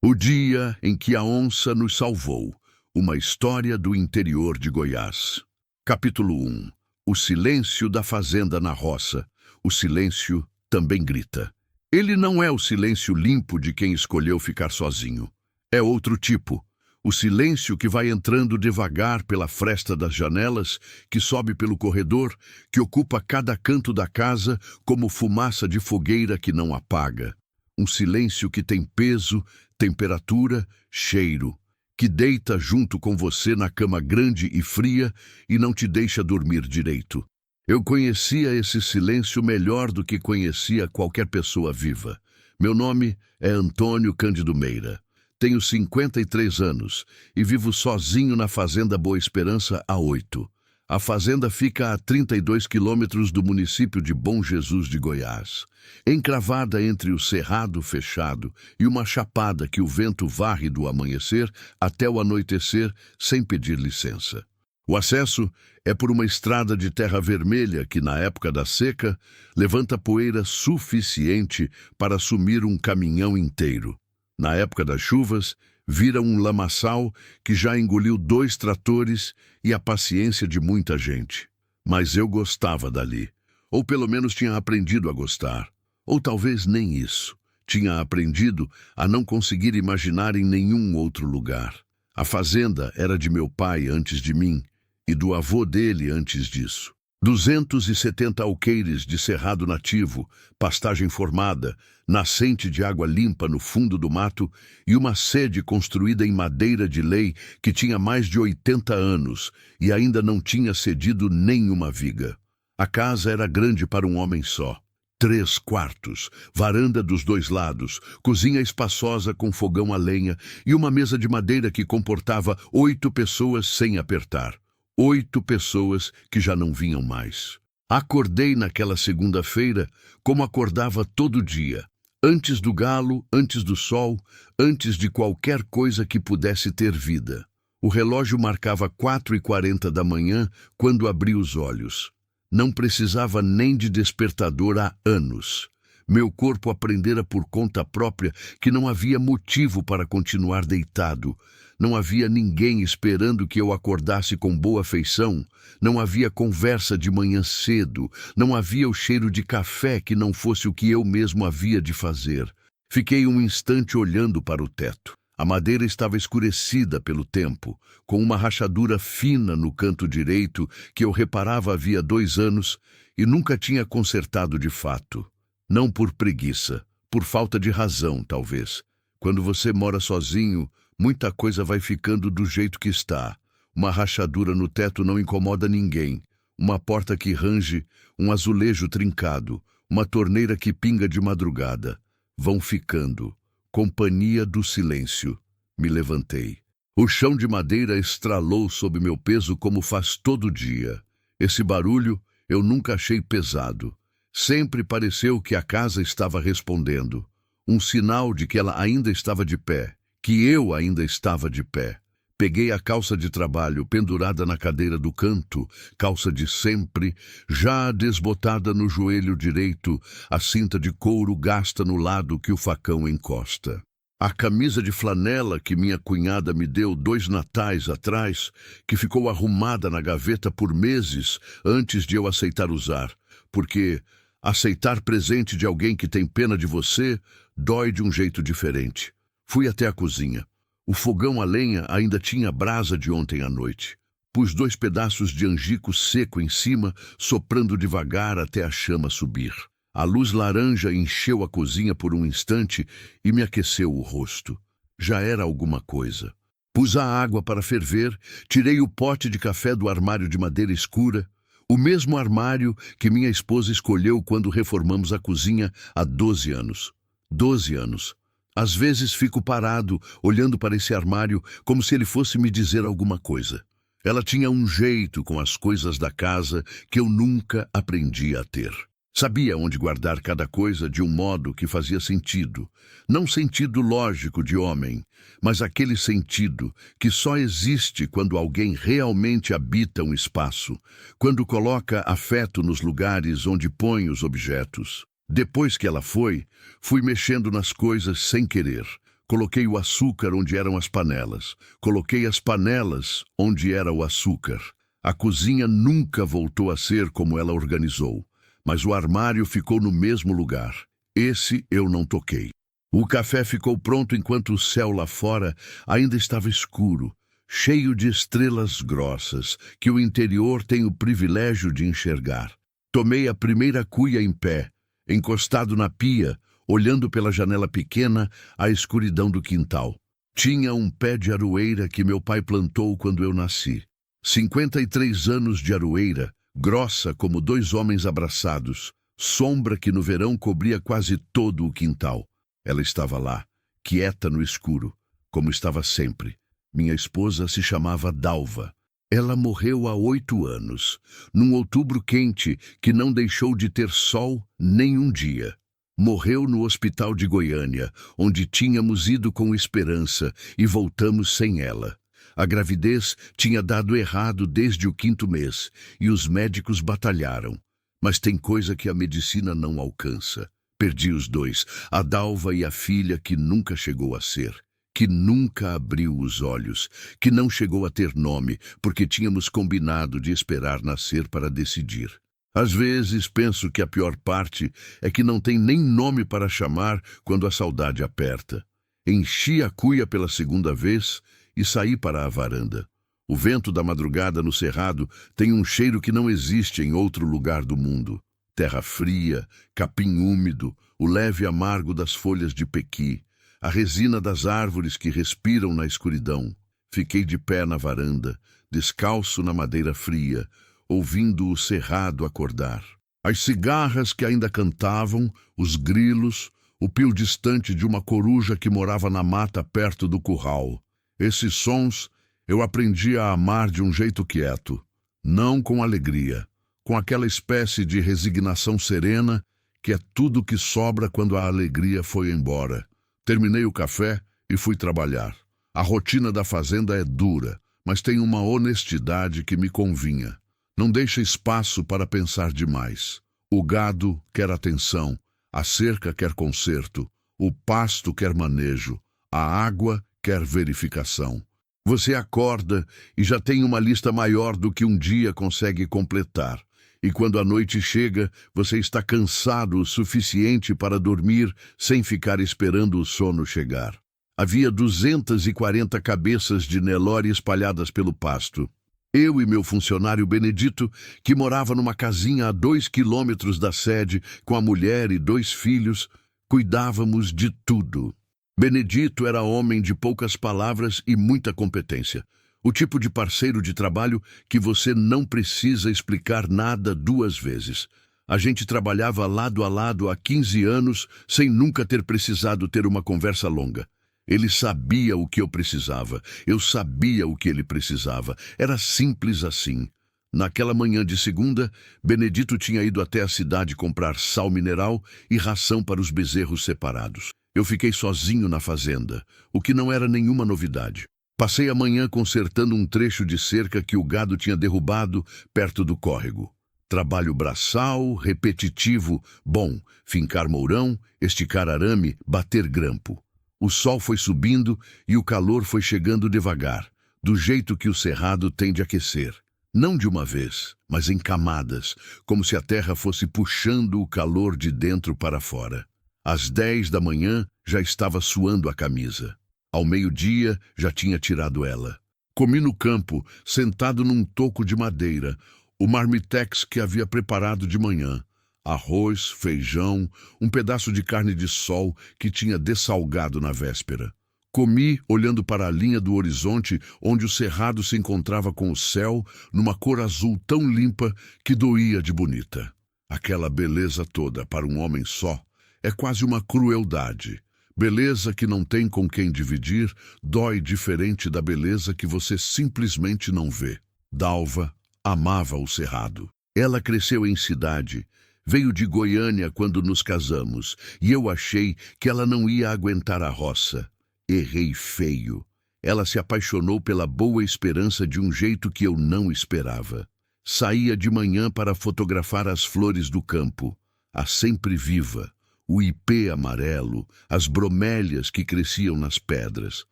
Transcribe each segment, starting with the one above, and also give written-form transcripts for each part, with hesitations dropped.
O dia em que a onça nos salvou. Uma história do interior de Goiás. Capítulo 1. O silêncio da fazenda na roça. O silêncio também grita. Ele não é o silêncio limpo de quem escolheu ficar sozinho. É outro tipo. O silêncio que vai entrando devagar pela fresta das janelas, que sobe pelo corredor, que ocupa cada canto da casa como fumaça de fogueira que não apaga. Um silêncio que tem peso, temperatura, cheiro, que deita junto com você na cama grande e fria e não te deixa dormir direito. Eu conhecia esse silêncio melhor do que conhecia qualquer pessoa viva. Meu nome é Antônio Cândido Meira. Tenho 53 anos e vivo sozinho na Fazenda Boa Esperança há 8. A fazenda fica a 32 quilômetros do município de Bom Jesus de Goiás, encravada entre o cerrado fechado e uma chapada que o vento varre do amanhecer até o anoitecer sem pedir licença. O acesso é por uma estrada de terra vermelha que, na época da seca, levanta poeira suficiente para assumir um caminhão inteiro. Na época das chuvas, vira um lamaçal que já engoliu 2 tratores e a paciência de muita gente. Mas eu gostava dali, ou pelo menos tinha aprendido a gostar. Ou talvez nem isso. Tinha aprendido a não conseguir imaginar em nenhum outro lugar. A fazenda era de meu pai antes de mim e do avô dele antes disso. 270 alqueires de cerrado nativo, pastagem formada, nascente de água limpa no fundo do mato e uma sede construída em madeira de lei que tinha mais de 80 anos e ainda não tinha cedido nenhuma viga. A casa era grande para um homem só. 3 quartos, varanda dos 2 lados, cozinha espaçosa com fogão a lenha e uma mesa de madeira que comportava 8 pessoas sem apertar. 8 pessoas que já não vinham mais. Acordei naquela segunda-feira como acordava todo dia, antes do galo, antes do sol, antes de qualquer coisa que pudesse ter vida. O relógio marcava 4h40 da manhã quando abri os olhos. Não precisava nem de despertador há anos. Meu corpo aprendera por conta própria que não havia motivo para continuar deitado. Não havia ninguém esperando que eu acordasse com boa feição. Não havia conversa de manhã cedo. Não havia o cheiro de café que não fosse o que eu mesmo havia de fazer. Fiquei um instante olhando para o teto. A madeira estava escurecida pelo tempo, com uma rachadura fina no canto direito que eu reparava havia 2 anos e nunca tinha consertado de fato. Não por preguiça, por falta de razão, talvez. Quando você mora sozinho, muita coisa vai ficando do jeito que está. Uma rachadura no teto não incomoda ninguém. Uma porta que range, um azulejo trincado, uma torneira que pinga de madrugada. Vão ficando. Companhia do silêncio. Me levantei. O chão de madeira estralou sob meu peso como faz todo dia. Esse barulho eu nunca achei pesado. Sempre pareceu que a casa estava respondendo. Um sinal de que ela ainda estava de pé, que eu ainda estava de pé. Peguei a calça de trabalho pendurada na cadeira do canto, calça de sempre, já desbotada no joelho direito, a cinta de couro gasta no lado que o facão encosta. A camisa de flanela que minha cunhada me deu 2 natais atrás, que ficou arrumada na gaveta por meses antes de eu aceitar usar, porque aceitar presente de alguém que tem pena de você dói de um jeito diferente. Fui até a cozinha. O fogão a lenha ainda tinha brasa de ontem à noite. Pus 2 pedaços de angico seco em cima, soprando devagar até a chama subir. A luz laranja encheu a cozinha por um instante e me aqueceu o rosto. Já era alguma coisa. Pus a água para ferver, tirei o pote de café do armário de madeira escura, o mesmo armário que minha esposa escolheu quando reformamos a cozinha há 12 anos. 12 anos. Às vezes fico parado, olhando para esse armário, como se ele fosse me dizer alguma coisa. Ela tinha um jeito com as coisas da casa que eu nunca aprendi a ter. Sabia onde guardar cada coisa de um modo que fazia sentido. Não sentido lógico de homem, mas aquele sentido que só existe quando alguém realmente habita um espaço, quando coloca afeto nos lugares onde põe os objetos. Depois que ela foi, fui mexendo nas coisas sem querer, Coloquei o açúcar onde eram as panelas. Coloquei as panelas onde era o açúcar. A cozinha nunca voltou a ser como ela organizou, mas o armário ficou no mesmo lugar. Esse eu não toquei. O café ficou pronto enquanto o céu lá fora ainda estava escuro, cheio de estrelas grossas que o interior tem o privilégio de enxergar. Tomei a primeira cuia em pé, encostado na pia, olhando pela janela pequena a escuridão do quintal. Tinha um pé de aroeira que meu pai plantou quando eu nasci. 53 anos de aroeira, grossa como dois homens abraçados, sombra que no verão cobria quase todo o quintal. Ela estava lá, quieta no escuro, como estava sempre. Minha esposa se chamava Dalva. Ela morreu há 8 anos, num outubro quente que não deixou de ter sol nem um dia. Morreu no hospital de Goiânia, onde tínhamos ido com esperança e voltamos sem ela. A gravidez tinha dado errado desde o 5º mês e os médicos batalharam. Mas tem coisa que a medicina não alcança. Perdi os dois, a Dalva e a filha que nunca chegou a ser, que nunca abriu os olhos, que não chegou a ter nome, porque tínhamos combinado de esperar nascer para decidir. Às vezes penso que a pior parte é que não tem nem nome para chamar quando a saudade aperta. Enchi a cuia pela segunda vez e saí para a varanda. O vento da madrugada no cerrado tem um cheiro que não existe em outro lugar do mundo. Terra fria, capim úmido, o leve amargo das folhas de pequi, a resina das árvores que respiram na escuridão. Fiquei de pé na varanda, descalço na madeira fria, ouvindo o cerrado acordar. As cigarras que ainda cantavam, os grilos, o pio distante de uma coruja que morava na mata perto do curral. Esses sons eu aprendi a amar de um jeito quieto, não com alegria, com aquela espécie de resignação serena que é tudo que sobra quando a alegria foi embora. Terminei o café e fui trabalhar. A rotina da fazenda é dura, mas tem uma honestidade que me convinha. Não deixa espaço para pensar demais. O gado quer atenção, a cerca quer conserto, o pasto quer manejo, a água quer verificação. Você acorda e já tem uma lista maior do que um dia consegue completar. E quando a noite chega, você está cansado o suficiente para dormir sem ficar esperando o sono chegar. Havia 240 cabeças de Nelore espalhadas pelo pasto. Eu e meu funcionário Benedito, que morava numa casinha a 2 quilômetros da sede, com a mulher e 2 filhos, cuidávamos de tudo. Benedito era homem de poucas palavras e muita competência. O tipo de parceiro de trabalho que você não precisa explicar nada 2 vezes. A gente trabalhava lado a lado há 15 anos sem nunca ter precisado ter uma conversa longa. Ele sabia o que eu precisava, eu sabia o que ele precisava. Era simples assim. Naquela manhã de segunda, Benedito tinha ido até a cidade comprar sal mineral e ração para os bezerros separados. Eu fiquei sozinho na fazenda, o que não era nenhuma novidade. Passei a manhã consertando um trecho de cerca que o gado tinha derrubado perto do córrego. Trabalho braçal, repetitivo, bom, fincar mourão, esticar arame, bater grampo. O sol foi subindo e o calor foi chegando devagar, do jeito que o cerrado tende a aquecer. Não de uma vez, mas em camadas, como se a terra fosse puxando o calor de dentro para fora. Às 10 da manhã já estava suando a camisa. Ao meio-dia já tinha tirado ela. Comi no campo, sentado num toco de madeira, o marmitex que havia preparado de manhã. Arroz, feijão, um pedaço de carne de sol que tinha dessalgado na véspera. Comi olhando para a linha do horizonte onde o cerrado se encontrava com o céu numa cor azul tão limpa que doía de bonita. Aquela beleza toda para um homem só é quase uma crueldade. Beleza que não tem com quem dividir dói diferente da beleza que você simplesmente não vê. Dalva amava o cerrado. Ela cresceu em cidade. Veio de Goiânia quando nos casamos, e eu achei que ela não ia aguentar a roça. Errei feio. Ela se apaixonou pela Boa Esperança de um jeito que eu não esperava. Saía de manhã para fotografar as flores do campo, a sempre viva, o ipê amarelo, as bromélias que cresciam nas pedras.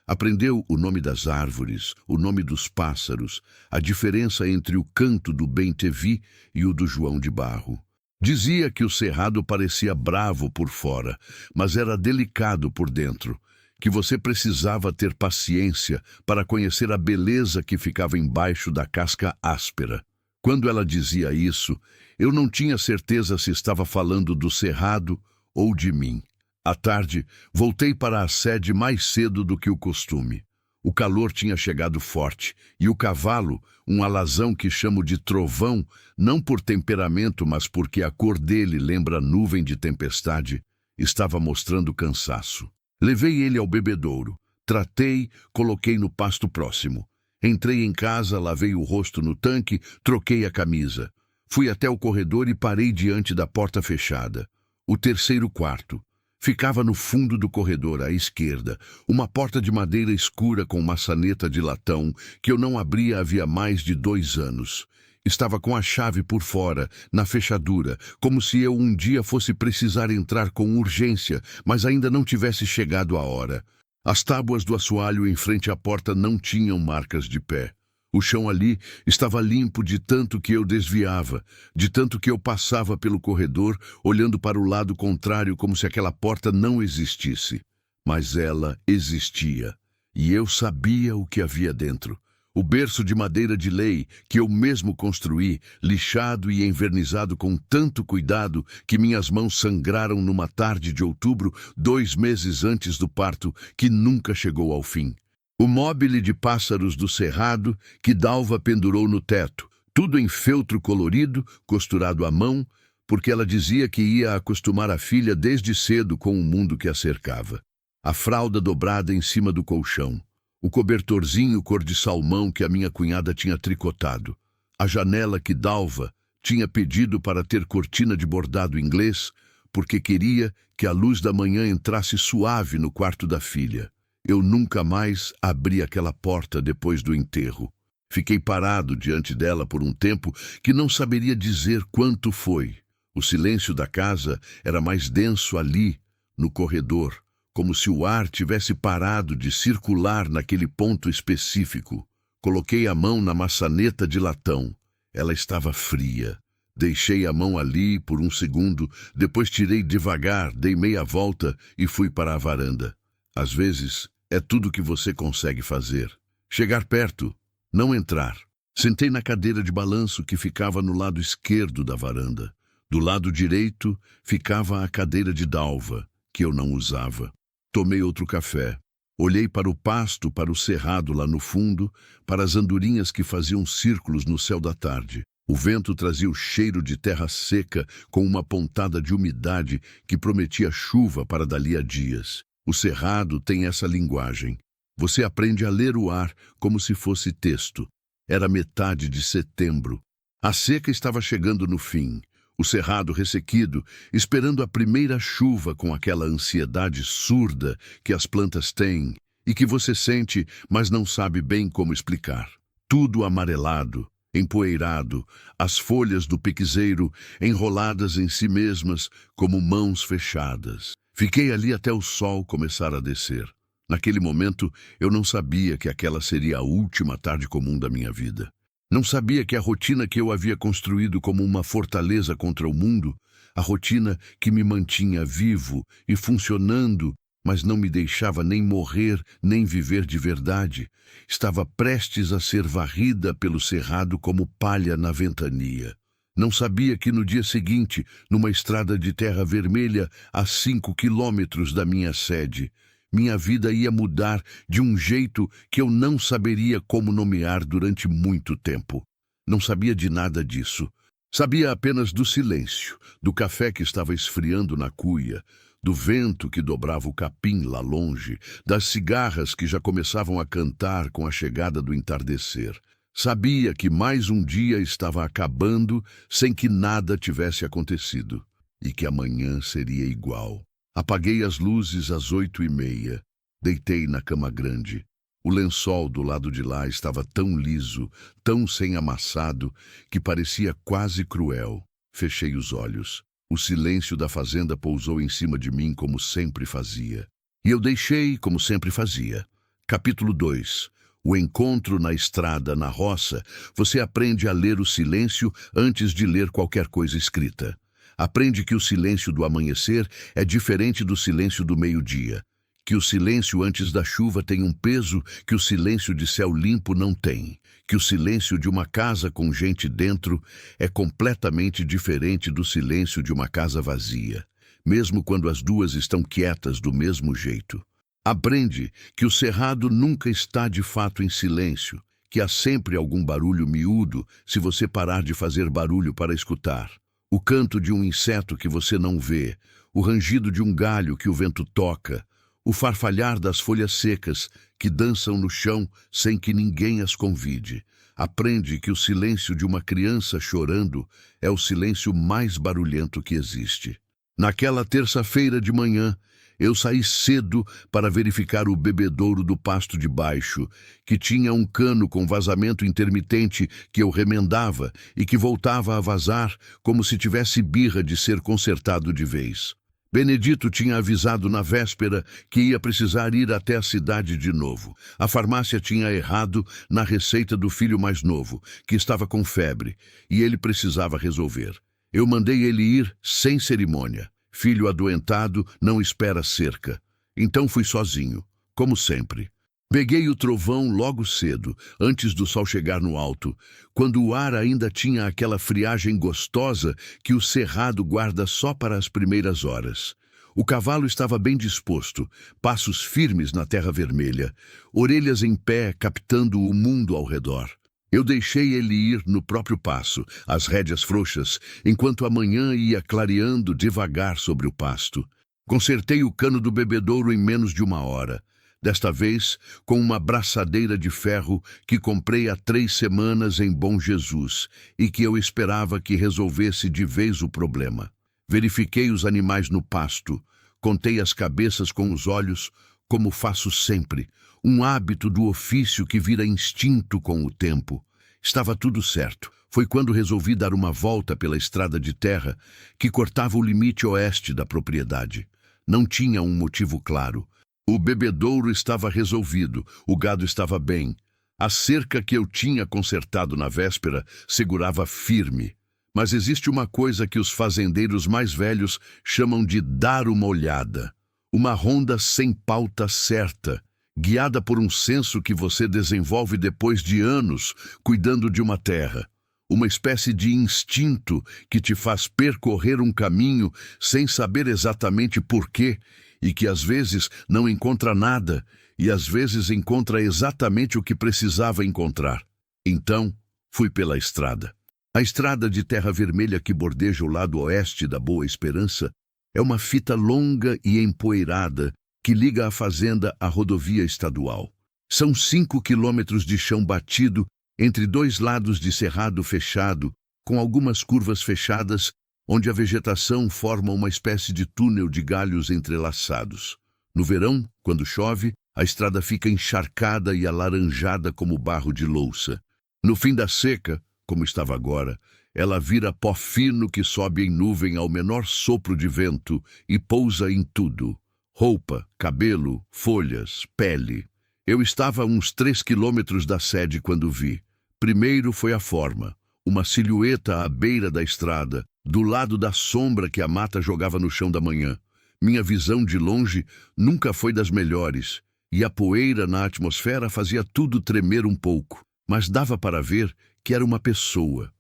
Aprendeu o nome das árvores, o nome dos pássaros, a diferença entre o canto do bem-te-vi e o do João de Barro. Dizia que o cerrado parecia bravo por fora, mas era delicado por dentro, que você precisava ter paciência para conhecer a beleza que ficava embaixo da casca áspera. Quando ela dizia isso, eu não tinha certeza se estava falando do cerrado ou de mim. À tarde, voltei para a sede mais cedo do que o costume. O calor tinha chegado forte, e o cavalo, um alazão que chamo de trovão, não por temperamento, mas porque a cor dele lembra nuvem de tempestade, estava mostrando cansaço. Levei ele ao bebedouro, tratei, coloquei no pasto próximo. Entrei em casa, lavei o rosto no tanque, troquei a camisa. Fui até o corredor e parei diante da porta fechada. O terceiro quarto. Ficava no fundo do corredor, à esquerda, uma porta de madeira escura com maçaneta de latão que eu não abria havia mais de 2 anos. Estava com a chave por fora, na fechadura, como se eu um dia fosse precisar entrar com urgência, mas ainda não tivesse chegado a hora. As tábuas do assoalho em frente à porta não tinham marcas de pé. O chão ali estava limpo de tanto que eu desviava, de tanto que eu passava pelo corredor, olhando para o lado contrário como se aquela porta não existisse. Mas ela existia, e eu sabia o que havia dentro. O berço de madeira de lei que eu mesmo construí, lixado e envernizado com tanto cuidado que minhas mãos sangraram numa tarde de outubro, 2 meses antes do parto, que nunca chegou ao fim. O móbile de pássaros do cerrado que Dalva pendurou no teto, tudo em feltro colorido, costurado à mão, porque ela dizia que ia acostumar a filha desde cedo com o mundo que a cercava. A fralda dobrada em cima do colchão, o cobertorzinho cor de salmão que a minha cunhada tinha tricotado, a janela que Dalva tinha pedido para ter cortina de bordado inglês, porque queria que a luz da manhã entrasse suave no quarto da filha. Eu nunca mais abri aquela porta depois do enterro. Fiquei parado diante dela por um tempo que não saberia dizer quanto foi. O silêncio da casa era mais denso ali, no corredor, como se o ar tivesse parado de circular naquele ponto específico. Coloquei a mão na maçaneta de latão. Ela estava fria. Deixei a mão ali por um segundo, depois tirei devagar, dei meia volta e fui para a varanda. Às vezes, é tudo que você consegue fazer. Chegar perto, não entrar. Sentei na cadeira de balanço que ficava no lado esquerdo da varanda. Do lado direito, ficava a cadeira de Dalva, que eu não usava. Tomei outro café. Olhei para o pasto, para o cerrado lá no fundo, para as andorinhas que faziam círculos no céu da tarde. O vento trazia o cheiro de terra seca com uma pontada de umidade que prometia chuva para dali a dias. O cerrado tem essa linguagem. Você aprende a ler o ar como se fosse texto. Era metade de setembro. A seca estava chegando no fim. O cerrado ressequido, esperando a primeira chuva com aquela ansiedade surda que as plantas têm e que você sente, mas não sabe bem como explicar. Tudo amarelado, empoeirado, as folhas do piquezeiro enroladas em si mesmas como mãos fechadas. Fiquei ali até o sol começar a descer. Naquele momento, eu não sabia que aquela seria a última tarde comum da minha vida. Não sabia que a rotina que eu havia construído como uma fortaleza contra o mundo, a rotina que me mantinha vivo e funcionando, mas não me deixava nem morrer, nem viver de verdade, estava prestes a ser varrida pelo cerrado como palha na ventania. Não sabia que no dia seguinte, numa estrada de terra vermelha, a 5 quilômetros da minha sede, minha vida ia mudar de um jeito que eu não saberia como nomear durante muito tempo. Não sabia de nada disso. Sabia apenas do silêncio, do café que estava esfriando na cuia, do vento que dobrava o capim lá longe, das cigarras que já começavam a cantar com a chegada do entardecer. Sabia que mais um dia estava acabando sem que nada tivesse acontecido e que amanhã seria igual. Apaguei as luzes às 8h30. Deitei na cama grande. O lençol do lado de lá estava tão liso, tão sem amassado, que parecia quase cruel. Fechei os olhos. O silêncio da fazenda pousou em cima de mim como sempre fazia. E eu deixei como sempre fazia. Capítulo 2. O encontro na estrada, na roça. Você aprende a ler o silêncio antes de ler qualquer coisa escrita. Aprende que o silêncio do amanhecer é diferente do silêncio do meio-dia. Que o silêncio antes da chuva tem um peso que o silêncio de céu limpo não tem. Que o silêncio de uma casa com gente dentro é completamente diferente do silêncio de uma casa vazia, mesmo quando as duas estão quietas do mesmo jeito. Aprende que o cerrado nunca está de fato em silêncio, que há sempre algum barulho miúdo se você parar de fazer barulho para escutar. O canto de um inseto que você não vê, o rangido de um galho que o vento toca, o farfalhar das folhas secas que dançam no chão sem que ninguém as convide. Aprende que o silêncio de uma criança chorando é o silêncio mais barulhento que existe. Naquela terça-feira de manhã, eu saí cedo para verificar o bebedouro do pasto de baixo, que tinha um cano com vazamento intermitente que eu remendava e que voltava a vazar como se tivesse birra de ser consertado de vez. Benedito tinha avisado na véspera que ia precisar ir até a cidade de novo. A farmácia tinha errado na receita do filho mais novo, que estava com febre, e ele precisava resolver. Eu mandei ele ir sem cerimônia. Filho adoentado não espera cerca. Então fui sozinho, como sempre. Peguei o trovão logo cedo, antes do sol chegar no alto, quando o ar ainda tinha aquela friagem gostosa que o cerrado guarda só para as primeiras horas. O cavalo estava bem disposto, passos firmes na terra vermelha, orelhas em pé captando o mundo ao redor. Eu deixei ele ir no próprio passo, as rédeas frouxas, enquanto a manhã ia clareando devagar sobre o pasto. Consertei o cano do bebedouro em menos de 1 hora. Desta vez, com uma braçadeira de ferro que comprei há 3 semanas em Bom Jesus e que eu esperava que resolvesse de vez o problema. Verifiquei os animais no pasto, contei as cabeças com os olhos, como faço sempre, um hábito do ofício que vira instinto com o tempo. Estava tudo certo. Foi quando resolvi dar uma volta pela estrada de terra que cortava o limite oeste da propriedade. Não tinha um motivo claro. O bebedouro estava resolvido, o gado estava bem. A cerca que eu tinha consertado na véspera segurava firme. Mas existe uma coisa que os fazendeiros mais velhos chamam de dar uma olhada. Uma ronda sem pauta certa, guiada por um senso que você desenvolve depois de anos cuidando de uma terra. Uma espécie de instinto que te faz percorrer um caminho sem saber exatamente porquê, e que às vezes não encontra nada, e às vezes encontra exatamente o que precisava encontrar. Então, fui pela estrada. A estrada de terra vermelha que bordeja o lado oeste da Boa Esperança é uma fita longa e empoeirada que liga a fazenda à rodovia estadual. São 5 quilômetros de chão batido entre 2 lados de cerrado fechado, com algumas curvas fechadas, onde a vegetação forma uma espécie de túnel de galhos entrelaçados. No verão, quando chove, a estrada fica encharcada e alaranjada como barro de louça. No fim da seca, como estava agora, ela vira pó fino que sobe em nuvem ao menor sopro de vento e pousa em tudo. Roupa, cabelo, folhas, pele. Eu estava a uns 3 quilômetros da sede quando vi. Primeiro foi a forma, uma silhueta à beira da estrada, do lado da sombra que a mata jogava no chão da manhã. Minha visão de longe nunca foi das melhores, e a poeira na atmosfera fazia tudo tremer um pouco, mas dava para ver que era uma pessoa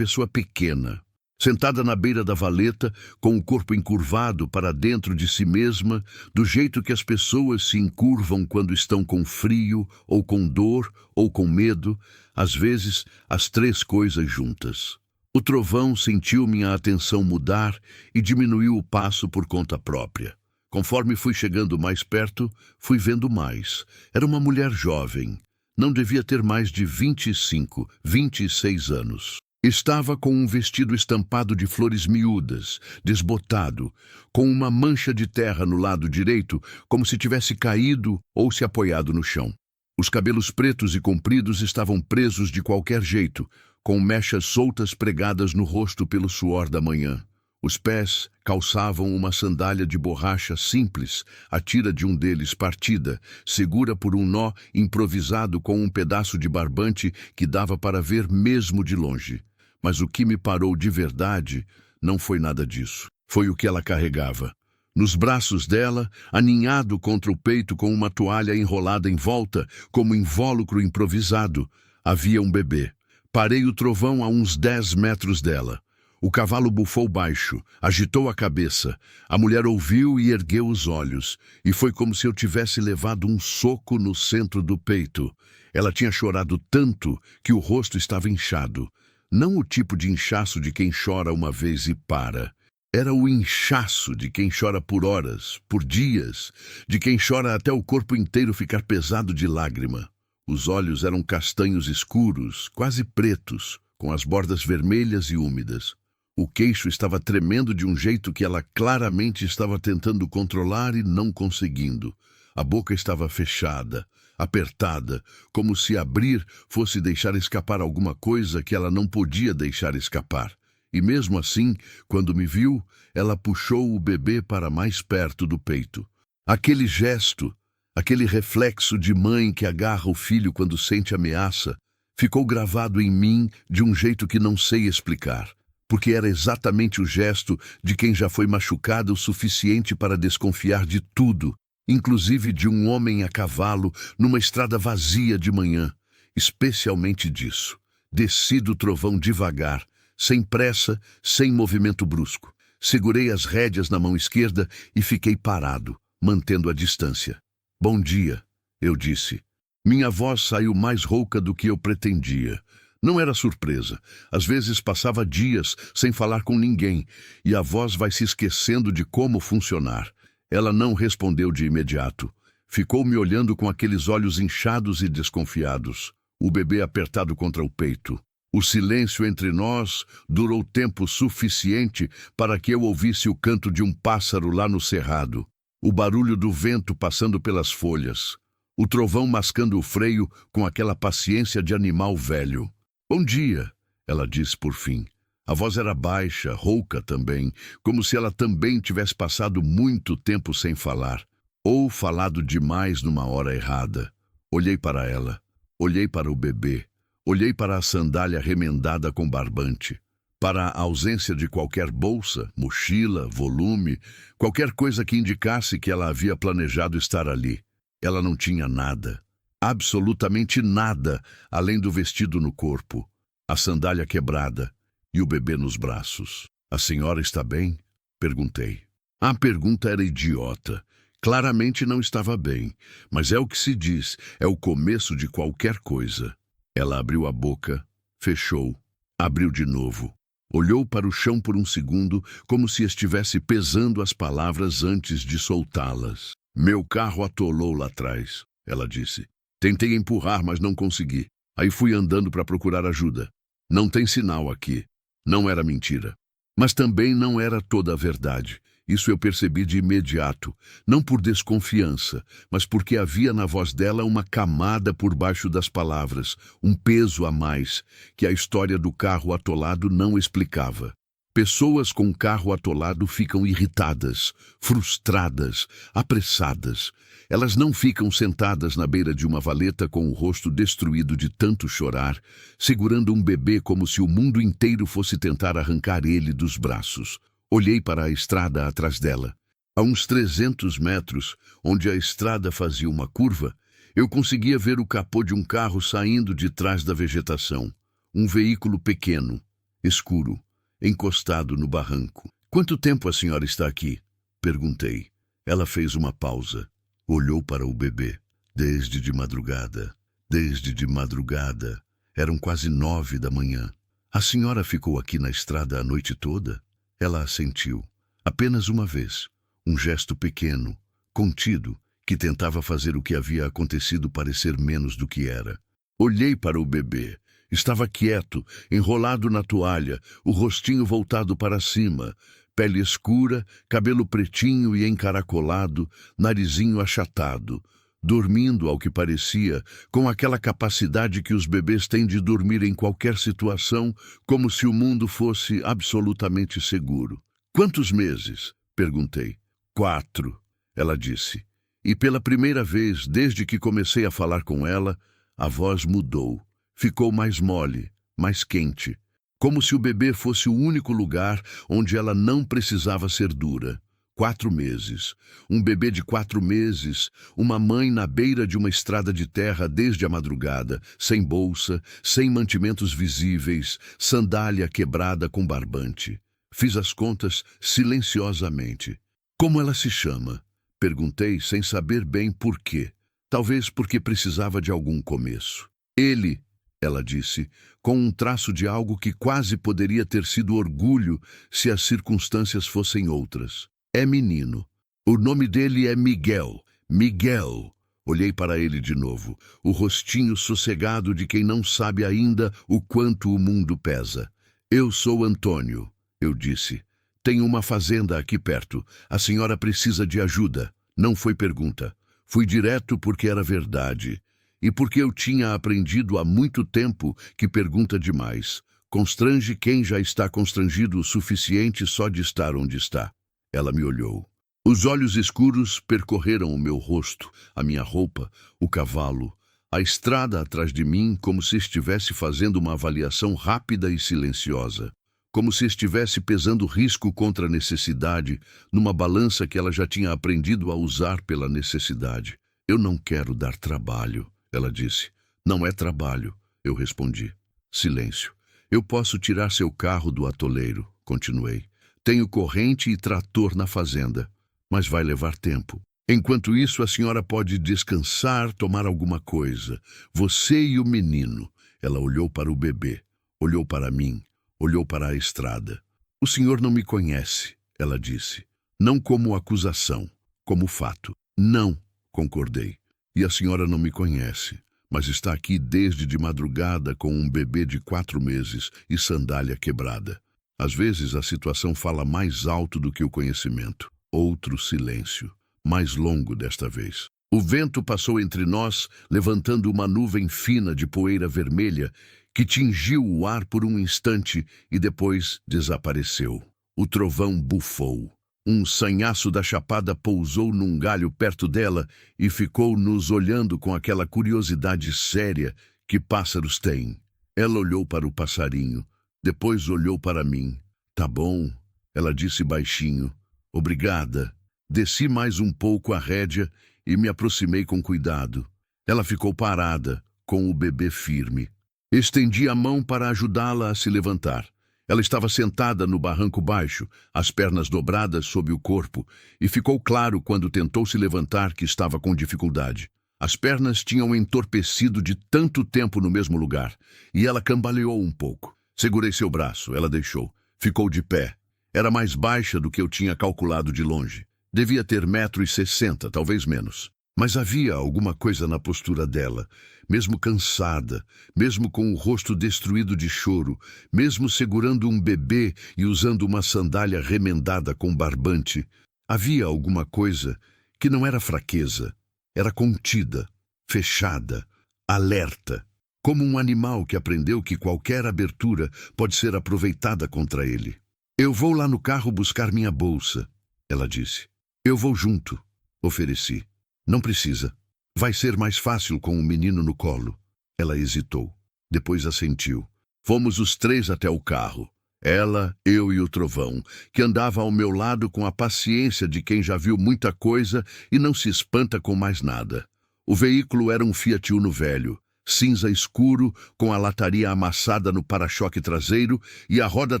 pequena, sentada na beira da valeta, com o corpo encurvado para dentro de si mesma, do jeito que as pessoas se encurvam quando estão com frio, ou com dor, ou com medo, às vezes as 3 coisas juntas. O trovão sentiu minha atenção mudar e diminuiu o passo por conta própria. Conforme fui chegando mais perto, fui vendo mais. Era uma mulher jovem. Não devia ter mais de 25, 26 anos. Estava com um vestido estampado de flores miúdas, desbotado, com uma mancha de terra no lado direito, como se tivesse caído ou se apoiado no chão. Os cabelos pretos e compridos estavam presos de qualquer jeito, com mechas soltas pregadas no rosto pelo suor da manhã. Os pés calçavam uma sandália de borracha simples, a tira de um deles partida, segura por um nó improvisado com um pedaço de barbante que dava para ver mesmo de longe. Mas o que me parou de verdade não foi nada disso. Foi o que ela carregava. Nos braços dela, aninhado contra o peito com uma toalha enrolada em volta, como invólucro improvisado, havia um bebê. Parei o trovão a uns 10 metros dela. O cavalo bufou baixo, agitou a cabeça. A mulher ouviu e ergueu os olhos, e foi como se eu tivesse levado um soco no centro do peito. Ela tinha chorado tanto que o rosto estava inchado. Não o tipo de inchaço de quem chora uma vez e para. Era o inchaço de quem chora por horas, por dias, de quem chora até o corpo inteiro ficar pesado de lágrima. Os olhos eram castanhos escuros, quase pretos, com as bordas vermelhas e úmidas. O queixo estava tremendo de um jeito que ela claramente estava tentando controlar e não conseguindo. A boca estava fechada, apertada, como se abrir fosse deixar escapar alguma coisa que ela não podia deixar escapar. E mesmo assim, quando me viu, ela puxou o bebê para mais perto do peito. Aquele gesto, aquele reflexo de mãe que agarra o filho quando sente ameaça, ficou gravado em mim de um jeito que não sei explicar. Porque era exatamente o gesto de quem já foi machucado o suficiente para desconfiar de tudo, inclusive de um homem a cavalo numa estrada vazia de manhã. Especialmente disso. Desci do trovão devagar, sem pressa, sem movimento brusco. Segurei as rédeas na mão esquerda e fiquei parado, mantendo a distância. "Bom dia", eu disse. Minha voz saiu mais rouca do que eu pretendia. Não era surpresa. Às vezes passava dias sem falar com ninguém e a voz vai se esquecendo de como funcionar. Ela não respondeu de imediato. Ficou me olhando com aqueles olhos inchados e desconfiados, o bebê apertado contra o peito. O silêncio entre nós durou tempo suficiente para que eu ouvisse o canto de um pássaro lá no cerrado, o barulho do vento passando pelas folhas, o trovão mascando o freio com aquela paciência de animal velho. "Bom dia", ela disse por fim. A voz era baixa, rouca também, como se ela também tivesse passado muito tempo sem falar, ou falado demais numa hora errada. Olhei para ela, olhei para o bebê, olhei para a sandália remendada com barbante, para a ausência de qualquer bolsa, mochila, volume, qualquer coisa que indicasse que ela havia planejado estar ali. Ela não tinha nada. Absolutamente nada, além do vestido no corpo, a sandália quebrada e o bebê nos braços. "A senhora está bem?", perguntei. A pergunta era idiota. Claramente não estava bem, mas é o que se diz, é o começo de qualquer coisa. Ela abriu a boca, fechou, abriu de novo. Olhou para o chão por um segundo, como se estivesse pesando as palavras antes de soltá-las. "Meu carro atolou lá atrás", ela disse. "Tentei empurrar, mas não consegui. Aí fui andando para procurar ajuda. Não tem sinal aqui." Não era mentira. Mas também não era toda a verdade. Isso eu percebi de imediato, não por desconfiança, mas porque havia na voz dela uma camada por baixo das palavras, um peso a mais, que a história do carro atolado não explicava. Pessoas com carro atolado ficam irritadas, frustradas, apressadas. Elas não ficam sentadas na beira de uma valeta com o rosto destruído de tanto chorar, segurando um bebê como se o mundo inteiro fosse tentar arrancar ele dos braços. Olhei para a estrada atrás dela. A uns 300 metros, onde a estrada fazia uma curva, eu conseguia ver o capô de um carro saindo de trás da vegetação. Um veículo pequeno, escuro, encostado no barranco. "Quanto tempo a senhora está aqui?", perguntei. Ela fez uma pausa. Olhou para o bebê. "Desde de madrugada. Desde de madrugada. Eram quase 9 da manhã. A senhora ficou aqui na estrada a noite toda?" Ela assentiu. Apenas uma vez. Um gesto pequeno, contido, que tentava fazer o que havia acontecido parecer menos do que era. Olhei para o bebê. Estava quieto, enrolado na toalha, o rostinho voltado para cima, pele escura, cabelo pretinho e encaracolado, narizinho achatado, dormindo, ao que parecia, com aquela capacidade que os bebês têm de dormir em qualquer situação, como se o mundo fosse absolutamente seguro. Quantos meses? Perguntei. 4, ela disse. E pela primeira vez, desde que comecei a falar com ela, a voz mudou. Ficou mais mole, mais quente. Como se o bebê fosse o único lugar onde ela não precisava ser dura. 4 meses. Um bebê de 4 meses, uma mãe na beira de uma estrada de terra desde a madrugada, sem bolsa, sem mantimentos visíveis, sandália quebrada com barbante. Fiz as contas silenciosamente. Como ela se chama? Perguntei sem saber bem por quê. Talvez porque precisava de algum começo. Ele, ela disse, com um traço de algo que quase poderia ter sido orgulho se as circunstâncias fossem outras. É menino. O nome dele é Miguel. Miguel. Olhei para ele de novo, o rostinho sossegado de quem não sabe ainda o quanto o mundo pesa. Eu sou Antônio, eu disse. Tenho uma fazenda aqui perto. A senhora precisa de ajuda. Não foi pergunta. Fui direto porque era verdade. E porque eu tinha aprendido há muito tempo que pergunta demais. Constrange quem já está constrangido o suficiente só de estar onde está. Ela me olhou. Os olhos escuros percorreram o meu rosto, a minha roupa, o cavalo, a estrada atrás de mim, como se estivesse fazendo uma avaliação rápida e silenciosa. Como se estivesse pesando risco contra a necessidade, numa balança que ela já tinha aprendido a usar pela necessidade. Eu não quero dar trabalho, ela disse. Não é trabalho, eu respondi. Silêncio. Eu posso tirar seu carro do atoleiro, continuei. Tenho corrente e trator na fazenda, mas vai levar tempo. Enquanto isso, a senhora pode descansar, tomar alguma coisa. Você e o menino. Ela olhou para o bebê, olhou para mim, olhou para a estrada. O senhor não me conhece, ela disse. Não como acusação, como fato. Não, concordei. E a senhora não me conhece, mas está aqui desde de madrugada com um bebê de 4 meses e sandália quebrada. Às vezes a situação fala mais alto do que o conhecimento. Outro silêncio, mais longo desta vez. O vento passou entre nós, levantando uma nuvem fina de poeira vermelha que tingiu o ar por um instante e depois desapareceu. O trovão bufou. Um sanhaço da chapada pousou num galho perto dela e ficou nos olhando com aquela curiosidade séria que pássaros têm. Ela olhou para o passarinho. Depois olhou para mim. Tá bom, ela disse baixinho. Obrigada. Desci mais um pouco a rédea e me aproximei com cuidado. Ela ficou parada, com o bebê firme. Estendi a mão para ajudá-la a se levantar. Ela estava sentada no barranco baixo, as pernas dobradas sob o corpo, e ficou claro quando tentou se levantar que estava com dificuldade. As pernas tinham entorpecido de tanto tempo no mesmo lugar, e ela cambaleou um pouco. Segurei seu braço, ela deixou. Ficou de pé. Era mais baixa do que eu tinha calculado de longe. Devia ter 1,60 m, talvez menos. Mas havia alguma coisa na postura dela, mesmo cansada, mesmo com o rosto destruído de choro, mesmo segurando um bebê e usando uma sandália remendada com barbante. Havia alguma coisa que não era fraqueza, era contida, fechada, alerta. Como um animal que aprendeu que qualquer abertura pode ser aproveitada contra ele. Eu vou lá no carro buscar minha bolsa, ela disse. Eu vou junto, ofereci. Não precisa. Vai ser mais fácil com o menino no colo. Ela hesitou. Depois assentiu. Fomos os 3 até o carro. Ela, eu e o trovão, que andava ao meu lado com a paciência de quem já viu muita coisa e não se espanta com mais nada. O veículo era um Fiat Uno velho. Cinza escuro, com a lataria amassada no para-choque traseiro e a roda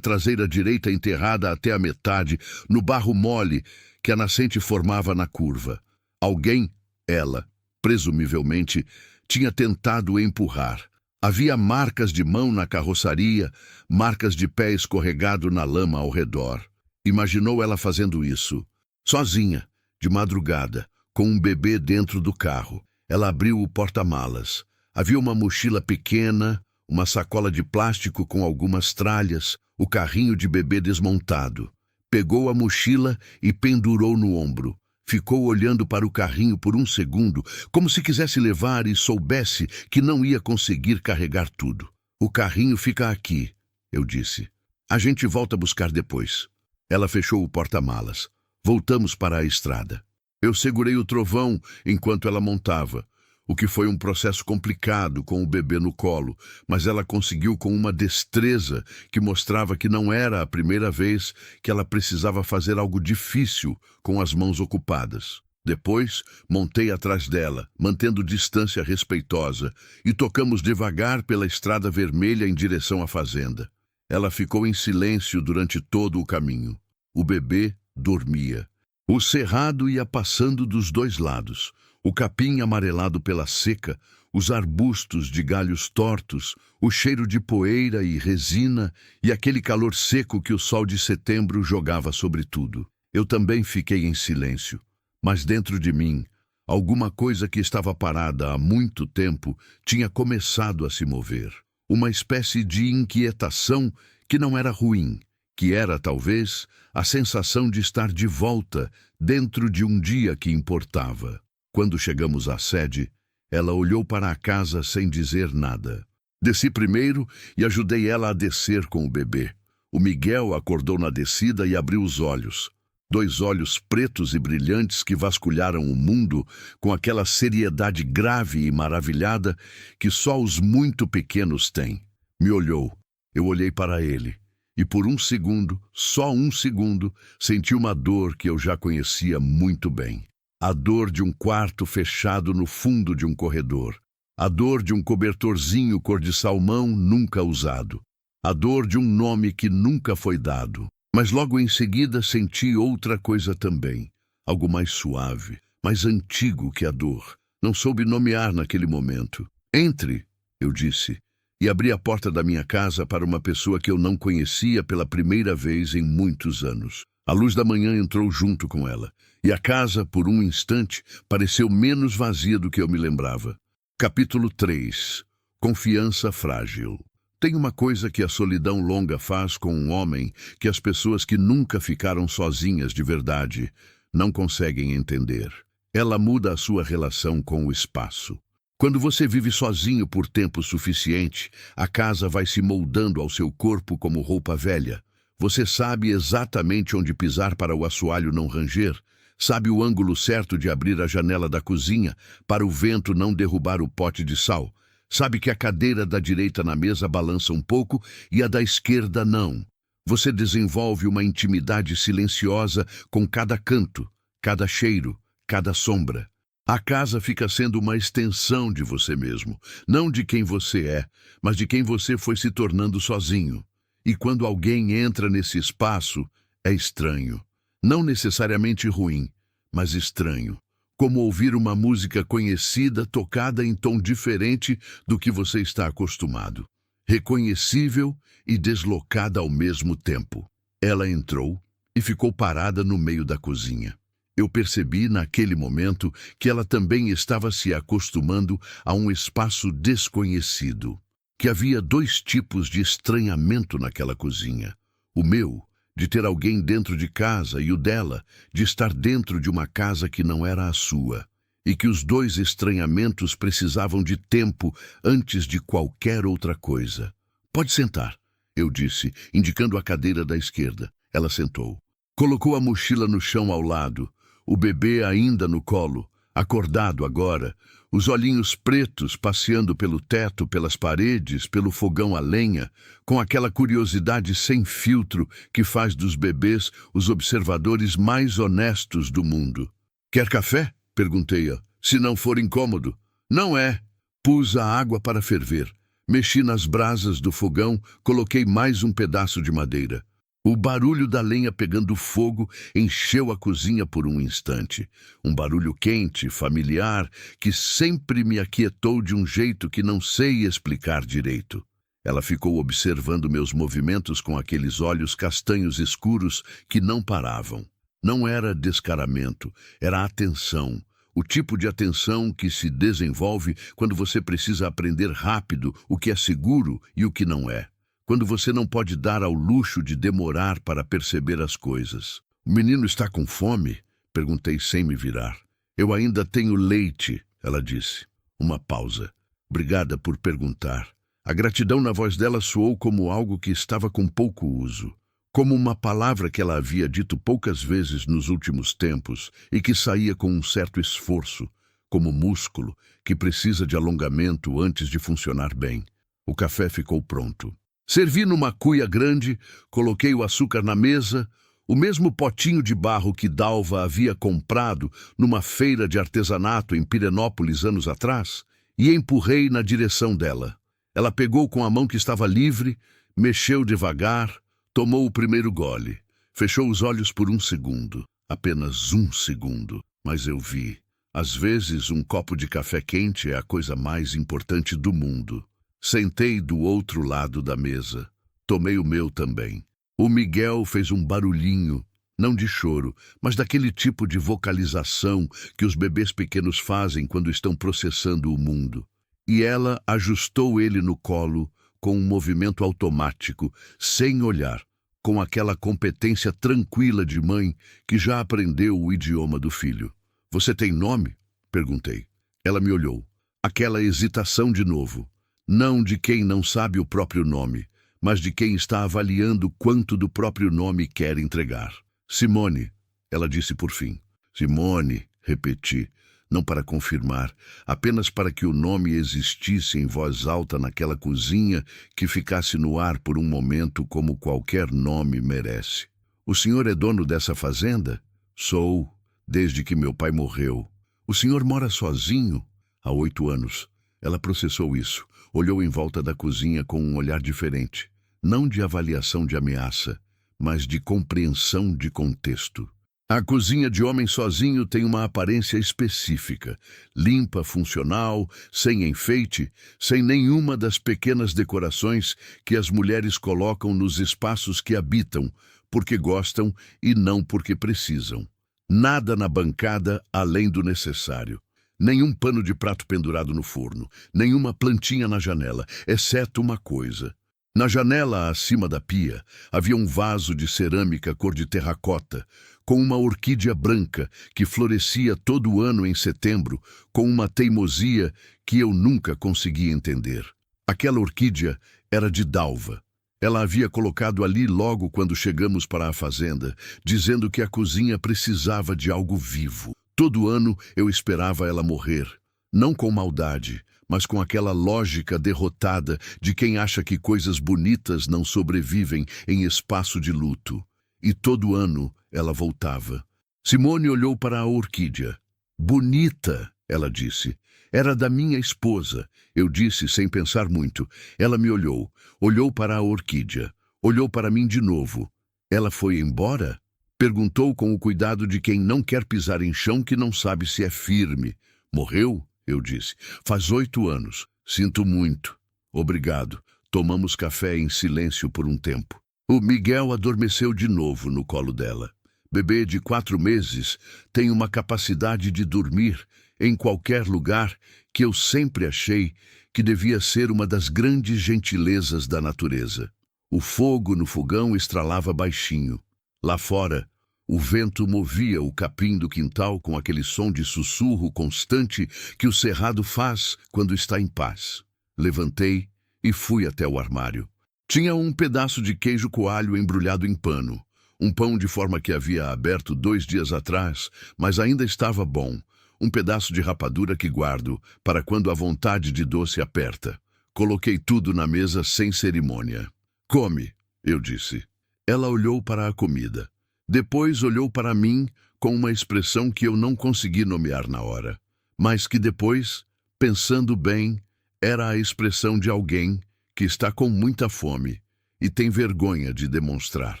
traseira direita enterrada até a metade no barro mole que a nascente formava na curva. Alguém, ela, presumivelmente, tinha tentado empurrar. Havia marcas de mão na carroçaria, marcas de pé escorregado na lama ao redor. Imaginou ela fazendo isso, sozinha, de madrugada, com um bebê dentro do carro. Ela abriu o porta-malas. Havia uma mochila pequena, uma sacola de plástico com algumas tralhas, o carrinho de bebê desmontado. Pegou a mochila e pendurou no ombro. Ficou olhando para o carrinho por um segundo, como se quisesse levar e soubesse que não ia conseguir carregar tudo. O carrinho fica aqui, eu disse. A gente volta a buscar depois. Ela fechou o porta-malas. Voltamos para a estrada. Eu segurei o trovão enquanto ela montava, o que foi um processo complicado com o bebê no colo, mas ela conseguiu com uma destreza que mostrava que não era a primeira vez que ela precisava fazer algo difícil com as mãos ocupadas. Depois, montei atrás dela, mantendo distância respeitosa, e tocamos devagar pela estrada vermelha em direção à fazenda. Ela ficou em silêncio durante todo o caminho. O bebê dormia. O cerrado ia passando dos dois lados. O capim amarelado pela seca, os arbustos de galhos tortos, o cheiro de poeira e resina e aquele calor seco que o sol de setembro jogava sobre tudo. Eu também fiquei em silêncio, mas dentro de mim, alguma coisa que estava parada há muito tempo tinha começado a se mover. Uma espécie de inquietação que não era ruim, que era, talvez, a sensação de estar de volta dentro de um dia que importava. Quando chegamos à sede, ela olhou para a casa sem dizer nada. Desci primeiro e ajudei ela a descer com o bebê. O Miguel acordou na descida e abriu os olhos. 2 olhos pretos e brilhantes que vasculharam o mundo com aquela seriedade grave e maravilhada que só os muito pequenos têm. Me olhou. Eu olhei para ele. E por um segundo, só um segundo, senti uma dor que eu já conhecia muito bem. A dor de um quarto fechado no fundo de um corredor. A dor de um cobertorzinho cor de salmão nunca usado. A dor de um nome que nunca foi dado. Mas logo em seguida senti outra coisa também. Algo mais suave, mais antigo que a dor. Não soube nomear naquele momento. Entre, eu disse, e abri a porta da minha casa para uma pessoa que eu não conhecia pela primeira vez em muitos anos. A luz da manhã entrou junto com ela, e a casa, por um instante, pareceu menos vazia do que eu me lembrava. Capítulo 3. Confiança frágil. Tem uma coisa que a solidão longa faz com um homem que as pessoas que nunca ficaram sozinhas de verdade não conseguem entender. Ela muda a sua relação com o espaço. Quando você vive sozinho por tempo suficiente, a casa vai se moldando ao seu corpo como roupa velha. Você sabe exatamente onde pisar para o assoalho não ranger, sabe o ângulo certo de abrir a janela da cozinha para o vento não derrubar o pote de sal. Sabe que a cadeira da direita na mesa balança um pouco e a da esquerda não. Você desenvolve uma intimidade silenciosa com cada canto, cada cheiro, cada sombra. A casa fica sendo uma extensão de você mesmo, não de quem você é, mas de quem você foi se tornando sozinho. E quando alguém entra nesse espaço, é estranho. Não necessariamente ruim, mas estranho. Como ouvir uma música conhecida tocada em tom diferente do que você está acostumado. Reconhecível e deslocada ao mesmo tempo. Ela entrou e ficou parada no meio da cozinha. Eu percebi naquele momento que ela também estava se acostumando a um espaço desconhecido. Que havia 2 tipos de estranhamento naquela cozinha. O meu, de ter alguém dentro de casa, e o dela, de estar dentro de uma casa que não era a sua, e que os 2 estranhamentos precisavam de tempo antes de qualquer outra coisa. Pode sentar, eu disse, indicando a cadeira da esquerda. Ela sentou. Colocou a mochila no chão ao lado, o bebê ainda no colo, acordado agora, os olhinhos pretos passeando pelo teto, pelas paredes, pelo fogão a lenha, com aquela curiosidade sem filtro que faz dos bebês os observadores mais honestos do mundo. Quer café? Perguntei-a. Se não for incômodo. Não é. Pus a água para ferver. Mexi nas brasas do fogão, coloquei mais um pedaço de madeira. O barulho da lenha pegando fogo encheu a cozinha por um instante. Um barulho quente, familiar, que sempre me aquietou de um jeito que não sei explicar direito. Ela ficou observando meus movimentos com aqueles olhos castanhos escuros que não paravam. Não era descaramento, era atenção. O tipo de atenção que se desenvolve quando você precisa aprender rápido o que é seguro e o que não é. Quando você não pode dar ao luxo de demorar para perceber as coisas. O menino está com fome? Perguntei sem me virar. Eu ainda tenho leite, ela disse. Uma pausa. Obrigada por perguntar. A gratidão na voz dela soou como algo que estava com pouco uso. como uma palavra que ela havia dito poucas vezes nos últimos tempos e que saía com um certo esforço, como músculo que precisa de alongamento antes de funcionar bem. O café ficou pronto. Servi numa cuia grande, coloquei o açúcar na mesa, o mesmo potinho de barro que Dalva havia comprado numa feira de artesanato em Pirenópolis anos atrás, e empurrei na direção dela. Ela pegou com a mão que estava livre, mexeu devagar, tomou o primeiro gole. Fechou os olhos por um segundo, apenas um segundo, mas eu vi. Às vezes, um copo de café quente é a coisa mais importante do mundo. Sentei do outro lado da mesa. Tomei o meu também. O Miguel fez um barulhinho, não de choro, mas daquele tipo de vocalização que os bebês pequenos fazem quando estão processando o mundo. E ela ajustou ele no colo com um movimento automático, sem olhar, com aquela competência tranquila de mãe que já aprendeu o idioma do filho. "Você tem nome?" perguntei. Ela me olhou. Aquela hesitação de novo. Não de quem não sabe o próprio nome, mas de quem está avaliando quanto do próprio nome quer entregar. "Simone", ela disse por fim. "Simone", repeti, não para confirmar, apenas para que o nome existisse em voz alta naquela cozinha que ficasse no ar por um momento como qualquer nome merece. "O senhor é dono dessa fazenda?" "Sou, desde que meu pai morreu." "O senhor mora sozinho?" "Há 8 anos." Ela processou isso, olhou em volta da cozinha com um olhar diferente, não de avaliação de ameaça, mas de compreensão de contexto. A cozinha de homem sozinho tem uma aparência específica, limpa, funcional, sem enfeite, sem nenhuma das pequenas decorações que as mulheres colocam nos espaços que habitam, porque gostam e não porque precisam. Nada na bancada além do necessário. Nenhum pano de prato pendurado no forno, nenhuma plantinha na janela, exceto uma coisa. Na janela acima da pia havia um vaso de cerâmica cor de terracota, com uma orquídea branca que florescia todo ano em setembro, com uma teimosia que eu nunca consegui entender. Aquela orquídea era de Dalva. Ela havia colocado ali logo quando chegamos para a fazenda, dizendo que a cozinha precisava de algo vivo. Todo ano eu esperava ela morrer, não com maldade, mas com aquela lógica derrotada de quem acha que coisas bonitas não sobrevivem em espaço de luto. E todo ano ela voltava. Simone olhou para a orquídea. "Bonita", ela disse. "Era da minha esposa", eu disse sem pensar muito. Ela me olhou, olhou para a orquídea, olhou para mim de novo. "Ela foi embora?" Perguntou com o cuidado de quem não quer pisar em chão que não sabe se é firme. "Morreu?" eu disse. "Faz 8 anos. Sinto muito." "Obrigado." Tomamos café em silêncio por um tempo. O Miguel adormeceu de novo no colo dela. Bebê de 4 meses tem uma capacidade de dormir em qualquer lugar que eu sempre achei que devia ser uma das grandes gentilezas da natureza. O fogo no fogão estralava baixinho. Lá fora, o vento movia o capim do quintal com aquele som de sussurro constante que o cerrado faz quando está em paz. Levantei e fui até o armário. Tinha um pedaço de queijo coalho embrulhado em pano, um pão de forma que havia aberto 2 dias atrás, mas ainda estava bom, um pedaço de rapadura que guardo para quando a vontade de doce aperta. Coloquei tudo na mesa sem cerimônia. "Come", eu disse. Ela olhou para a comida. Depois olhou para mim com uma expressão que eu não consegui nomear na hora, mas que depois, pensando bem, era a expressão de alguém que está com muita fome e tem vergonha de demonstrar.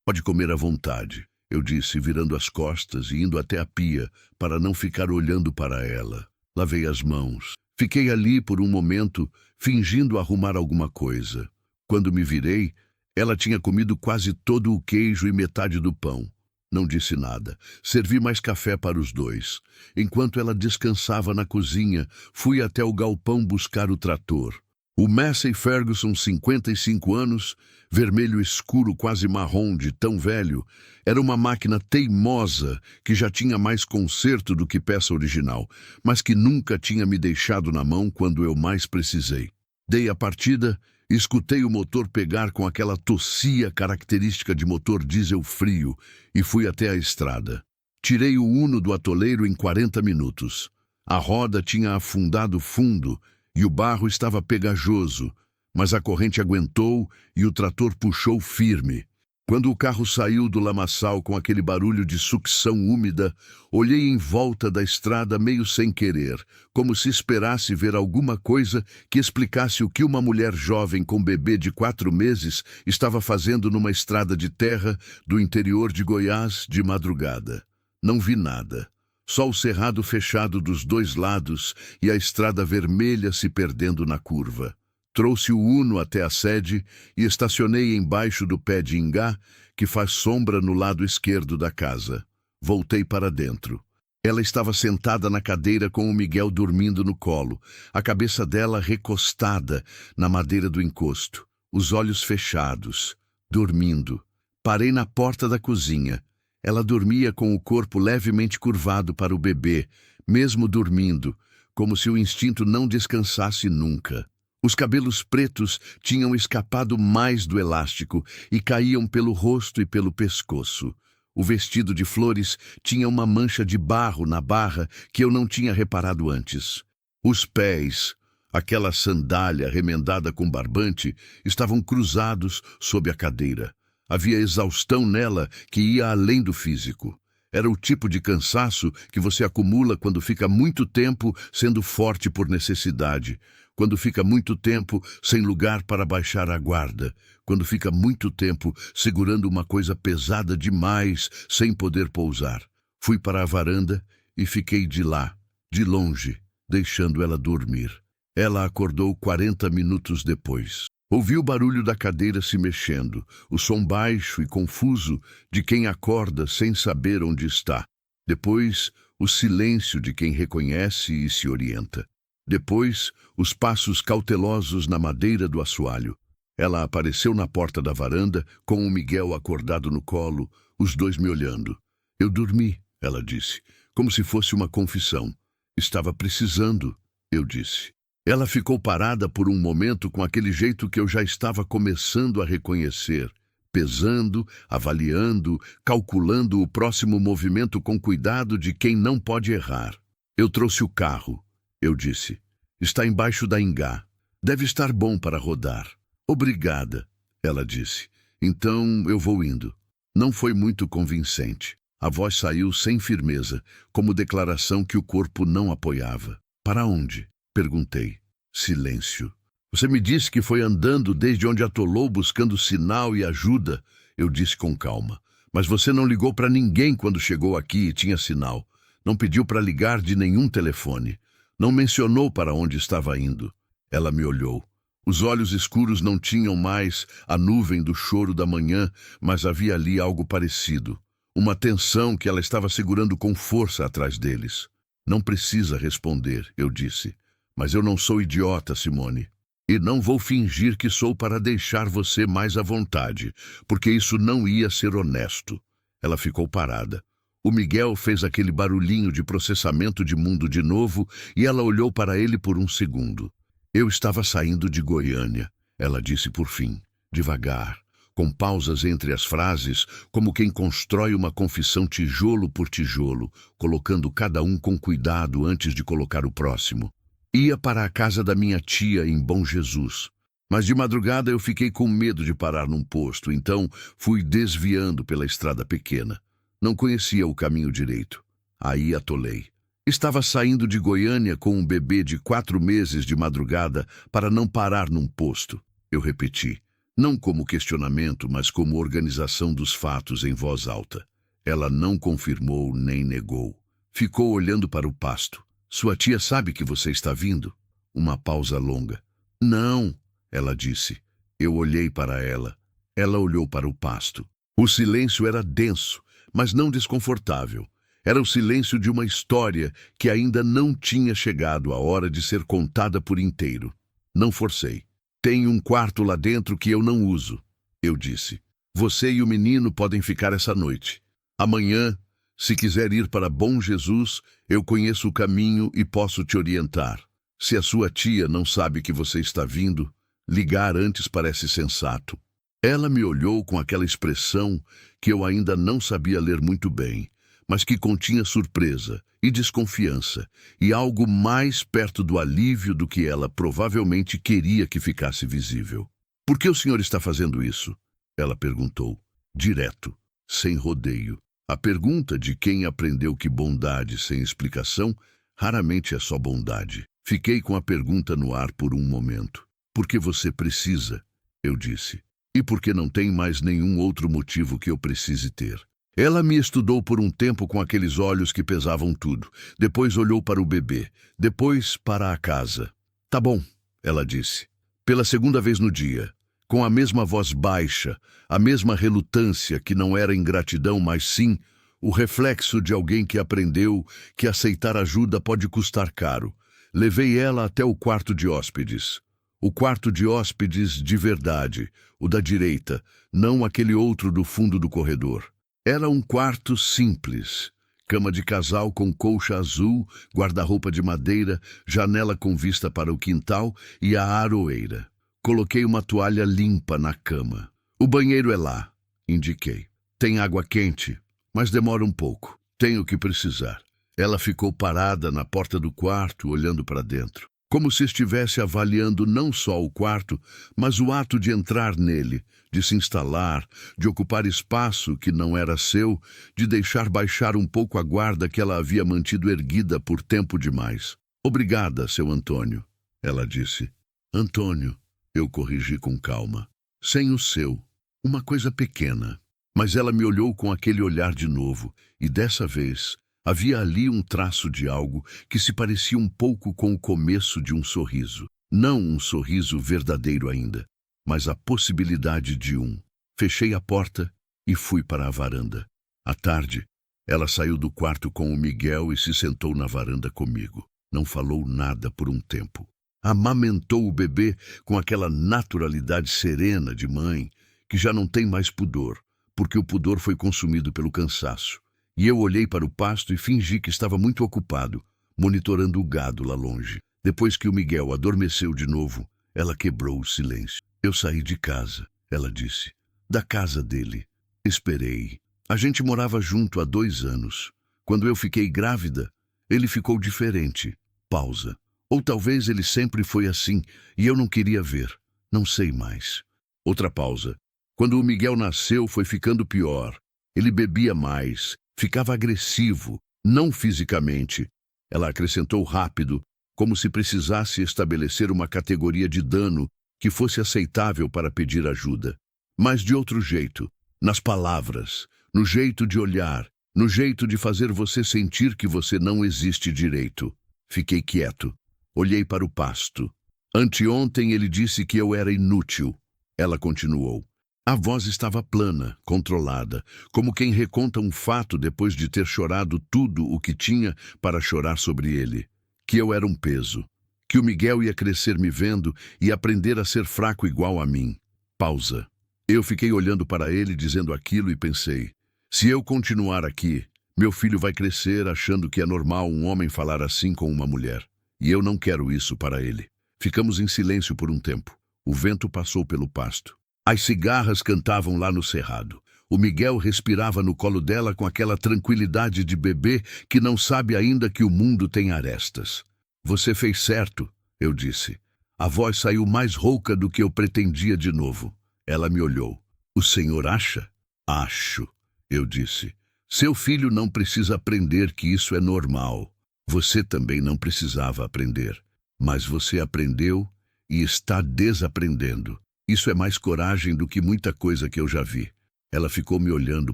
"Pode comer à vontade", eu disse, virando as costas e indo até a pia para não ficar olhando para ela. Lavei as mãos. Fiquei ali por um momento, fingindo arrumar alguma coisa. Quando me virei, ela tinha comido quase todo o queijo e metade do pão. Não disse nada. Servi mais café para os 2. Enquanto ela descansava na cozinha, fui até o galpão buscar o trator. O Massey Ferguson, 55 anos, vermelho escuro, quase marrom, de tão velho, era uma máquina teimosa que já tinha mais conserto do que peça original, mas que nunca tinha me deixado na mão quando eu mais precisei. Dei a partida Escutei o motor pegar com aquela tossia característica de motor diesel frio e fui até a estrada. Tirei o Uno do atoleiro em 40 minutos. A roda tinha afundado fundo e o barro estava pegajoso, mas a corrente aguentou e o trator puxou firme. Quando o carro saiu do lamaçal com aquele barulho de sucção úmida, olhei em volta da estrada meio sem querer, como se esperasse ver alguma coisa que explicasse o que uma mulher jovem com bebê de 4 meses estava fazendo numa estrada de terra do interior de Goiás de madrugada. Não vi nada. Só o cerrado fechado dos 2 lados e a estrada vermelha se perdendo na curva. Trouxe o Uno até a sede e estacionei embaixo do pé de ingá, que faz sombra no lado esquerdo da casa. Voltei para dentro. Ela estava sentada na cadeira com o Miguel dormindo no colo, a cabeça dela recostada na madeira do encosto, os olhos fechados, dormindo. Parei na porta da cozinha. Ela dormia com o corpo levemente curvado para o bebê, mesmo dormindo, como se o instinto não descansasse nunca. Os cabelos pretos tinham escapado mais do elástico e caíam pelo rosto e pelo pescoço. O vestido de flores tinha uma mancha de barro na barra que eu não tinha reparado antes. Os pés, aquela sandália remendada com barbante, estavam cruzados sob a cadeira. Havia exaustão nela que ia além do físico. Era o tipo de cansaço que você acumula quando fica muito tempo sendo forte por necessidade, quando fica muito tempo sem lugar para baixar a guarda, quando fica muito tempo segurando uma coisa pesada demais sem poder pousar. Fui para a varanda e fiquei de lá, de longe, deixando ela dormir. Ela acordou 40 minutos depois. Ouvi o barulho da cadeira se mexendo, o som baixo e confuso de quem acorda sem saber onde está. Depois, o silêncio de quem reconhece e se orienta. Depois, os passos cautelosos na madeira do assoalho. Ela apareceu na porta da varanda, com o Miguel acordado no colo, os 2 me olhando. Eu dormi, ela disse, como se fosse uma confissão. Estava precisando, eu disse. Ela ficou parada por um momento com aquele jeito que eu já estava começando a reconhecer, pesando, avaliando, calculando o próximo movimento com cuidado de quem não pode errar. Eu trouxe o carro, eu disse. Está embaixo da ingá. Deve estar bom para rodar. Obrigada, ela disse. Então eu vou indo. Não foi muito convincente. A voz saiu sem firmeza, como declaração que o corpo não apoiava. Para onde? Perguntei. Silêncio. Você me disse que foi andando desde onde atolou buscando sinal e ajuda, eu disse com calma. Mas você não ligou para ninguém quando chegou aqui e tinha sinal. Não pediu para ligar de nenhum telefone. Não mencionou para onde estava indo. Ela me olhou. Os olhos escuros não tinham mais a nuvem do choro da manhã, mas havia ali algo parecido. Uma tensão que ela estava segurando com força atrás deles. Não precisa responder, eu disse. Mas eu não sou idiota, Simone. E não vou fingir que sou para deixar você mais à vontade, porque isso não ia ser honesto. Ela ficou parada. O Miguel fez aquele barulhinho de processamento de mundo de novo e ela olhou para ele por um segundo. Eu estava saindo de Goiânia, ela disse por fim, devagar, com pausas entre as frases, como quem constrói uma confissão tijolo por tijolo, colocando cada um com cuidado antes de colocar o próximo. Ia para a casa da minha tia em Bom Jesus. Mas de madrugada eu fiquei com medo de parar num posto, então fui desviando pela estrada pequena. Não conhecia o caminho direito. Aí atolei. Estava saindo de Goiânia com um bebê de 4 meses de madrugada para não parar num posto. Eu repeti, não como questionamento, mas como organização dos fatos em voz alta. Ela não confirmou nem negou. Ficou olhando para o pasto. Sua tia sabe que você está vindo? Uma pausa longa. Não, ela disse. Eu olhei para ela. Ela olhou para o pasto. O silêncio era denso, mas não desconfortável. Era o silêncio de uma história que ainda não tinha chegado a hora de ser contada por inteiro. Não forcei. Tem um quarto lá dentro que eu não uso, eu disse. Você e o menino podem ficar essa noite. Amanhã, se quiser ir para Bom Jesus, eu conheço o caminho e posso te orientar. Se a sua tia não sabe que você está vindo, Ligar antes parece sensato. Ela me olhou com aquela expressão que eu ainda não sabia ler muito bem, mas que continha surpresa e desconfiança, e algo mais perto do alívio do que ela provavelmente queria que ficasse visível. "Por que o senhor está fazendo isso?" ela perguntou, direto, sem rodeio. A pergunta de quem aprendeu que bondade sem explicação raramente é só bondade. Fiquei com a pergunta no ar por um momento. "Porque você precisa", eu disse. "E porque não tem mais nenhum outro motivo que eu precise ter." Ela me estudou por um tempo com aqueles olhos que pesavam tudo. Depois olhou para o bebê. Depois para a casa. "Tá bom", ela disse. Pela segunda vez no dia. Com a mesma voz baixa, a mesma relutância que não era ingratidão, mas sim o reflexo de alguém que aprendeu que aceitar ajuda pode custar caro. Levei ela até o quarto de hóspedes. O quarto de hóspedes de verdade, o da direita, não aquele outro do fundo do corredor. Era um quarto simples. Cama de casal com colcha azul, guarda-roupa de madeira, janela com vista para o quintal e a aroeira. Coloquei uma toalha limpa na cama. "O banheiro é lá", indiquei. "Tem água quente, mas demora um pouco. Tenho o que precisar." Ela ficou parada na porta do quarto, olhando para dentro, como se estivesse avaliando não só o quarto, mas o ato de entrar nele, de se instalar, de ocupar espaço que não era seu, de deixar baixar um pouco a guarda que ela havia mantido erguida por tempo demais. "Obrigada, seu Antônio", ela disse. "Antônio", eu corrigi com calma. "Sem o seu. Uma coisa pequena." Mas ela me olhou com aquele olhar de novo, e dessa vez havia ali um traço de algo que se parecia um pouco com o começo de um sorriso. Não um sorriso verdadeiro ainda, mas a possibilidade de um. Fechei a porta e fui para a varanda. À tarde, ela saiu do quarto com o Miguel e se sentou na varanda comigo. Não falou nada por um tempo. Amamentou o bebê com aquela naturalidade serena de mãe, que já não tem mais pudor, porque o pudor foi consumido pelo cansaço. E eu olhei para o pasto e fingi que estava muito ocupado, monitorando o gado lá longe. Depois que o Miguel adormeceu de novo, ela quebrou o silêncio. "Eu saí de casa", ela disse. "Da casa dele. Esperei. A gente morava junto há 2 anos. Quando eu fiquei grávida, ele ficou diferente." Pausa. "Ou talvez ele sempre foi assim e eu não queria ver. Não sei mais." Outra pausa. "Quando o Miguel nasceu, foi ficando pior. Ele bebia mais, ficava agressivo, não fisicamente." Ela acrescentou rápido, como se precisasse estabelecer uma categoria de dano que fosse aceitável para pedir ajuda. "Mas de outro jeito, nas palavras, no jeito de olhar, no jeito de fazer você sentir que você não existe direito." Fiquei quieto. Olhei para o pasto. "Anteontem ele disse que eu era inútil." Ela continuou. A voz estava plana, controlada, como quem reconta um fato depois de ter chorado tudo o que tinha para chorar sobre ele. Que eu era um peso. Que o Miguel ia crescer me vendo e aprender a ser fraco igual a mim. Pausa. Eu fiquei olhando para ele dizendo aquilo e pensei, se eu continuar aqui, meu filho vai crescer achando que é normal um homem falar assim com uma mulher. E eu não quero isso para ele. Ficamos em silêncio por um tempo. O vento passou pelo pasto. As cigarras cantavam lá no cerrado. O Miguel respirava no colo dela com aquela tranquilidade de bebê que não sabe ainda que o mundo tem arestas. "Você fez certo", eu disse. A voz saiu mais rouca do que eu pretendia de novo. Ela me olhou. "O senhor acha?" "Acho", eu disse. "Seu filho não precisa aprender que isso é normal. Você também não precisava aprender. Mas você aprendeu e está desaprendendo. Isso é mais coragem do que muita coisa que eu já vi." Ela ficou me olhando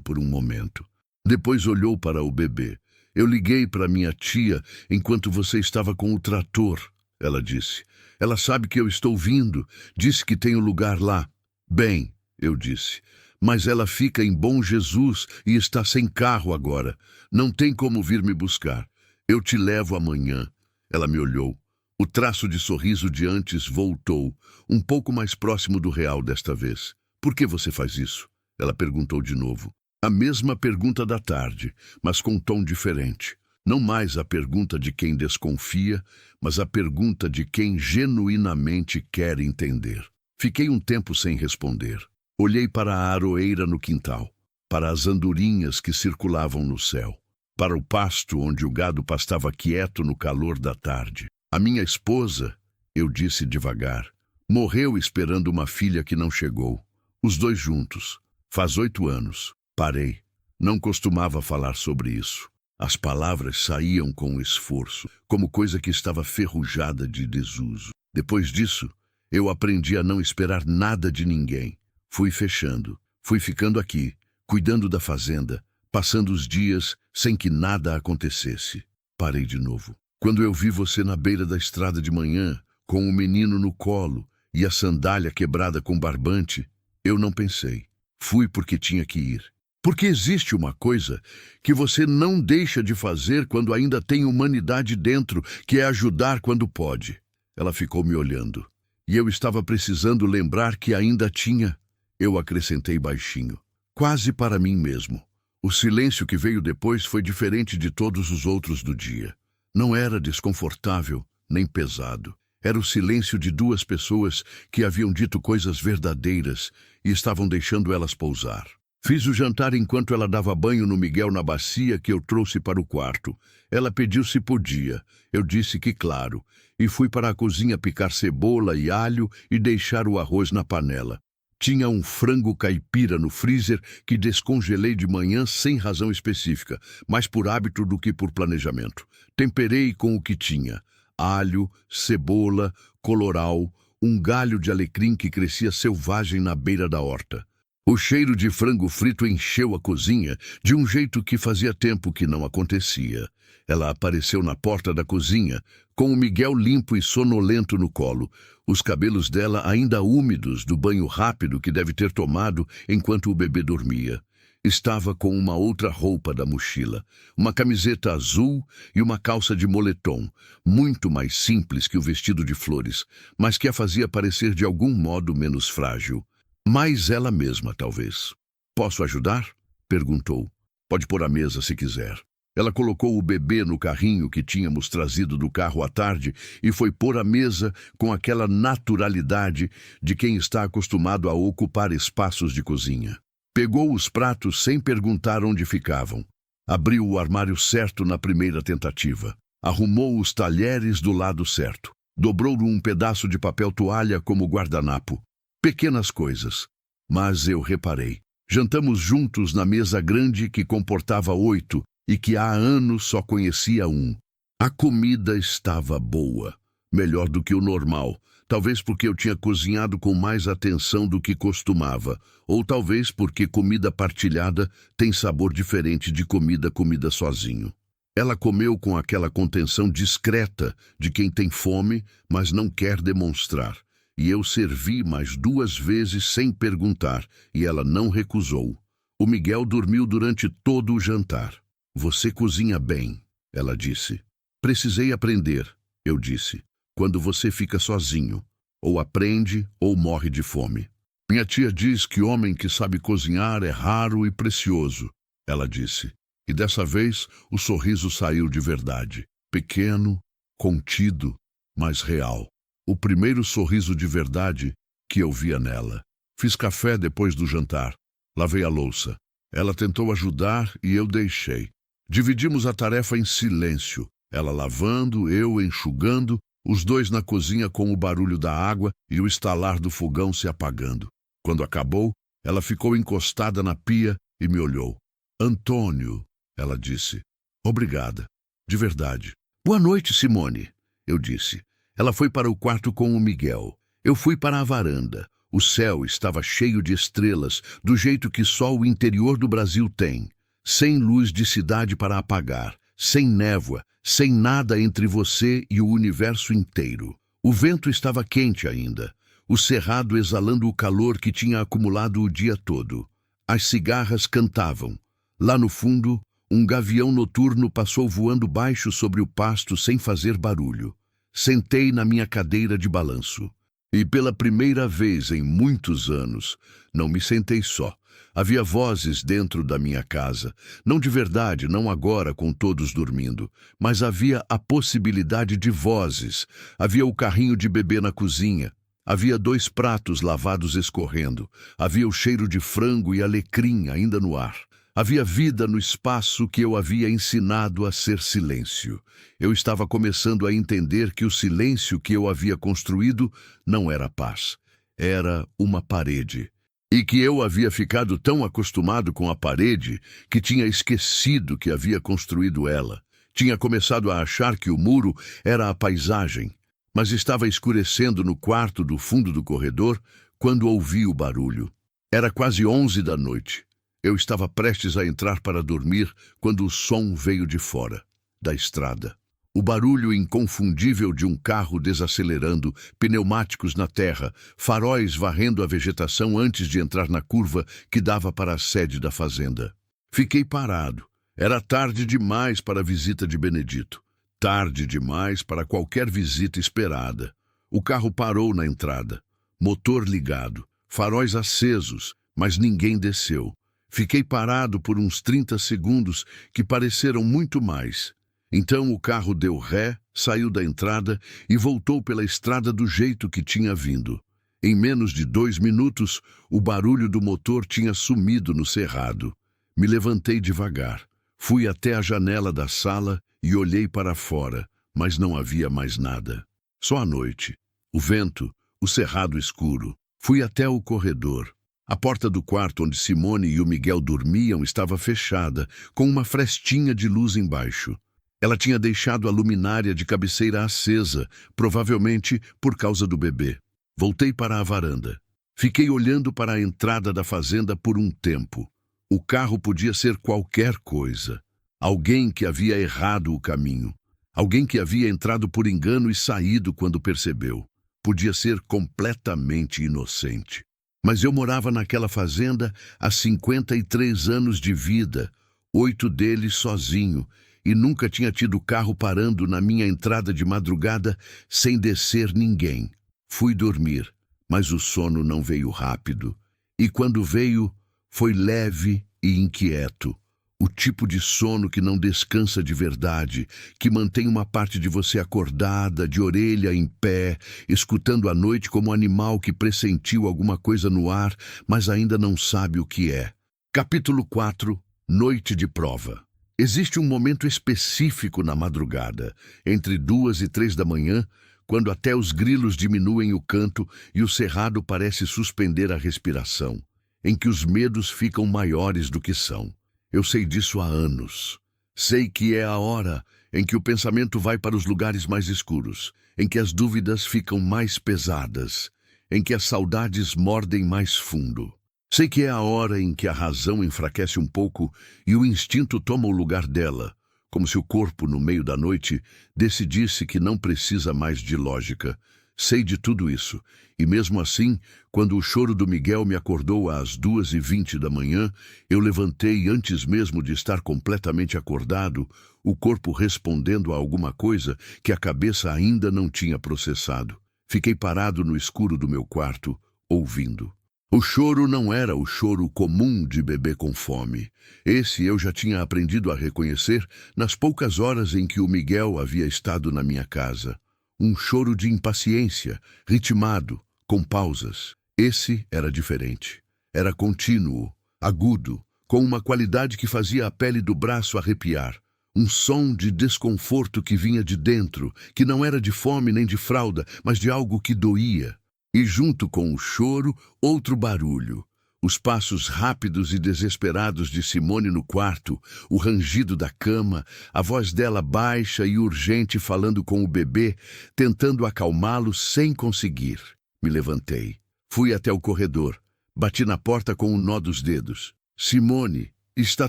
por um momento. Depois olhou para o bebê. "Eu liguei para minha tia enquanto você estava com o trator", ela disse. "Ela sabe que eu estou vindo. Disse que tenho lugar lá." "Bem", eu disse. "Mas ela fica em Bom Jesus e está sem carro agora. Não tem como vir me buscar. Eu te levo amanhã." Ela me olhou. O traço de sorriso de antes voltou, um pouco mais próximo do real desta vez. "Por que você faz isso?" ela perguntou de novo. A mesma pergunta da tarde, mas com tom diferente. Não mais a pergunta de quem desconfia, mas a pergunta de quem genuinamente quer entender. Fiquei um tempo sem responder. Olhei para a aroeira no quintal, para as andorinhas que circulavam no céu, para o pasto onde o gado pastava quieto no calor da tarde. A minha esposa, eu disse devagar, morreu esperando uma filha que não chegou. Os dois juntos. Faz 8 anos. Parei. Não costumava falar sobre isso. As palavras saíam com esforço, como coisa que estava ferrujada de desuso. Depois disso, eu aprendi a não esperar nada de ninguém. Fui fechando. Fui ficando aqui, cuidando da fazenda, passando os dias sem que nada acontecesse. Parei de novo. Quando eu vi você na beira da estrada de manhã, com o menino no colo e a sandália quebrada com barbante, eu não pensei. Fui porque tinha que ir. Porque existe uma coisa que você não deixa de fazer quando ainda tem humanidade dentro, que é ajudar quando pode. Ela ficou me olhando. E eu estava precisando lembrar que ainda tinha. Eu acrescentei baixinho, quase para mim mesmo. O silêncio que veio depois foi diferente de todos os outros do dia. Não era desconfortável, nem pesado. Era o silêncio de 2 pessoas que haviam dito coisas verdadeiras e estavam deixando elas pousar. Fiz o jantar enquanto ela dava banho no Miguel na bacia que eu trouxe para o quarto. Ela pediu se podia. Eu disse que claro. E fui para a cozinha picar cebola e alho e deixar o arroz na panela. Tinha um frango caipira no freezer que descongelei de manhã sem razão específica, mais por hábito do que por planejamento. Temperei com o que tinha: alho, cebola, coloral, um galho de alecrim que crescia selvagem na beira da horta. O cheiro de frango frito encheu a cozinha de um jeito que fazia tempo que não acontecia. Ela apareceu na porta da cozinha, com o Miguel limpo e sonolento no colo, os cabelos dela ainda úmidos do banho rápido que deve ter tomado enquanto o bebê dormia. Estava com uma outra roupa da mochila, uma camiseta azul e uma calça de moletom, muito mais simples que o vestido de flores, mas que a fazia parecer de algum modo menos frágil. Mais ela mesma, talvez. "Posso ajudar?" perguntou. "Pode pôr a mesa se quiser." Ela colocou o bebê no carrinho que tínhamos trazido do carro à tarde e foi pôr a mesa com aquela naturalidade de quem está acostumado a ocupar espaços de cozinha. Pegou os pratos sem perguntar onde ficavam. Abriu o armário certo na primeira tentativa. Arrumou os talheres do lado certo. Dobrou um pedaço de papel toalha como guardanapo. Pequenas coisas. Mas eu reparei. Jantamos juntos na mesa grande que comportava 8 e que há anos só conhecia um. A comida estava boa. Melhor do que o normal. Talvez porque eu tinha cozinhado com mais atenção do que costumava, ou talvez porque comida partilhada tem sabor diferente de comida sozinho. Ela comeu com aquela contenção discreta de quem tem fome, mas não quer demonstrar. E eu servi mais 2 vezes sem perguntar, e ela não recusou. O Miguel dormiu durante todo o jantar. "Você cozinha bem", ela disse. "Precisei aprender", eu disse. "Quando você fica sozinho, ou aprende ou morre de fome." "Minha tia diz que homem que sabe cozinhar é raro e precioso", ela disse. E dessa vez o sorriso saiu de verdade. Pequeno, contido, mas real. O primeiro sorriso de verdade que eu via nela. Fiz café depois do jantar. Lavei a louça. Ela tentou ajudar e eu deixei. Dividimos a tarefa em silêncio. Ela lavando, eu enxugando, os dois na cozinha com o barulho da água e o estalar do fogão se apagando. Quando acabou, ela ficou encostada na pia e me olhou. "Antônio", ela disse. "Obrigada. De verdade." "Boa noite, Simone", eu disse. Ela foi para o quarto com o Miguel. Eu fui para a varanda. O céu estava cheio de estrelas, do jeito que só o interior do Brasil tem. Sem luz de cidade para apagar, sem névoa, sem nada entre você e o universo inteiro. O vento estava quente ainda, o cerrado exalando o calor que tinha acumulado o dia todo. As cigarras cantavam. Lá no fundo, um gavião noturno passou voando baixo sobre o pasto sem fazer barulho. Sentei na minha cadeira de balanço. E pela primeira vez em muitos anos, não me sentei só. Havia vozes dentro da minha casa. Não de verdade, não agora com todos dormindo. Mas havia a possibilidade de vozes. Havia o carrinho de bebê na cozinha. Havia 2 pratos lavados escorrendo. Havia o cheiro de frango e alecrim ainda no ar. Havia vida no espaço que eu havia ensinado a ser silêncio. Eu estava começando a entender que o silêncio que eu havia construído não era paz. Era uma parede. E que eu havia ficado tão acostumado com a parede que tinha esquecido que havia construído ela. Tinha começado a achar que o muro era a paisagem. Mas estava escurecendo no quarto do fundo do corredor quando ouvi o barulho. Era quase 11 da noite. Eu estava prestes a entrar para dormir quando o som veio de fora, da estrada. O barulho inconfundível de um carro desacelerando, pneumáticos na terra, faróis varrendo a vegetação antes de entrar na curva que dava para a sede da fazenda. Fiquei parado. Era tarde demais para a visita de Benedito. Tarde demais para qualquer visita esperada. O carro parou na entrada. Motor ligado, faróis acesos, mas ninguém desceu. Fiquei parado por uns 30 segundos que pareceram muito mais. Então o carro deu ré, saiu da entrada e voltou pela estrada do jeito que tinha vindo. Em menos de 2 minutos, o barulho do motor tinha sumido no cerrado. Me levantei devagar. Fui até a janela da sala e olhei para fora, mas não havia mais nada. Só a noite, o vento, o cerrado escuro. Fui até o corredor. A porta do quarto onde Simone e o Miguel dormiam estava fechada, com uma frestinha de luz embaixo. Ela tinha deixado a luminária de cabeceira acesa, provavelmente por causa do bebê. Voltei para a varanda. Fiquei olhando para a entrada da fazenda por um tempo. O carro podia ser qualquer coisa. Alguém que havia errado o caminho. Alguém que havia entrado por engano e saído quando percebeu. Podia ser completamente inocente. Mas eu morava naquela fazenda há 53 anos de vida, 8 deles sozinho, e nunca tinha tido carro parando na minha entrada de madrugada sem descer ninguém. Fui dormir, mas o sono não veio rápido. E quando veio, foi leve e inquieto. O tipo de sono que não descansa de verdade, que mantém uma parte de você acordada, de orelha em pé, escutando a noite como um animal que pressentiu alguma coisa no ar, mas ainda não sabe o que é. Capítulo 4. Noite de prova. Existe um momento específico na madrugada, entre 2 e 3 da manhã, quando até os grilos diminuem o canto e o cerrado parece suspender a respiração, em que os medos ficam maiores do que são. Eu sei disso há anos. Sei que é a hora em que o pensamento vai para os lugares mais escuros, em que as dúvidas ficam mais pesadas, em que as saudades mordem mais fundo. Sei que é a hora em que a razão enfraquece um pouco e o instinto toma o lugar dela, como se o corpo, no meio da noite, decidisse que não precisa mais de lógica. Sei de tudo isso, e mesmo assim, quando o choro do Miguel me acordou às 2h20 da manhã, eu levantei antes mesmo de estar completamente acordado, o corpo respondendo a alguma coisa que a cabeça ainda não tinha processado. Fiquei parado no escuro do meu quarto, ouvindo. O choro não era o choro comum de bebê com fome. Esse eu já tinha aprendido a reconhecer nas poucas horas em que o Miguel havia estado na minha casa. Um choro de impaciência, ritmado, com pausas. Esse era diferente. Era contínuo, agudo, com uma qualidade que fazia a pele do braço arrepiar. Um som de desconforto que vinha de dentro, que não era de fome nem de fralda, mas de algo que doía. E junto com o choro, outro barulho. Os passos rápidos e desesperados de Simone no quarto, o rangido da cama, a voz dela baixa e urgente falando com o bebê, tentando acalmá-lo sem conseguir. Me levantei. Fui até o corredor. Bati na porta com um nó dos dedos. Simone, está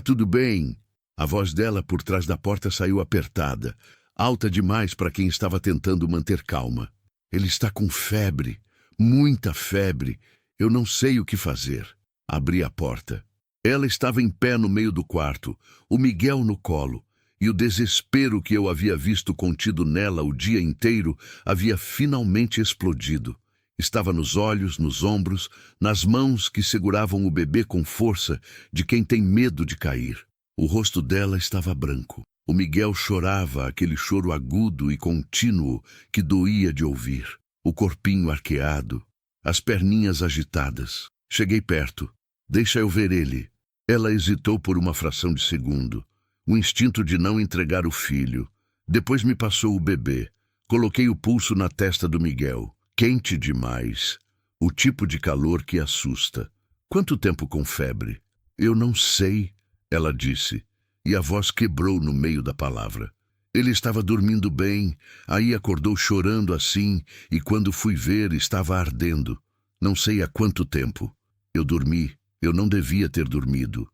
tudo bem? A voz dela por trás da porta saiu apertada, alta demais para quem estava tentando manter calma. Ele está com febre. Muita febre. Eu não sei o que fazer. Abri a porta. Ela estava em pé no meio do quarto, o Miguel no colo, e o desespero que eu havia visto contido nela o dia inteiro havia finalmente explodido. Estava nos olhos, nos ombros, nas mãos que seguravam o bebê com força de quem tem medo de cair. O rosto dela estava branco. O Miguel chorava aquele choro agudo e contínuo que doía de ouvir. O corpinho arqueado, as perninhas agitadas. Cheguei perto. Deixa eu ver ele. Ela hesitou por uma fração de segundo. O instinto de não entregar o filho. Depois me passou o bebê. Coloquei o pulso na testa do Miguel. Quente demais. O tipo de calor que assusta. Quanto tempo com febre? Eu não sei, ela disse, e a voz quebrou no meio da palavra. Ele estava dormindo bem, aí acordou chorando assim, e quando fui ver, estava ardendo. Não sei há quanto tempo. Eu dormi. Eu não devia ter dormido.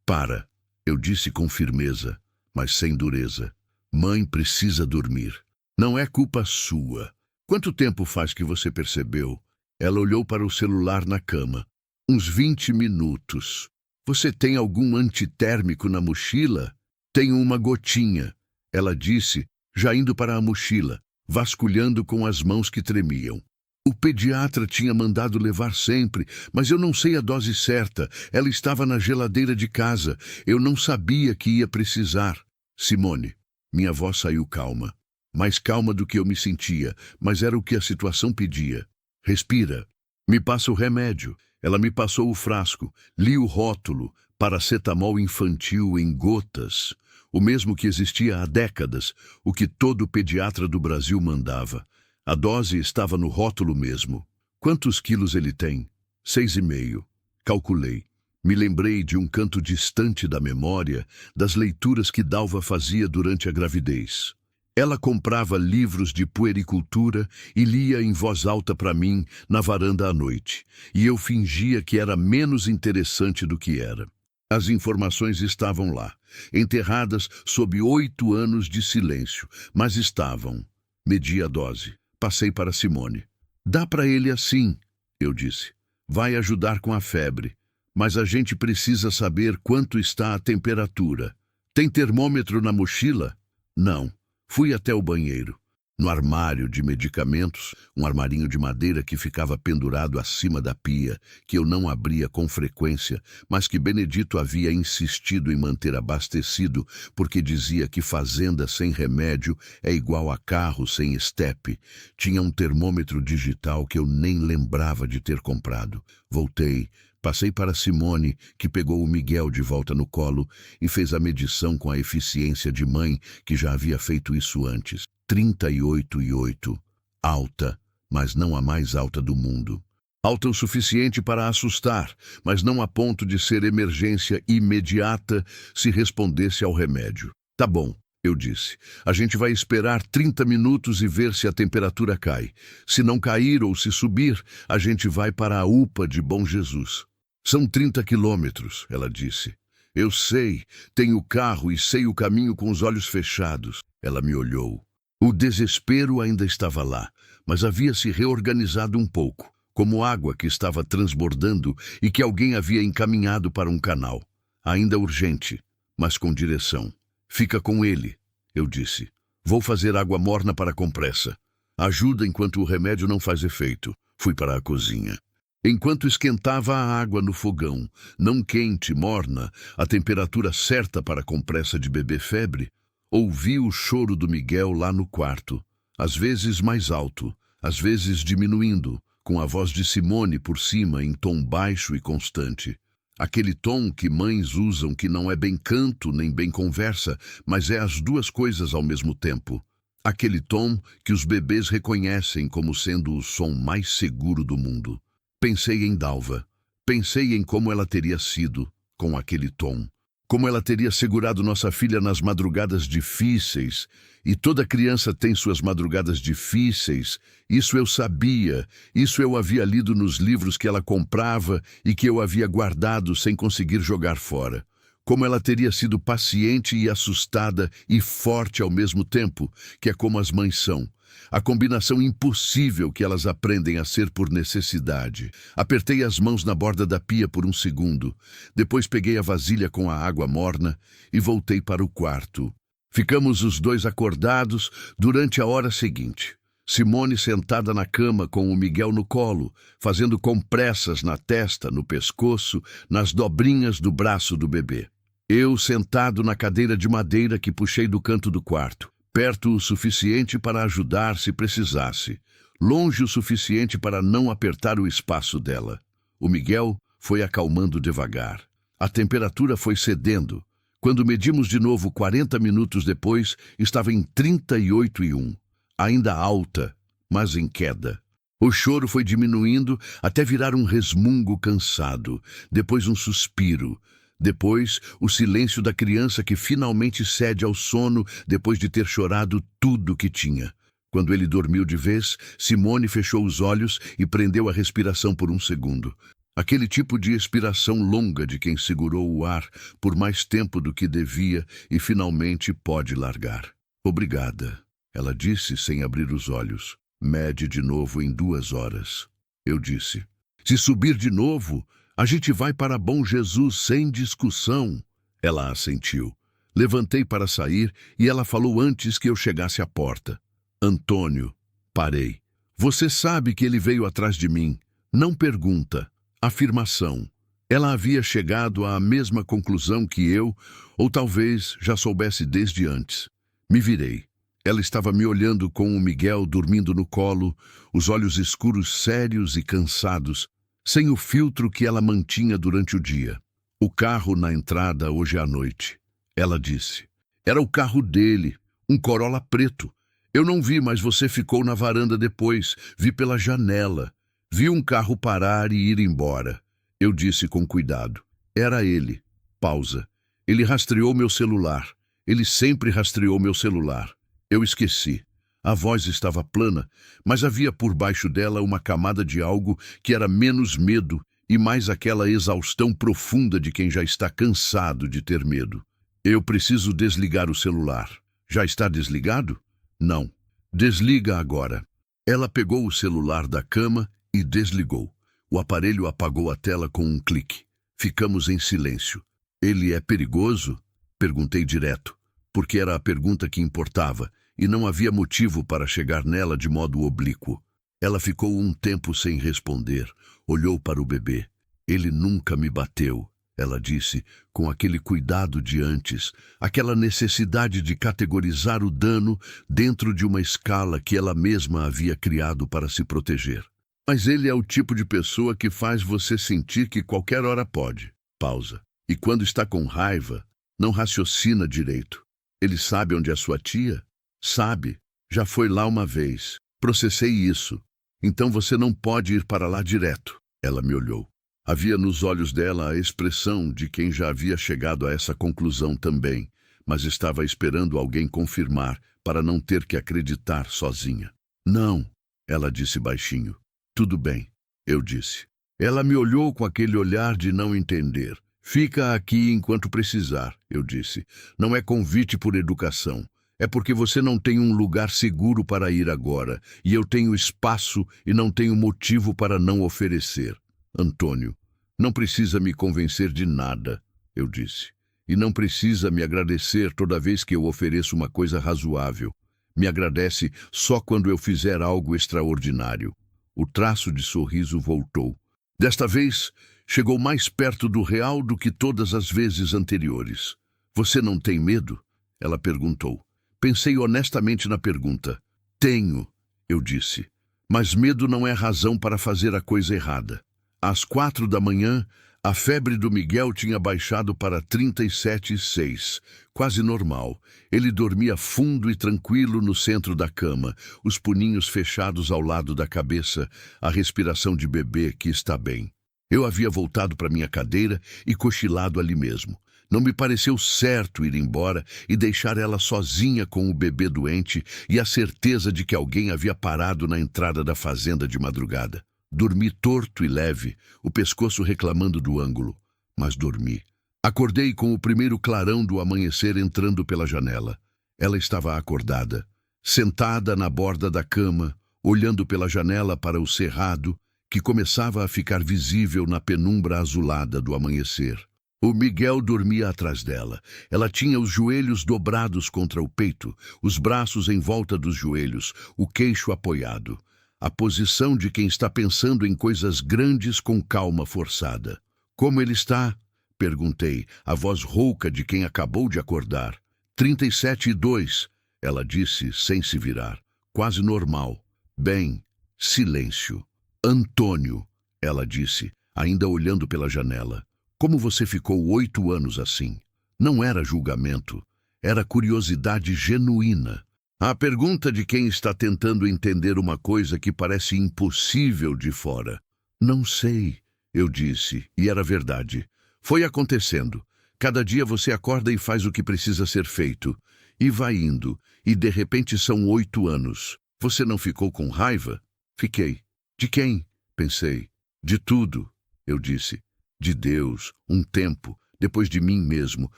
Para, eu disse com firmeza, mas sem dureza. Mãe precisa dormir. Não é culpa sua. Quanto tempo faz que você percebeu? Ela olhou para o celular na cama. Uns 20 minutos. Você tem algum antitérmico na mochila? Tenho uma gotinha, ela disse, já indo para a mochila, vasculhando com as mãos que tremiam. O pediatra tinha mandado levar sempre, mas eu não sei a dose certa. Ela estava na geladeira de casa. Eu não sabia que ia precisar. Simone, minha voz saiu calma. Mais calma do que eu me sentia, mas era o que a situação pedia. Respira. Me passa o remédio. Ela me passou o frasco. Li o rótulo. Paracetamol infantil em gotas. O mesmo que existia há décadas, o que todo pediatra do Brasil mandava. A dose estava no rótulo mesmo. Quantos quilos ele tem? 6,5. Calculei. Me lembrei de um canto distante da memória, das leituras que Dalva fazia durante a gravidez. Ela comprava livros de puericultura e lia em voz alta para mim na varanda à noite. E eu fingia que era menos interessante do que era. As informações estavam lá, enterradas sob 8 anos de silêncio, mas estavam. Medi a dose. Passei para Simone. Dá para ele assim, eu disse. Vai ajudar com a febre. Mas a gente precisa saber quanto está a temperatura. Tem termômetro na mochila? Não. Fui até o banheiro. No armário de medicamentos, um armarinho de madeira que ficava pendurado acima da pia, que eu não abria com frequência, mas que Benedito havia insistido em manter abastecido, porque dizia que fazenda sem remédio é igual a carro sem estepe. Tinha um termômetro digital que eu nem lembrava de ter comprado. Voltei. Passei para Simone, que pegou o Miguel de volta no colo e fez a medição com a eficiência de mãe, que já havia feito isso antes. 38,8. Alta, mas não a mais alta do mundo. Alta o suficiente para assustar, mas não a ponto de ser emergência imediata se respondesse ao remédio. Tá bom, eu disse. A gente vai esperar 30 minutos e ver se a temperatura cai. Se não cair ou se subir, a gente vai para a UPA de Bom Jesus. São 30 quilômetros, ela disse. Eu sei, tenho carro e sei o caminho com os olhos fechados. Ela me olhou. O desespero ainda estava lá, mas havia se reorganizado um pouco, como água que estava transbordando e que alguém havia encaminhado para um canal. Ainda urgente, mas com direção. Fica com ele, eu disse. Vou fazer água morna para a compressa. Ajuda enquanto o remédio não faz efeito. Fui para a cozinha. Enquanto esquentava a água no fogão, não quente, morna, a temperatura certa para a compressa de bebê febre, ouvi o choro do Miguel lá no quarto, às vezes mais alto, às vezes diminuindo, com a voz de Simone por cima em tom baixo e constante. Aquele tom que mães usam que não é bem canto nem bem conversa, mas é as duas coisas ao mesmo tempo. Aquele tom que os bebês reconhecem como sendo o som mais seguro do mundo. Pensei em Dalva. Pensei em como ela teria sido, com aquele tom. Como ela teria segurado nossa filha nas madrugadas difíceis. E toda criança tem suas madrugadas difíceis. Isso eu sabia. Isso eu havia lido nos livros que ela comprava e que eu havia guardado sem conseguir jogar fora. Como ela teria sido paciente e assustada e forte ao mesmo tempo, que é como as mães são. A combinação impossível que elas aprendem a ser por necessidade. Apertei as mãos na borda da pia por um segundo. Depois peguei a vasilha com a água morna e voltei para o quarto. Ficamos os dois acordados durante a hora seguinte. Simone sentada na cama com o Miguel no colo, fazendo compressas na testa, no pescoço, nas dobrinhas do braço do bebê. Eu sentado na cadeira de madeira que puxei do canto do quarto. Perto o suficiente para ajudar se precisasse. longe o suficiente para não apertar o espaço dela. O Miguel foi acalmando devagar. A temperatura foi cedendo. Quando medimos de novo 40 minutos depois, estava em 38,1. Ainda alta, mas em queda. O choro foi diminuindo até virar um resmungo cansado, depois um suspiro, depois o silêncio da criança que finalmente cede ao sono depois de ter chorado tudo que tinha. Quando ele dormiu de vez, Simone fechou os olhos e prendeu a respiração por um segundo. Aquele tipo de expiração longa de quem segurou o ar por mais tempo do que devia e finalmente pode largar. Obrigada, ela disse sem abrir os olhos. Mede de novo em 2 horas. Eu disse, se subir de novo, a gente vai para Bom Jesus sem discussão. Ela assentiu. Levantei para sair e ela falou antes que eu chegasse à porta. Antônio, parei. Você sabe que ele veio atrás de mim. Não pergunta. Afirmação. Ela havia chegado à mesma conclusão que eu, ou talvez já soubesse desde antes. Me virei. Ela estava me olhando com o Miguel dormindo no colo, os olhos escuros sérios e cansados, sem o filtro que ela mantinha durante o dia. O carro na entrada hoje à noite. Ela disse. Era o carro dele, um Corolla preto. Eu não vi, mas você ficou na varanda depois. Vi pela janela. Vi um carro parar e ir embora. Eu disse com cuidado. Era ele. Pausa. Ele rastreou meu celular. Ele sempre rastreou meu celular. Eu esqueci. A voz estava plana, mas havia por baixo dela uma camada de algo que era menos medo e mais aquela exaustão profunda de quem já está cansado de ter medo. Eu preciso desligar o celular. Já está desligado? Não. Desliga agora. Ela pegou o celular da cama e desligou. O aparelho apagou a tela com um clique. Ficamos em silêncio. Ele é perigoso? Perguntei direto, porque era a pergunta que importava. E não havia motivo para chegar nela de modo oblíquo. Ela ficou um tempo sem responder, olhou para o bebê. Ele nunca me bateu, ela disse, com aquele cuidado de antes, aquela necessidade de categorizar o dano dentro de uma escala que ela mesma havia criado para se proteger. Mas ele é o tipo de pessoa que faz você sentir que qualquer hora pode. Pausa. E quando está com raiva, não raciocina direito. Ele sabe onde é sua tia? Sabe, já foi lá uma vez. Processei isso. Então você não pode ir para lá direto. Ela me olhou. Havia nos olhos dela a expressão de quem já havia chegado a essa conclusão também, mas estava esperando alguém confirmar para não ter que acreditar sozinha. Não, ela disse baixinho. Tudo bem, eu disse. Ela me olhou com aquele olhar de não entender. Fica aqui enquanto precisar, eu disse. Não é convite por educação. É porque você não tem um lugar seguro para ir agora, e eu tenho espaço e não tenho motivo para não oferecer. Antônio, não precisa me convencer de nada, eu disse. E não precisa me agradecer toda vez que eu ofereço uma coisa razoável. Me agradece só quando eu fizer algo extraordinário. O traço de sorriso voltou. Desta vez, chegou mais perto do real do que todas as vezes anteriores. Você não tem medo? Ela perguntou. Pensei honestamente na pergunta. Tenho, eu disse. Mas medo não é razão para fazer a coisa errada. Às 4 da manhã, a febre do Miguel tinha baixado para 37,6, quase normal. Ele dormia fundo e tranquilo no centro da cama, os punhinhos fechados ao lado da cabeça, a respiração de bebê que está bem. Eu havia voltado para minha cadeira e cochilado ali mesmo. Não me pareceu certo ir embora e deixar ela sozinha com o bebê doente e a certeza de que alguém havia parado na entrada da fazenda de madrugada. Dormi torto e leve, o pescoço reclamando do ângulo, mas dormi. Acordei com o primeiro clarão do amanhecer entrando pela janela. Ela estava acordada, sentada na borda da cama, olhando pela janela para o cerrado, que começava a ficar visível na penumbra azulada do amanhecer. O Miguel dormia atrás dela. Ela tinha os joelhos dobrados contra o peito, os braços em volta dos joelhos, o queixo apoiado. A posição de quem está pensando em coisas grandes com calma forçada. Como ele está? Perguntei, a voz rouca de quem acabou de acordar. 37,2, ela disse sem se virar. Quase normal. Bem, Silêncio. Antônio, ela disse, ainda olhando pela janela. Como você ficou 8 anos assim? Não era julgamento. Era curiosidade genuína. A pergunta de quem está tentando entender uma coisa que parece impossível de fora. Não sei, eu disse, e era verdade. Foi acontecendo. Cada dia você acorda e faz o que precisa ser feito. E vai indo, e de repente são 8 anos. Você não ficou com raiva? Fiquei. De quem? Pensei. De tudo, eu disse. De Deus, um tempo, depois de mim mesmo,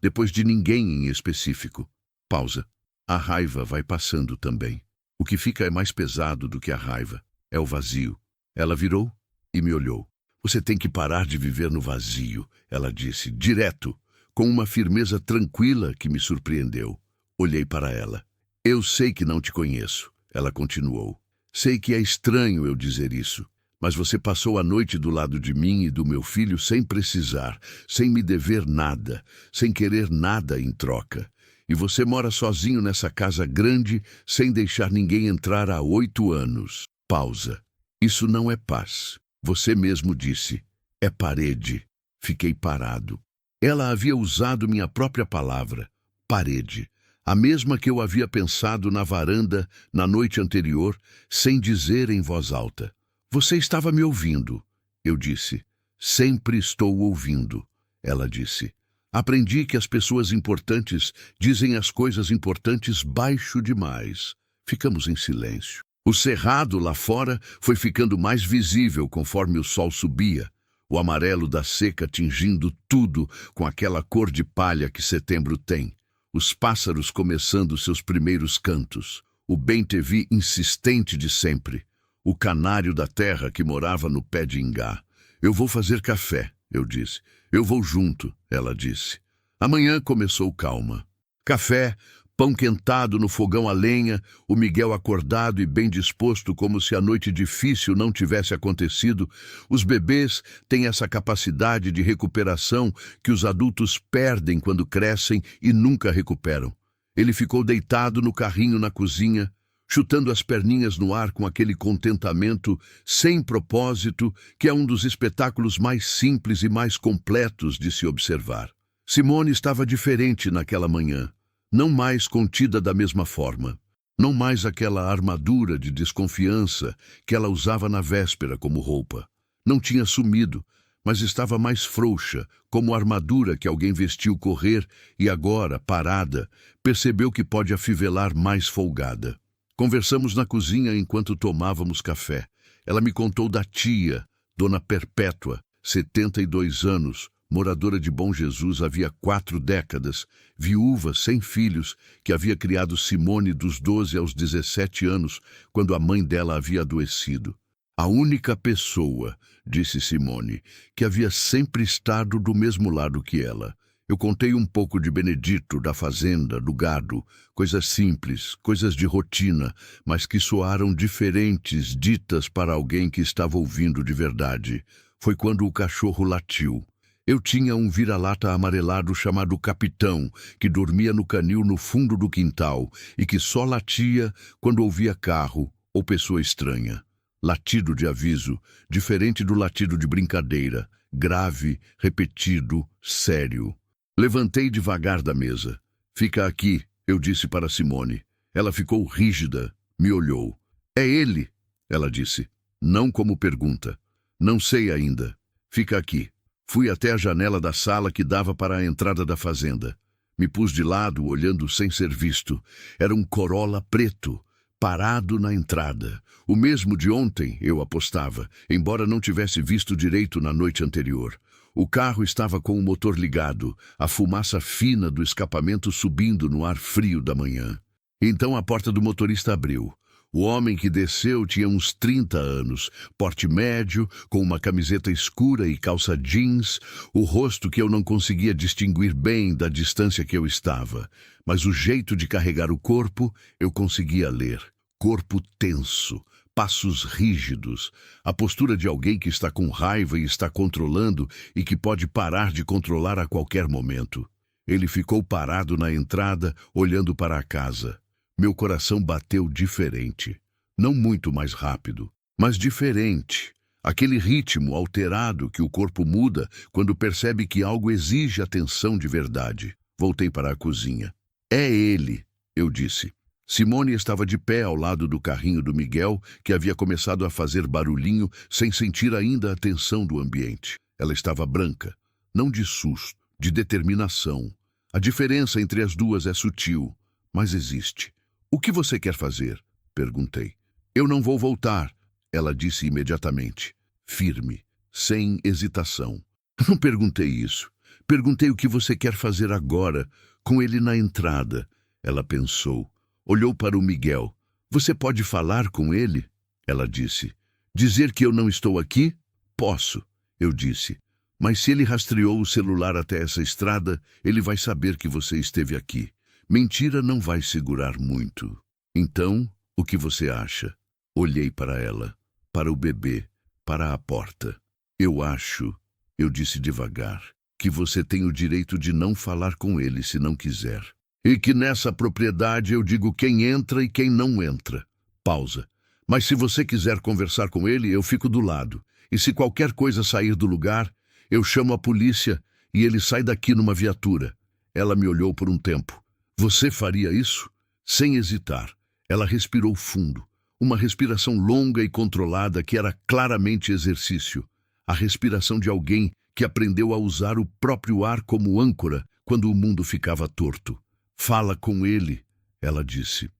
depois de ninguém em específico. Pausa. A raiva vai passando também. O que fica é mais pesado do que a raiva. É o vazio. Ela virou e me olhou. Você tem que parar de viver no vazio, ela disse, direto, com uma firmeza tranquila que me surpreendeu. Olhei para ela. Eu sei que não te conheço, ela continuou. Sei que é estranho eu dizer isso, mas você passou a noite do lado de mim e do meu filho sem precisar, sem me dever nada, sem querer nada em troca. E você mora sozinho nessa casa grande, sem deixar ninguém entrar há 8 anos. Pausa. Isso não é paz. Você mesmo disse. É parede. Fiquei parado. Ela havia usado minha própria palavra. Parede. A mesma que eu havia pensado na varanda na noite anterior, sem dizer em voz alta. Você estava me ouvindo, eu disse. Sempre estou ouvindo, ela disse. Aprendi que as pessoas importantes dizem as coisas importantes baixo demais. Ficamos em silêncio. O cerrado lá fora foi ficando mais visível conforme o sol subia, o amarelo da seca tingindo tudo com aquela cor de palha que setembro tem. Os pássaros começando seus primeiros cantos, o bem-te-vi insistente de sempre, o canário da terra que morava no pé de ingá. Eu vou fazer café, eu disse. Eu vou junto, ela disse. Amanhã começou calma. Café, pão quentado no fogão a lenha, o Miguel acordado e bem disposto como se a noite difícil não tivesse acontecido. Os bebês têm essa capacidade de recuperação que os adultos perdem quando crescem e nunca recuperam. Ele ficou deitado no carrinho na cozinha, chutando as perninhas no ar com aquele contentamento sem propósito que é um dos espetáculos mais simples e mais completos de se observar. Simone estava diferente naquela manhã. Não mais contida da mesma forma. Não mais aquela armadura de desconfiança que ela usava na véspera como roupa. Não tinha sumido, mas estava mais frouxa, como a armadura que alguém vestiu correr e agora, parada, percebeu que pode afivelar mais folgada. Conversamos na cozinha enquanto tomávamos café. Ela me contou da tia, Dona Perpétua, 72 anos, moradora de Bom Jesus havia 4 décadas, viúva, sem filhos, que havia criado Simone dos 12 aos 17 anos, quando a mãe dela havia adoecido. A única pessoa, disse Simone, que havia sempre estado do mesmo lado que ela. Eu contei um pouco de Benedito, da fazenda, do gado, coisas simples, coisas de rotina, mas que soaram diferentes, ditas para alguém que estava ouvindo de verdade. Foi quando o cachorro latiu. Eu tinha um vira-lata amarelado chamado Capitão, que dormia no canil no fundo do quintal e que só latia quando ouvia carro ou pessoa estranha. Latido de aviso, diferente do latido de brincadeira, grave, repetido, sério. Levantei devagar da mesa. Fica aqui, eu disse para Simone. Ela ficou rígida, me olhou. É ele, ela disse, não como pergunta. Não sei ainda. Fica aqui. Fui até a janela da sala que dava para a entrada da fazenda. Me pus de lado, olhando sem ser visto. Era um Corolla preto, parado na entrada. O mesmo de ontem, eu apostava, embora não tivesse visto direito na noite anterior. O carro estava com o motor ligado, a fumaça fina do escapamento subindo no ar frio da manhã. Então a porta do motorista abriu. O homem que desceu tinha uns 30 anos, porte médio, com uma camiseta escura e calça jeans, o rosto que eu não conseguia distinguir bem da distância que eu estava, mas o jeito de carregar o corpo eu conseguia ler. Corpo tenso, passos rígidos, a postura de alguém que está com raiva e está controlando e que pode parar de controlar a qualquer momento. Ele ficou parado na entrada, olhando para a casa. Meu coração bateu diferente. Não muito mais rápido, mas diferente. Aquele ritmo alterado que o corpo muda quando percebe que algo exige atenção de verdade. Voltei para a cozinha. É ele, eu disse. Simone estava de pé ao lado do carrinho do Miguel, que havia começado a fazer barulhinho sem sentir ainda a tensão do ambiente. Ela estava branca, não de susto, de determinação. A diferença entre as duas é sutil, mas existe. O que você quer fazer? Perguntei. Eu não vou voltar, ela disse imediatamente, firme, sem hesitação. Não perguntei isso. Perguntei o que você quer fazer agora, com ele na entrada. Ela pensou. Olhou para o Miguel. Você pode falar com ele? Ela disse. Dizer que eu não estou aqui? Posso, eu disse. Mas se ele rastreou o celular até essa estrada, ele vai saber que você esteve aqui. Mentira não vai segurar muito. Então, o que você acha? Olhei para ela, para o bebê, para a porta. Eu acho, eu disse devagar, que você tem o direito de não falar com ele se não quiser. E que nessa propriedade eu digo quem entra e quem não entra. Pausa. Mas se você quiser conversar com ele, eu fico do lado. E se qualquer coisa sair do lugar, eu chamo a polícia e ele sai daqui numa viatura. Ela me olhou por um tempo. Você faria isso? Sem hesitar. Ela respirou fundo. Uma respiração longa e controlada que era claramente exercício. A respiração de alguém que aprendeu a usar o próprio ar como âncora quando o mundo ficava torto. Fala com ele, ela disse.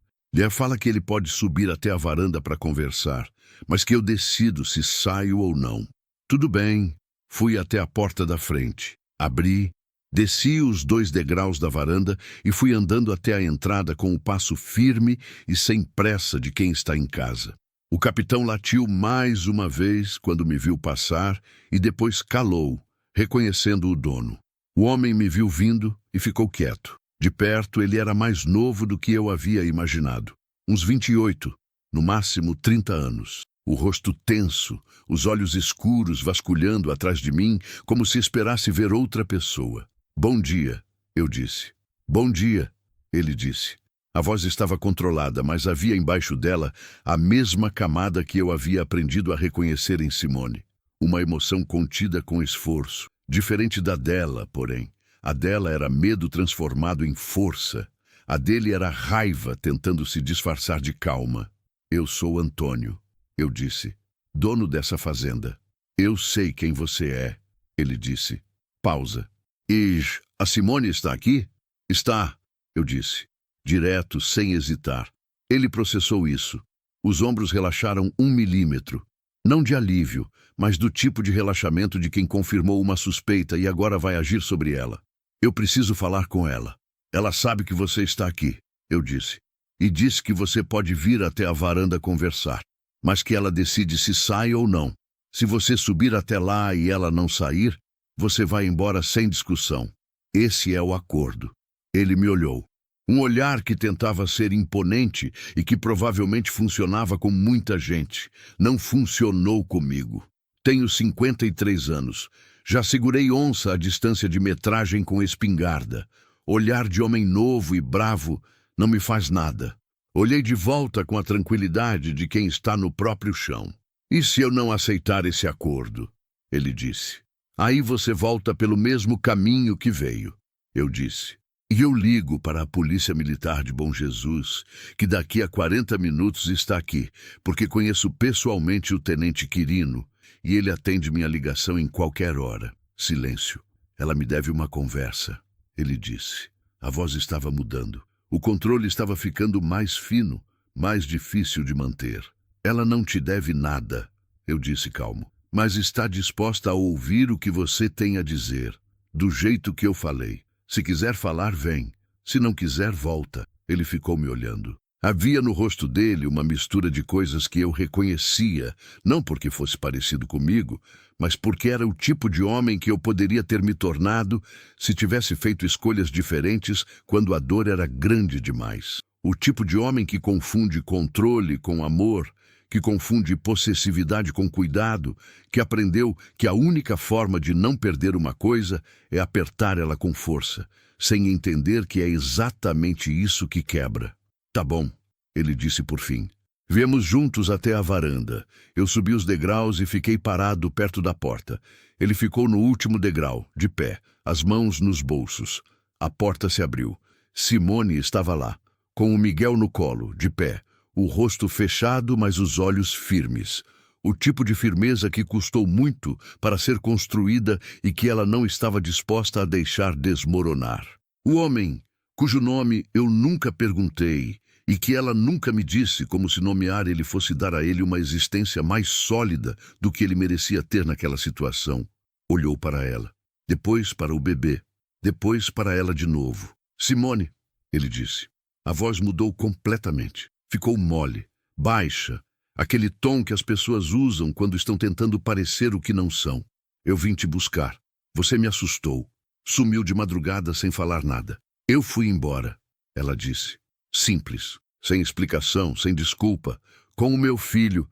Fala que ele pode subir até a varanda para conversar, mas que eu decido se saio ou não. Tudo bem. Fui até a porta da frente. Abri, desci os 2 degraus da varanda e fui andando até a entrada com o passo firme e sem pressa de quem está em casa. O capitão latiu mais uma vez quando me viu passar e depois calou, reconhecendo o dono. O homem me viu vindo e ficou quieto. De perto, ele era mais novo do que eu havia imaginado. Uns 28, no máximo 30 anos. O rosto tenso, os olhos escuros vasculhando atrás de mim, como se esperasse ver outra pessoa. Bom dia, eu disse. Bom dia, ele disse. A voz estava controlada, mas havia embaixo dela a mesma camada que eu havia aprendido a reconhecer em Simone. Uma emoção contida com esforço, diferente da dela, porém. A dela era medo transformado em força. A dele era raiva tentando se disfarçar de calma. Eu sou Antônio, eu disse, dono dessa fazenda. Eu sei quem você é, ele disse. Pausa. E a Simone está aqui? Está, eu disse, direto, sem hesitar. Ele processou isso. Os ombros relaxaram 1 milímetro. Não de alívio, mas do tipo de relaxamento de quem confirmou uma suspeita e agora vai agir sobre ela. Eu preciso falar com ela. Ela sabe que você está aqui, eu disse. E disse que você pode vir até a varanda conversar, mas que ela decide se sai ou não. Se você subir até lá e ela não sair, você vai embora sem discussão. Esse é o acordo. Ele me olhou. Um olhar que tentava ser imponente e que provavelmente funcionava com muita gente. Não funcionou comigo. Tenho 53 anos. Já segurei onça à distância de metragem com espingarda. Olhar de homem novo e bravo não me faz nada. Olhei de volta com a tranquilidade de quem está no próprio chão. E se eu não aceitar esse acordo? Ele disse. Aí você volta pelo mesmo caminho que veio, eu disse. E eu ligo para a Polícia Militar de Bom Jesus, que daqui a 40 minutos está aqui, porque conheço pessoalmente o Tenente Quirino, e ele atende minha ligação em qualquer hora. Silêncio. Ela me deve uma conversa, ele disse. A voz estava mudando. O controle estava ficando mais fino, mais difícil de manter. Ela não te deve nada, eu disse calmo, mas está disposta a ouvir o que você tem a dizer, do jeito que eu falei. Se quiser falar, vem. Se não quiser, volta. Ele ficou me olhando. Havia no rosto dele uma mistura de coisas que eu reconhecia, não porque fosse parecido comigo, mas porque era o tipo de homem que eu poderia ter me tornado se tivesse feito escolhas diferentes quando a dor era grande demais. O tipo de homem que confunde controle com amor, que confunde possessividade com cuidado, que aprendeu que a única forma de não perder uma coisa é apertar ela com força, sem entender que é exatamente isso que quebra. Tá bom, ele disse por fim. Viemos juntos até a varanda. Eu subi os degraus e fiquei parado perto da porta. Ele ficou no último degrau, de pé, as mãos nos bolsos. A porta se abriu. Simone estava lá, com o Miguel no colo, de pé, o rosto fechado, mas os olhos firmes. O tipo de firmeza que custou muito para ser construída e que ela não estava disposta a deixar desmoronar. O homem, cujo nome eu nunca perguntei, e que ela nunca me disse, como se nomear ele fosse dar a ele uma existência mais sólida do que ele merecia ter naquela situação, olhou para ela, depois para o bebê, depois para ela de novo. Simone, ele disse. A voz mudou completamente. Ficou mole, baixa, aquele tom que as pessoas usam quando estão tentando parecer o que não são. Eu vim te buscar. Você me assustou. Sumiu de madrugada sem falar nada. Eu fui embora, ela disse. Simples, sem explicação, sem desculpa. Com o meu filho,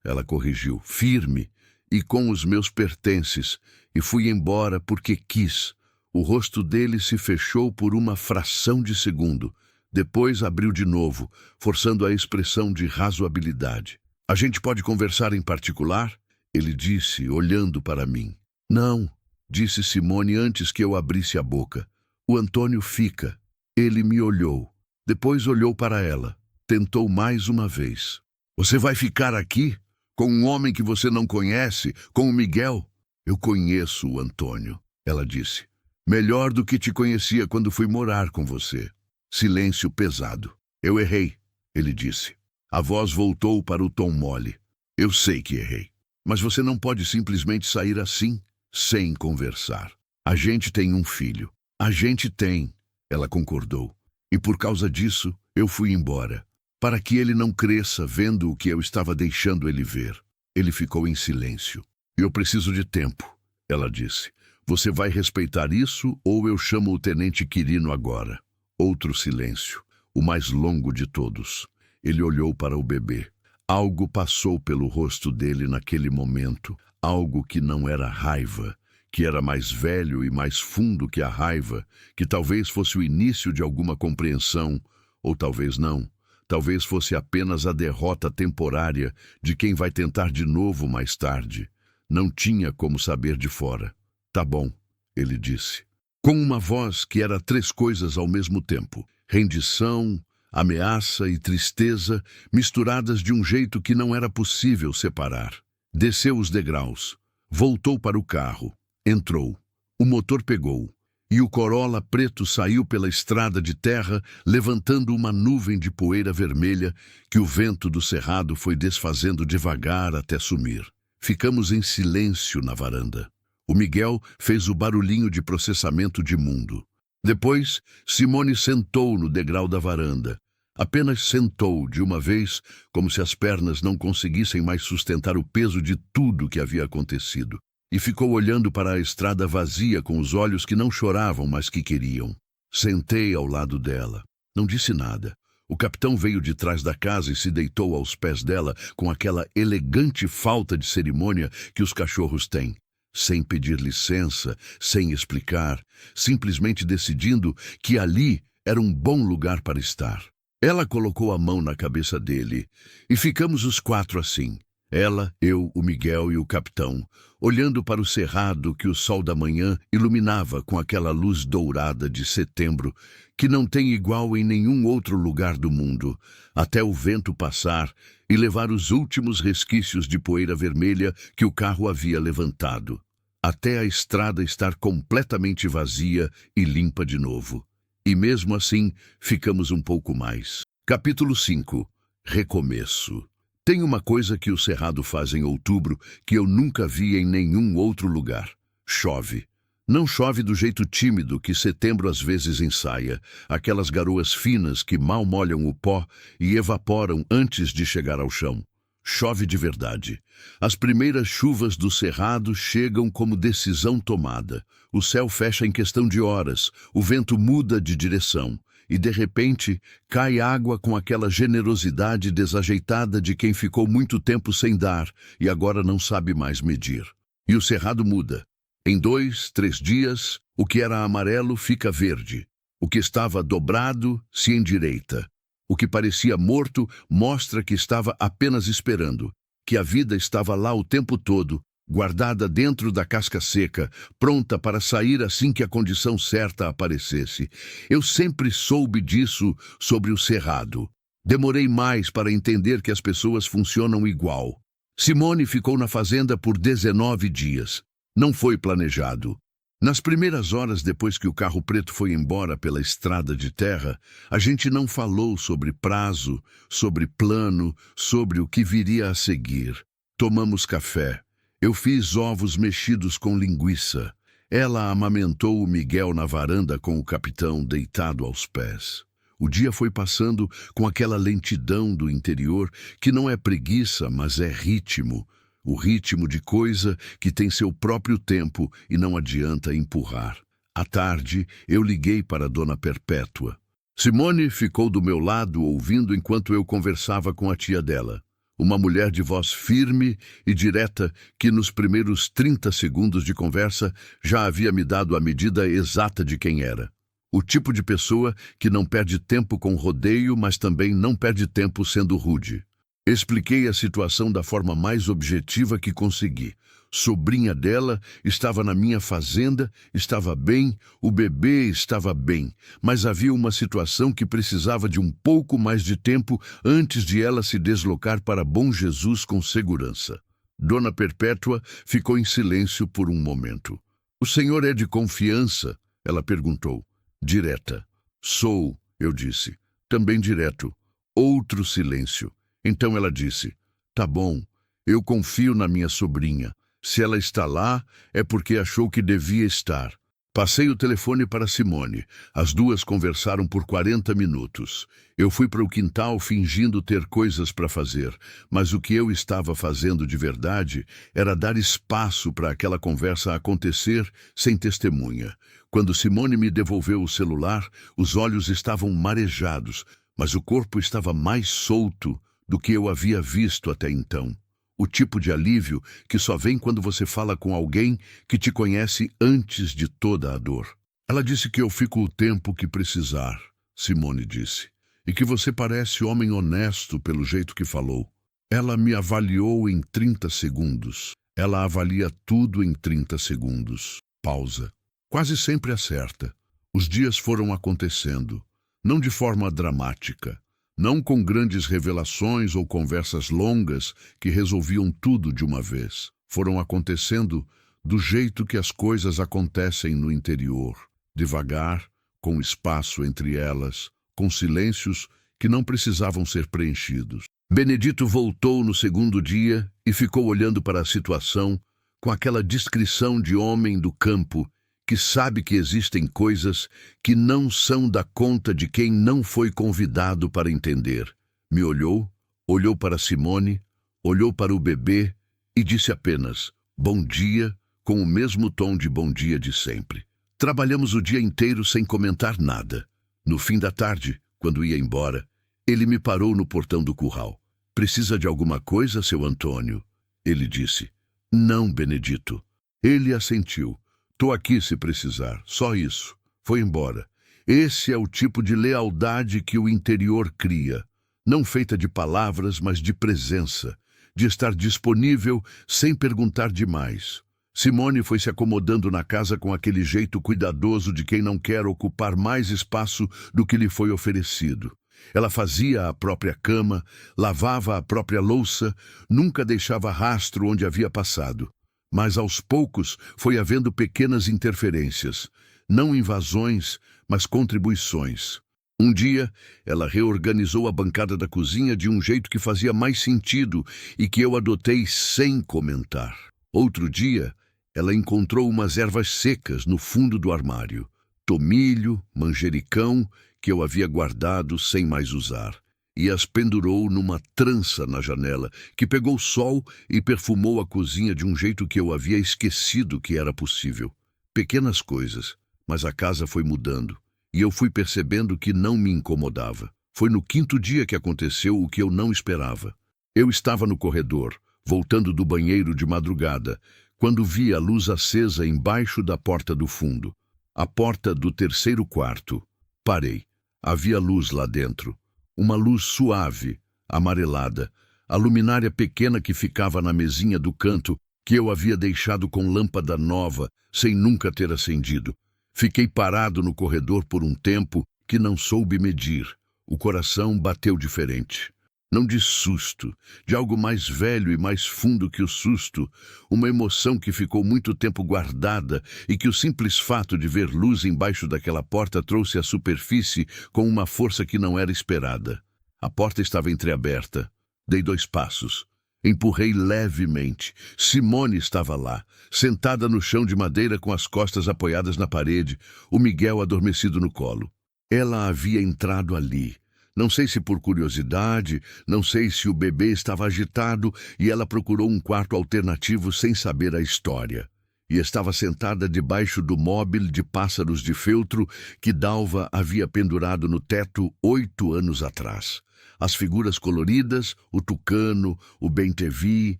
ela corrigiu, firme, e com os meus pertences, e fui embora porque quis. O rosto dele se fechou por uma fração de segundo. Depois abriu de novo, forçando a expressão de razoabilidade. A gente pode conversar em particular? Ele disse, olhando para mim. Não, disse Simone antes que eu abrisse a boca. O Antônio fica. Ele me olhou. Depois olhou para ela. Tentou mais uma vez. Você vai ficar aqui? Com um homem que você não conhece? Com o Miguel? Eu conheço o Antônio, ela disse. Melhor do que te conhecia quando fui morar com você. Silêncio pesado. Eu errei, ele disse. A voz voltou para o tom mole. Eu sei que errei. Mas você não pode simplesmente sair assim, sem conversar. A gente tem um filho. A gente tem, ela concordou. E por causa disso, eu fui embora. Para que ele não cresça vendo o que eu estava deixando ele ver. Ele ficou em silêncio. Eu preciso de tempo, ela disse. Você vai respeitar isso ou eu chamo o tenente Quirino agora? Outro silêncio, o mais longo de todos. Ele olhou para o bebê. Algo passou pelo rosto dele naquele momento, algo que não era raiva, que era mais velho e mais fundo que a raiva, que talvez fosse o início de alguma compreensão, ou talvez não. Talvez fosse apenas a derrota temporária de quem vai tentar de novo mais tarde. Não tinha como saber de fora. Tá bom, ele disse. Com uma voz que era três coisas ao mesmo tempo. Rendição, ameaça e tristeza misturadas de um jeito que não era possível separar. Desceu os degraus. Voltou para o carro. Entrou. O motor pegou. E o Corolla preto saiu pela estrada de terra, levantando uma nuvem de poeira vermelha que o vento do cerrado foi desfazendo devagar até sumir. Ficamos em silêncio na varanda. O Miguel fez o barulhinho de processamento de mundo. Depois, Simone sentou no degrau da varanda. Apenas sentou de uma vez, como se as pernas não conseguissem mais sustentar o peso de tudo que havia acontecido. E ficou olhando para a estrada vazia com os olhos que não choravam, mas que queriam. Sentei ao lado dela. Não disse nada. O capitão veio de trás da casa e se deitou aos pés dela com aquela elegante falta de cerimônia que os cachorros têm. Sem pedir licença, sem explicar, simplesmente decidindo que ali era um bom lugar para estar. Ela colocou a mão na cabeça dele e ficamos os quatro assim. Ela, eu, o Miguel e o capitão, olhando para o cerrado que o sol da manhã iluminava com aquela luz dourada de setembro que não tem igual em nenhum outro lugar do mundo, até o vento passar e levar os últimos resquícios de poeira vermelha que o carro havia levantado, até a estrada estar completamente vazia e limpa de novo. E mesmo assim, ficamos um pouco mais. Capítulo 5. Recomeço. Tem uma coisa que o Cerrado faz em outubro que eu nunca vi em nenhum outro lugar. Chove. Não chove do jeito tímido que setembro às vezes ensaia, aquelas garoas finas que mal molham o pó e evaporam antes de chegar ao chão. Chove de verdade. As primeiras chuvas do Cerrado chegam como decisão tomada. O céu fecha em questão de horas, o vento muda de direção. E, de repente, cai água com aquela generosidade desajeitada de quem ficou muito tempo sem dar e agora não sabe mais medir. E o cerrado muda. Em 2, 3 dias, o que era amarelo fica verde. O que estava dobrado se endireita. O que parecia morto mostra que estava apenas esperando, que a vida estava lá o tempo todo, guardada dentro da casca seca, pronta para sair assim que a condição certa aparecesse. Eu sempre soube disso sobre o cerrado. Demorei mais para entender que as pessoas funcionam igual. Simone ficou na fazenda por 19 dias. Não foi planejado. Nas primeiras horas depois que o carro preto foi embora pela estrada de terra, a gente não falou sobre prazo, sobre plano, sobre o que viria a seguir. Tomamos café. Eu fiz ovos mexidos com linguiça. Ela amamentou o Miguel na varanda com o capitão deitado aos pés. O dia foi passando com aquela lentidão do interior que não é preguiça, mas é ritmo. O ritmo de coisa que tem seu próprio tempo e não adianta empurrar. À tarde, eu liguei para Dona Perpétua. Simone ficou do meu lado ouvindo enquanto eu conversava com a tia dela. Uma mulher de voz firme e direta que nos primeiros 30 segundos de conversa já havia me dado a medida exata de quem era. O tipo de pessoa que não perde tempo com rodeio, mas também não perde tempo sendo rude. Expliquei a situação da forma mais objetiva que consegui. Sobrinha dela estava na minha fazenda, estava bem, o bebê estava bem, mas havia uma situação que precisava de um pouco mais de tempo antes de ela se deslocar para Bom Jesus com segurança. Dona Perpétua ficou em silêncio por um momento. "O senhor é de confiança?" ela perguntou. Direta. "Sou", eu disse. Também direto. Outro silêncio. Então ela disse: "Tá bom, eu confio na minha sobrinha. Se ela está lá, é porque achou que devia estar." Passei o telefone para Simone. As duas conversaram por 40 minutos. Eu fui para o quintal fingindo ter coisas para fazer, mas o que eu estava fazendo de verdade era dar espaço para aquela conversa acontecer sem testemunha. Quando Simone me devolveu o celular, os olhos estavam marejados, mas o corpo estava mais solto do que eu havia visto até então. O tipo de alívio que só vem quando você fala com alguém que te conhece antes de toda a dor. "Ela disse que eu fico o tempo que precisar", Simone disse, "e que você parece homem honesto pelo jeito que falou." Ela me avaliou em 30 segundos. Ela avalia tudo em 30 segundos. Pausa. Quase sempre acerta. Os dias foram acontecendo, não de forma dramática. Não com grandes revelações ou conversas longas que resolviam tudo de uma vez. Foram acontecendo do jeito que as coisas acontecem no interior, devagar, com espaço entre elas, com silêncios que não precisavam ser preenchidos. Benedito voltou no segundo dia e ficou olhando para a situação com aquela discrição de homem do campo que sabe que existem coisas que não são da conta de quem não foi convidado para entender. Me olhou, olhou para Simone, olhou para o bebê e disse apenas "bom dia", com o mesmo tom de bom dia de sempre. Trabalhamos o dia inteiro sem comentar nada. No fim da tarde, quando ia embora, ele me parou no portão do curral. "Precisa de alguma coisa, seu Antônio?" Ele disse. "Não, Benedito." Ele assentiu. "Tô aqui se precisar, só isso." Foi embora. Esse é o tipo de lealdade que o interior cria, não feita de palavras, mas de presença, de estar disponível sem perguntar demais. Simone foi se acomodando na casa com aquele jeito cuidadoso de quem não quer ocupar mais espaço do que lhe foi oferecido. Ela fazia a própria cama, lavava a própria louça, nunca deixava rastro onde havia passado. Mas aos poucos foi havendo pequenas interferências, não invasões, mas contribuições. Um dia, ela reorganizou a bancada da cozinha de um jeito que fazia mais sentido e que eu adotei sem comentar. Outro dia, ela encontrou umas ervas secas no fundo do armário, tomilho, manjericão, que eu havia guardado sem mais usar, e as pendurou numa trança na janela, que pegou sol e perfumou a cozinha de um jeito que eu havia esquecido que era possível. Pequenas coisas, mas a casa foi mudando, e eu fui percebendo que não me incomodava. Foi no 5º dia que aconteceu o que eu não esperava. Eu estava no corredor, voltando do banheiro de madrugada, quando vi a luz acesa embaixo da porta do fundo, a porta do 3º quarto. Parei. Havia luz lá dentro. Uma luz suave, amarelada, a luminária pequena que ficava na mesinha do canto que eu havia deixado com lâmpada nova, sem nunca ter acendido. Fiquei parado no corredor por um tempo que não soube medir. O coração bateu diferente. Não de susto, de algo mais velho e mais fundo que o susto, uma emoção que ficou muito tempo guardada e que o simples fato de ver luz embaixo daquela porta trouxe à superfície com uma força que não era esperada. A porta estava entreaberta. Dei 2 passos. Empurrei levemente. Simone estava lá, sentada no chão de madeira com as costas apoiadas na parede, o Miguel adormecido no colo. Ela havia entrado ali. Não sei se por curiosidade, não sei se o bebê estava agitado e ela procurou um quarto alternativo sem saber a história. E estava sentada debaixo do móvel de pássaros de feltro que Dalva havia pendurado no teto 8 anos atrás. As figuras coloridas, o tucano, o bem-te-vi,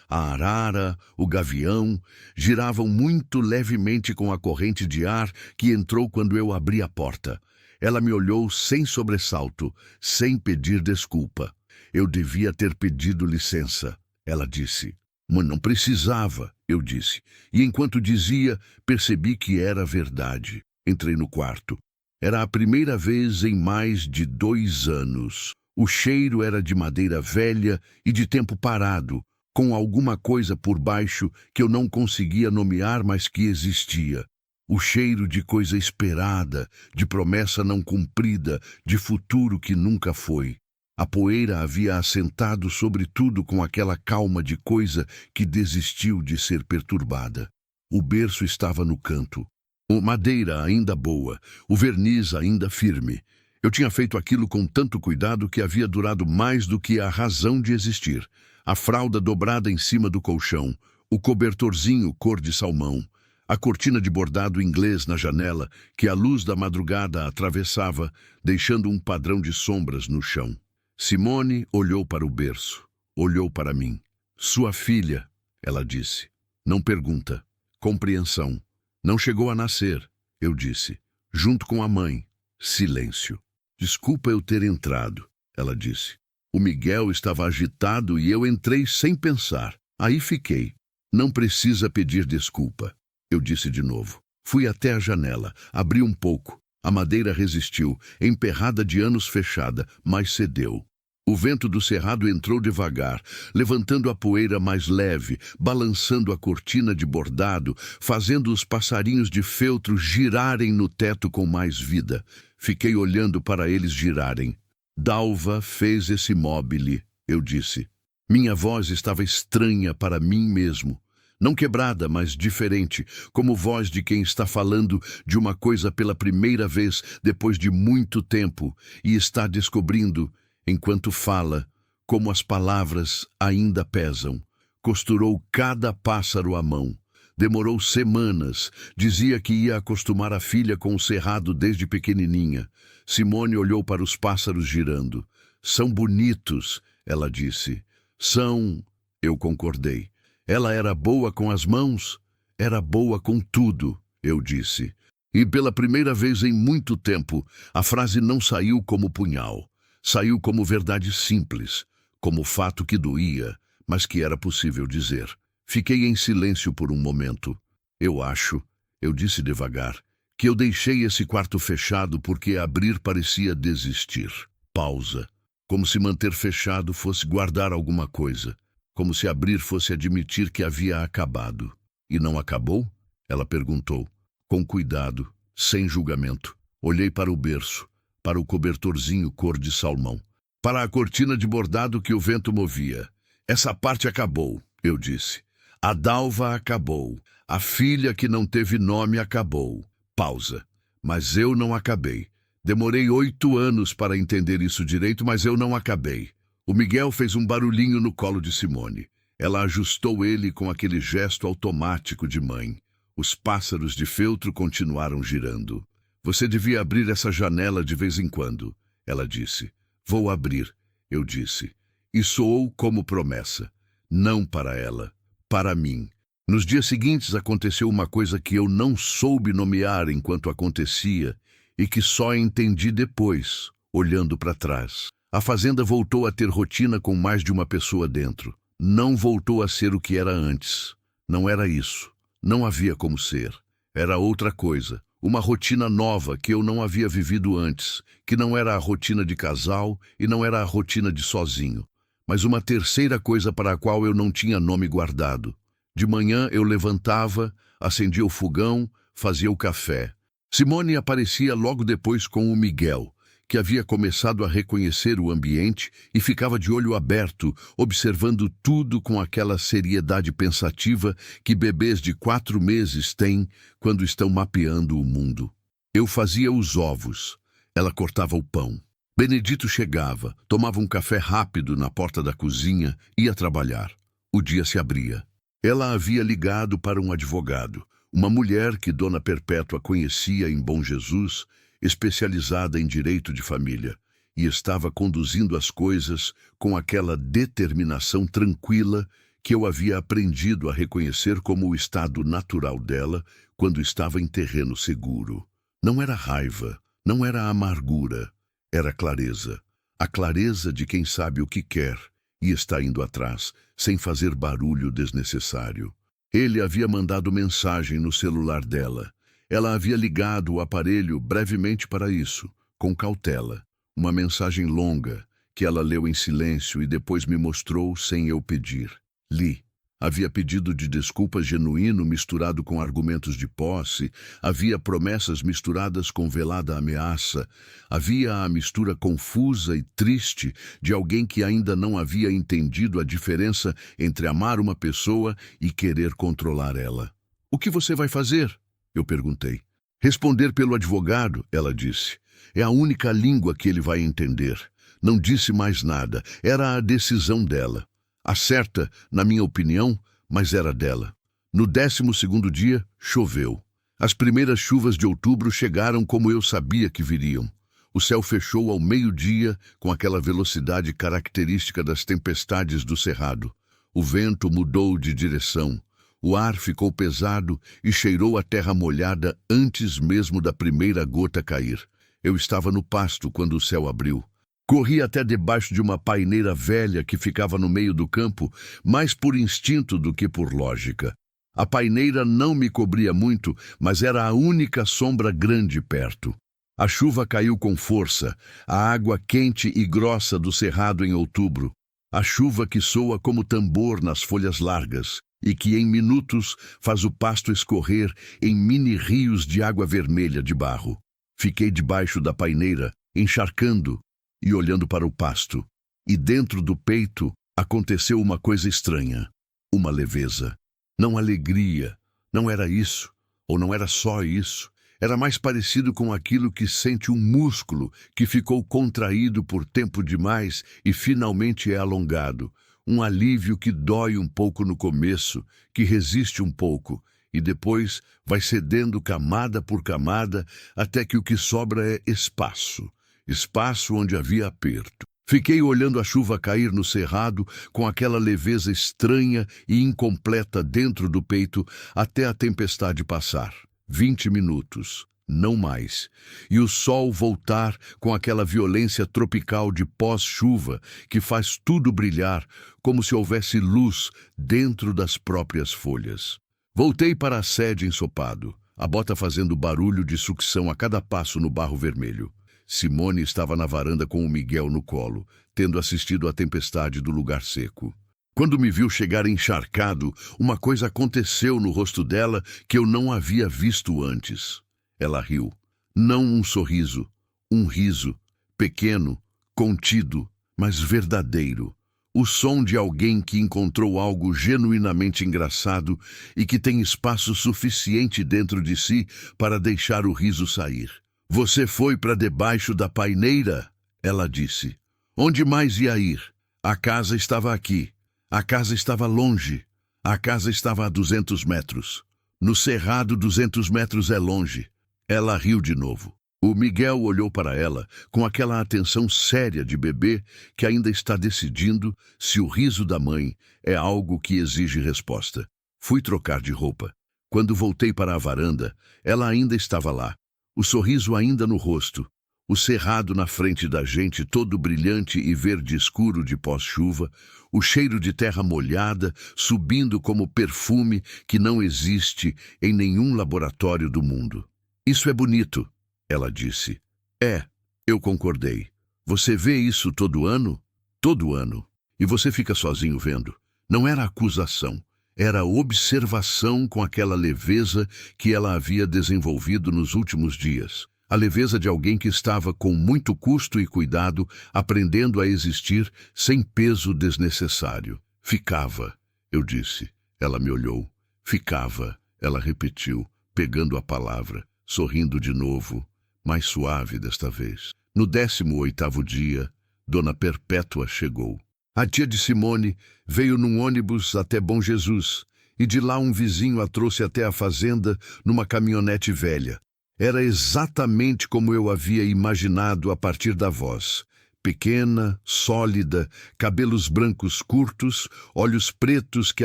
a arara, o gavião, giravam muito levemente com a corrente de ar que entrou quando eu abri a porta. Ela me olhou sem sobressalto, sem pedir desculpa. Eu devia ter pedido licença, ela disse. Mas não precisava, eu disse. E enquanto dizia, percebi que era verdade. Entrei no quarto. Era a primeira vez em mais de 2 anos. O cheiro era de madeira velha e de tempo parado, com alguma coisa por baixo que eu não conseguia nomear, mas que existia. O cheiro de coisa esperada, de promessa não cumprida, de futuro que nunca foi. A poeira havia assentado sobre tudo com aquela calma de coisa que desistiu de ser perturbada. O berço estava no canto. A madeira ainda boa, o verniz ainda firme. Eu tinha feito aquilo com tanto cuidado que havia durado mais do que a razão de existir. A fralda dobrada em cima do colchão, o cobertorzinho cor de salmão, a cortina de bordado inglês na janela que a luz da madrugada atravessava, deixando um padrão de sombras no chão. Simone olhou para o berço, olhou para mim. Sua filha, ela disse. Não pergunta. Compreensão. Não chegou a nascer, eu disse. Junto com a mãe. Silêncio. Desculpa eu ter entrado, ela disse. O Miguel estava agitado e eu entrei sem pensar. Aí fiquei. Não precisa pedir desculpa, eu disse de novo. Fui até a janela, abri um pouco. A madeira resistiu, emperrada de anos fechada, mas cedeu. O vento do cerrado entrou devagar, levantando a poeira mais leve, balançando a cortina de bordado, fazendo os passarinhos de feltro girarem no teto com mais vida. Fiquei olhando para eles girarem. Dalva fez esse mobile, eu disse. Minha voz estava estranha para mim mesmo. Não quebrada, mas diferente, como voz de quem está falando de uma coisa pela primeira vez depois de muito tempo e está descobrindo, enquanto fala, como as palavras ainda pesam. Costurou cada pássaro à mão. Demorou semanas. Dizia que ia acostumar a filha com o cerrado desde pequenininha. Simone olhou para os pássaros girando. São bonitos, ela disse. São, eu concordei. Ela era boa com as mãos? Era boa com tudo, eu disse. E pela primeira vez em muito tempo, a frase não saiu como punhal. Saiu como verdade simples, como fato que doía, mas que era possível dizer. Fiquei em silêncio por um momento. Eu acho, eu disse devagar, que eu deixei esse quarto fechado porque abrir parecia desistir. Pausa. Como se manter fechado fosse guardar alguma coisa. Como se abrir fosse admitir que havia acabado. E não acabou? Ela perguntou, com cuidado, sem julgamento. Olhei para o berço, para o cobertorzinho cor de salmão, para a cortina de bordado que o vento movia. Essa parte acabou, eu disse. A Dalva acabou. A filha que não teve nome acabou. Pausa. Mas eu não acabei. Demorei 8 anos para entender isso direito, mas eu não acabei. O Miguel fez um barulhinho no colo de Simone. Ela ajustou ele com aquele gesto automático de mãe. Os pássaros de feltro continuaram girando. Você devia abrir essa janela de vez em quando, ela disse. Vou abrir, eu disse. E soou como promessa. Não para ela, para mim. Nos dias seguintes aconteceu uma coisa que eu não soube nomear enquanto acontecia e que só entendi depois, olhando para trás. A fazenda voltou a ter rotina com mais de uma pessoa dentro. Não voltou a ser o que era antes. Não era isso. Não havia como ser. Era outra coisa. Uma rotina nova que eu não havia vivido antes, que não era a rotina de casal e não era a rotina de sozinho, mas uma terceira coisa para a qual eu não tinha nome guardado. De manhã eu levantava, acendia o fogão, fazia o café. Simone aparecia logo depois com o Miguel, que havia começado a reconhecer o ambiente e ficava de olho aberto, observando tudo com aquela seriedade pensativa que bebês de 4 meses têm quando estão mapeando o mundo. Eu fazia os ovos, ela cortava o pão. Benedito chegava, tomava um café rápido na porta da cozinha, ia trabalhar. O dia se abria. Ela havia ligado para um advogado, uma mulher que Dona Perpétua conhecia em Bom Jesus, especializada em direito de família, e estava conduzindo as coisas com aquela determinação tranquila que eu havia aprendido a reconhecer como o estado natural dela quando estava em terreno seguro. Não era raiva, não era amargura, era clareza. A clareza de quem sabe o que quer e está indo atrás, sem fazer barulho desnecessário. Ele havia mandado mensagem no celular dela. Ela havia ligado o aparelho brevemente para isso, com cautela. Uma mensagem longa, que ela leu em silêncio e depois me mostrou sem eu pedir. Li. Havia pedido de desculpas genuíno misturado com argumentos de posse, havia promessas misturadas com velada ameaça, havia a mistura confusa e triste de alguém que ainda não havia entendido a diferença entre amar uma pessoa e querer controlar ela. "O que você vai fazer?" eu perguntei. "Responder pelo advogado", ela disse. "É a única língua que ele vai entender." Não disse mais nada, era a decisão dela. A certa, na minha opinião, mas era dela. No 12º dia, choveu. As primeiras chuvas de outubro chegaram como eu sabia que viriam. O céu fechou ao meio-dia com aquela velocidade característica das tempestades do cerrado. O vento mudou de direção. O ar ficou pesado e cheirou a terra molhada antes mesmo da primeira gota cair. Eu estava no pasto quando o céu abriu. Corri até debaixo de uma paineira velha que ficava no meio do campo, mais por instinto do que por lógica. A paineira não me cobria muito, mas era a única sombra grande perto. A chuva caiu com força, a água quente e grossa do cerrado em outubro. A chuva que soa como tambor nas folhas largas e que em minutos faz o pasto escorrer em mini-rios de água vermelha de barro. Fiquei debaixo da paineira, encharcando e olhando para o pasto, e dentro do peito aconteceu uma coisa estranha, uma leveza. Não alegria, não era isso, ou não era só isso. Era mais parecido com aquilo que sente um músculo que ficou contraído por tempo demais e finalmente é alongado. Um alívio que dói um pouco no começo, que resiste um pouco, e depois vai cedendo camada por camada até que o que sobra é espaço. Espaço onde havia aperto. Fiquei olhando a chuva cair no cerrado com aquela leveza estranha e incompleta dentro do peito até a tempestade passar. 20 minutos, não mais. E o sol voltar com aquela violência tropical de pós-chuva que faz tudo brilhar como se houvesse luz dentro das próprias folhas. Voltei para a sede ensopado, a bota fazendo barulho de sucção a cada passo no barro vermelho. Simone estava na varanda com o Miguel no colo, tendo assistido à tempestade do lugar seco. Quando me viu chegar encharcado, uma coisa aconteceu no rosto dela que eu não havia visto antes. Ela riu. Não um sorriso, um riso, pequeno, contido, mas verdadeiro. O som de alguém que encontrou algo genuinamente engraçado e que tem espaço suficiente dentro de si para deixar o riso sair. "Você foi para debaixo da paineira?" ela disse. "Onde mais ia ir? A casa estava aqui. A casa estava longe. A casa estava a 200 metros. No cerrado, 200 metros é longe." Ela riu de novo. O Miguel olhou para ela com aquela atenção séria de bebê que ainda está decidindo se o riso da mãe é algo que exige resposta. Fui trocar de roupa. Quando voltei para a varanda, ela ainda estava lá. O sorriso ainda no rosto, O cerrado na frente da gente, todo brilhante e verde escuro de pós-chuva, o cheiro de terra molhada, subindo como perfume que não existe em nenhum laboratório do mundo. Isso é bonito, ela disse. É, eu concordei. Você vê isso todo ano? Todo ano. E você fica sozinho vendo. Não era acusação, era observação com aquela leveza que ela havia desenvolvido nos últimos dias. A leveza de alguém que estava com muito custo e cuidado, aprendendo a existir sem peso desnecessário. Ficava, eu disse. Ela me olhou. Ficava, ela repetiu, pegando a palavra, sorrindo de novo, mais suave desta vez. No 18º dia, Dona Perpétua chegou. A tia de Simone veio num ônibus até Bom Jesus, e de lá um vizinho a trouxe até a fazenda numa caminhonete velha. Era exatamente como eu havia imaginado a partir da voz. Pequena, sólida, cabelos brancos curtos, olhos pretos que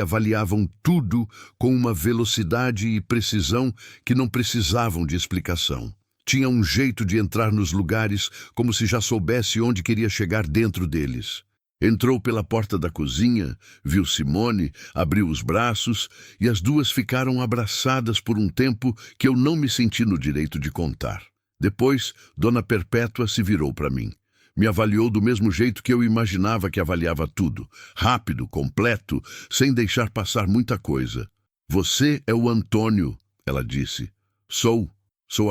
avaliavam tudo com uma velocidade e precisão que não precisavam de explicação. Tinha um jeito de entrar nos lugares como se já soubesse onde queria chegar dentro deles. Entrou pela porta da cozinha, viu Simone, abriu os braços e as duas ficaram abraçadas por um tempo que eu não me senti no direito de contar. Depois, Dona Perpétua se virou para mim. Me avaliou do mesmo jeito que eu imaginava que avaliava tudo. Rápido, completo, sem deixar passar muita coisa. Você é o Antônio, ela disse. Sou